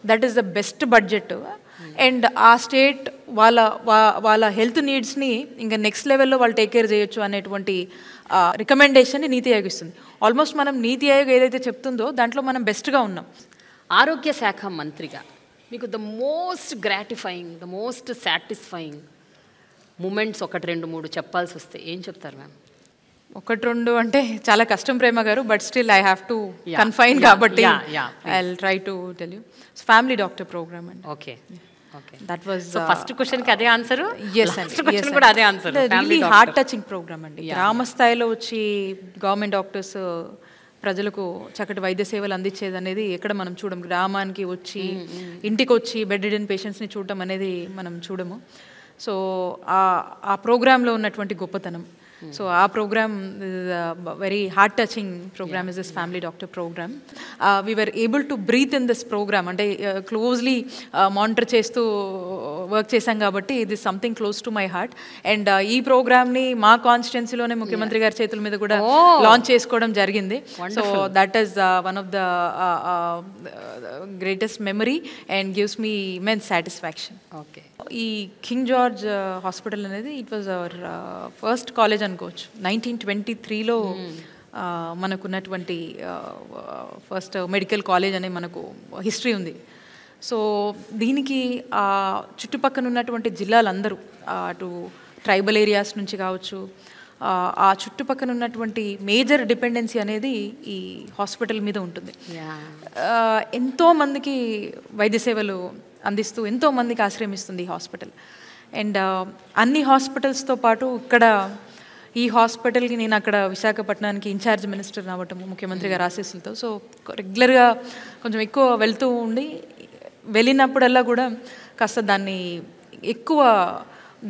that is the best budget. And ఆ స్టేట్ వాళ్ళ హెల్త్ నీడ్స్ని ఇంకా నెక్స్ట్ లెవెల్లో వాళ్ళు టేక్ కేర్ చేయొచ్చు అనేటువంటి రికమెండేషన్ని నీతి ఆయోగ్ ఇస్తుంది. ఆల్మోస్ట్ మనం నీతి ఆయోగ్ ఏదైతే చెప్తుందో దాంట్లో మనం బెస్ట్గా ఉన్నాం. ఆరోగ్య శాఖ మంత్రిగా మీకు the most gratifying, the most satisfying moments 1, 2, 3 చెప్పాల్సి వస్తే ఏం చెప్తారు మ్యామ్? 1, 2 అంటే చాలా కష్టం ప్రేమ గారు, but still I have to confine కాబట్టి I will try to tell you. Family doctor programme అండి. ఓకే, దట్ వాజ్ ఫస్ట్ క్వశ్చన్కి అదే ఆన్సర్, yes కూడా అదే answer. Really heart touching programme అండి. గ్రామ స్థాయిలో వచ్చి గవర్నమెంట్ డాక్టర్స్ ప్రజలకు చక్కటి వైద్య సేవలు అందించేది అనేది ఎక్కడ మనం చూడము. గ్రామానికి వచ్చి ఇంటికి వచ్చి బెడ్ రిడెన్ పేషెంట్స్ని చూడటం అనేది మనం చూడము. సో ఆ ప్రోగ్రాంలో ఉన్నటువంటి గొప్పతనం, సో ఆ programme very heart touching programme is this family doctor programme. We were able to breathe in this programme. అంటే క్లోజ్లీ మానిటర్ చేస్తూ వర్క్ చేశాం కాబట్టి ఇది something close to my heart. And ఈ ప్రోగ్రామ్ని మా కాన్స్టిట్యున్సీలోనే ముఖ్యమంత్రి గారి చేతుల మీద కూడా లాంచ్ చేసుకోవడం జరిగింది. So that is one of the greatest memory and gives me immense satisfaction. Okay, ఈ కింగ్ జార్జ్ హాస్పిటల్ అనేది it was our first college అనుకోవచ్చు. 1923లో మనకున్నటువంటి ఫస్ట్ మెడికల్ కాలేజ్ అనే మనకు హిస్టరీ ఉంది. సో దీనికి చుట్టుపక్కల ఉన్నటువంటి జిల్లాలందరూ, అటు ట్రైబల్ ఏరియాస్ నుంచి కావచ్చు, ఆ చుట్టుపక్కల ఉన్నటువంటి మేజర్ డిపెండెన్సీ అనేది ఈ హాస్పిటల్ మీద ఉంటుంది. ఎంతోమందికి వైద్య సేవలు అందిస్తూ ఎంతోమందికి ఆశ్రయమిస్తుంది ఈ హాస్పిటల్. అండ్ అన్ని హాస్పిటల్స్తో పాటు ఇక్కడ ఈ హాస్పిటల్కి నేను అక్కడ విశాఖపట్నానికి ఇన్ఛార్జ్ మినిస్టర్ అవ్వటం ముఖ్యమంత్రి గారి ఆశీస్సులతో, సో రెగ్యులర్గా కొంచెం ఎక్కువ వెళ్తూ ఉండి వెళ్ళినప్పుడల్లా కూడా కాస్త దాన్ని ఎక్కువ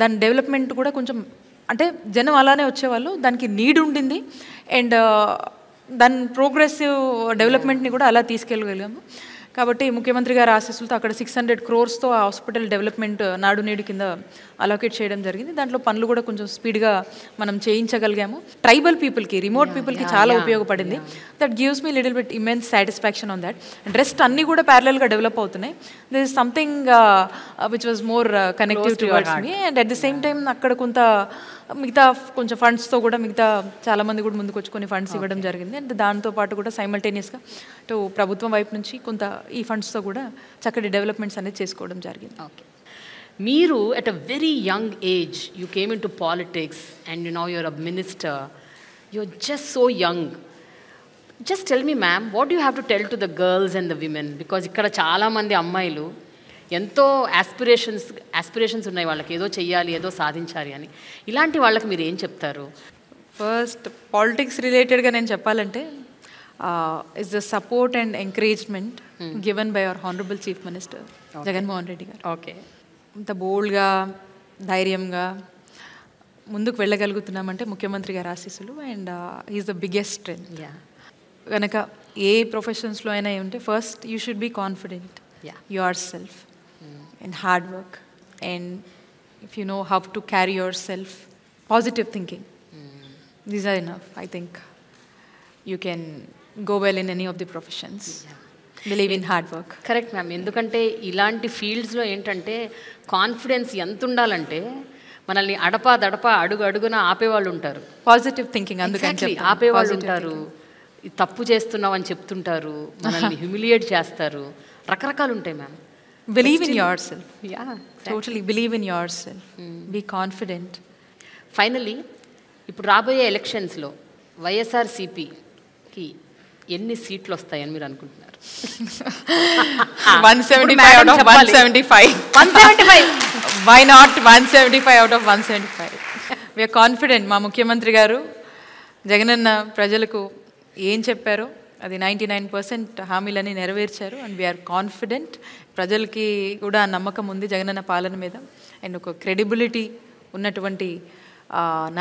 దాని డెవలప్మెంట్ కూడా కొంచెం, అంటే జనం అలానే వచ్చేవాళ్ళు, దానికి నీడ్ ఉండింది. అండ్ దాని ప్రోగ్రెసివ్ డెవలప్మెంట్ని కూడా అలా తీసుకెళ్ళగలిగాము. కాబట్టి ముఖ్యమంత్రి గారి ఆశీస్సులతో అక్కడ 600 crores ఆ హాస్పిటల్ డెవలప్మెంట్ నాడు నేడు కింద అలోకేట్ చేయడం జరిగింది. దాంట్లో పనులు కూడా కొంచెం స్పీడ్గా మనం చేయించగలిగాము. ట్రైబల్ పీపుల్కి, రిమోట్ పీపుల్కి చాలా ఉపయోగపడింది. That gives me little bit immense satisfaction on that. And rest అన్నీ కూడా ప్యారలల్గా డెవలప్ అవుతున్నాయి. This is something which was more connective towards me. And at the same time అక్కడ కొంత మిగతా కొంచెం ఫండ్స్తో కూడా మిగతా చాలామంది కూడా ముందుకు వచ్చి కొన్ని ఫండ్స్ ఇవ్వడం జరిగింది. అండ్ దాంతోపాటు కూడా సైమల్టేనియస్గా అటు ప్రభుత్వం వైపు నుంచి కొంత ఈ ఫండ్స్తో కూడా చక్కటి డెవలప్మెంట్స్ అనేది చేసుకోవడం జరిగింది. ఓకే, మీరు at a very young age you came into politics and now you're a minister. You're just so young. Just tell me ma'am, what do you have to tell to the girls and the women? Because ఇక్కడ చాలామంది అమ్మాయిలు ఎంతో aspirations ఉన్నాయి వాళ్ళకి, ఏదో చెయ్యాలి, ఏదో సాధించాలి అని. ఇలాంటి వాళ్ళకి మీరు ఏం చెప్తారు? ఫస్ట్ పాలిటిక్స్ రిలేటెడ్గా నేను చెప్పాలంటే is the support and encouragement given by our honourable chief minister Jaganmohan Reddy గారు. ఓకే, ఇంత బోల్డ్గా ధైర్యంగా ముందుకు వెళ్ళగలుగుతున్నామంటే ముఖ్యమంత్రి గారి ఆశీస్సులు. And is the biggest strength. కనుక ఏ ప్రొఫెషన్స్లో అయినా ఉంటే first you should be confident yourself and hard work and if you know how to carry yourself positive thinking these are enough I think you can go well in any of the professions believe in hard work. Correct ma'am. ఎందుకంటే ఇలాంటి ఫీల్డ్స్లో ఏంటంటే confidence ఎంత ఉండాలంటే మనల్ని అడపా అడుగు అడుగున ఆపేవాళ్ళు ఉంటారు. Positive thinking అందుకని ఆపేవాళ్ళు ఉంటారు, తప్పు చేస్తున్నావు అని చెప్తుంటారు, మనల్ని హ్యూమిలియేట్ చేస్తారు, రకరకాలు ఉంటాయి ma'am. Believe in yourself. Totally believe in yourself. Be confident. Finally ఇప్పుడు రాబోయే ఎలక్షన్స్లో వైఎస్ఆర్సీపీకి ఎన్ని సీట్లు వస్తాయని మీరు అనుకుంటున్నారు? 175 out of 175. 175. Why not 175 out of 175? We are confident. మా ముఖ్యమంత్రి గారు జగనన్న ప్రజలకు ఏం చెప్పారో అది 99% హామీలని నెరవేర్చారు. And we're confident. ప్రజలకి కూడా నమ్మకం ఉంది జగనన్న పాలన మీద. అండ్ ఒక క్రెడిబిలిటీ ఉన్నటువంటి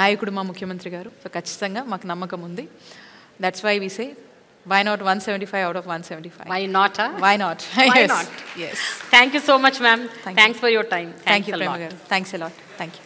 నాయకుడు మా ముఖ్యమంత్రి గారు. సో ఖచ్చితంగా మాకు నమ్మకం ఉంది. That's why we say why not 175 out of 175? Why not? Why not? Why yes. not? Yes. Thank you so much, ma'am. Thanks for your time. Thank you, Prema garu. Thanks a lot. Thank you.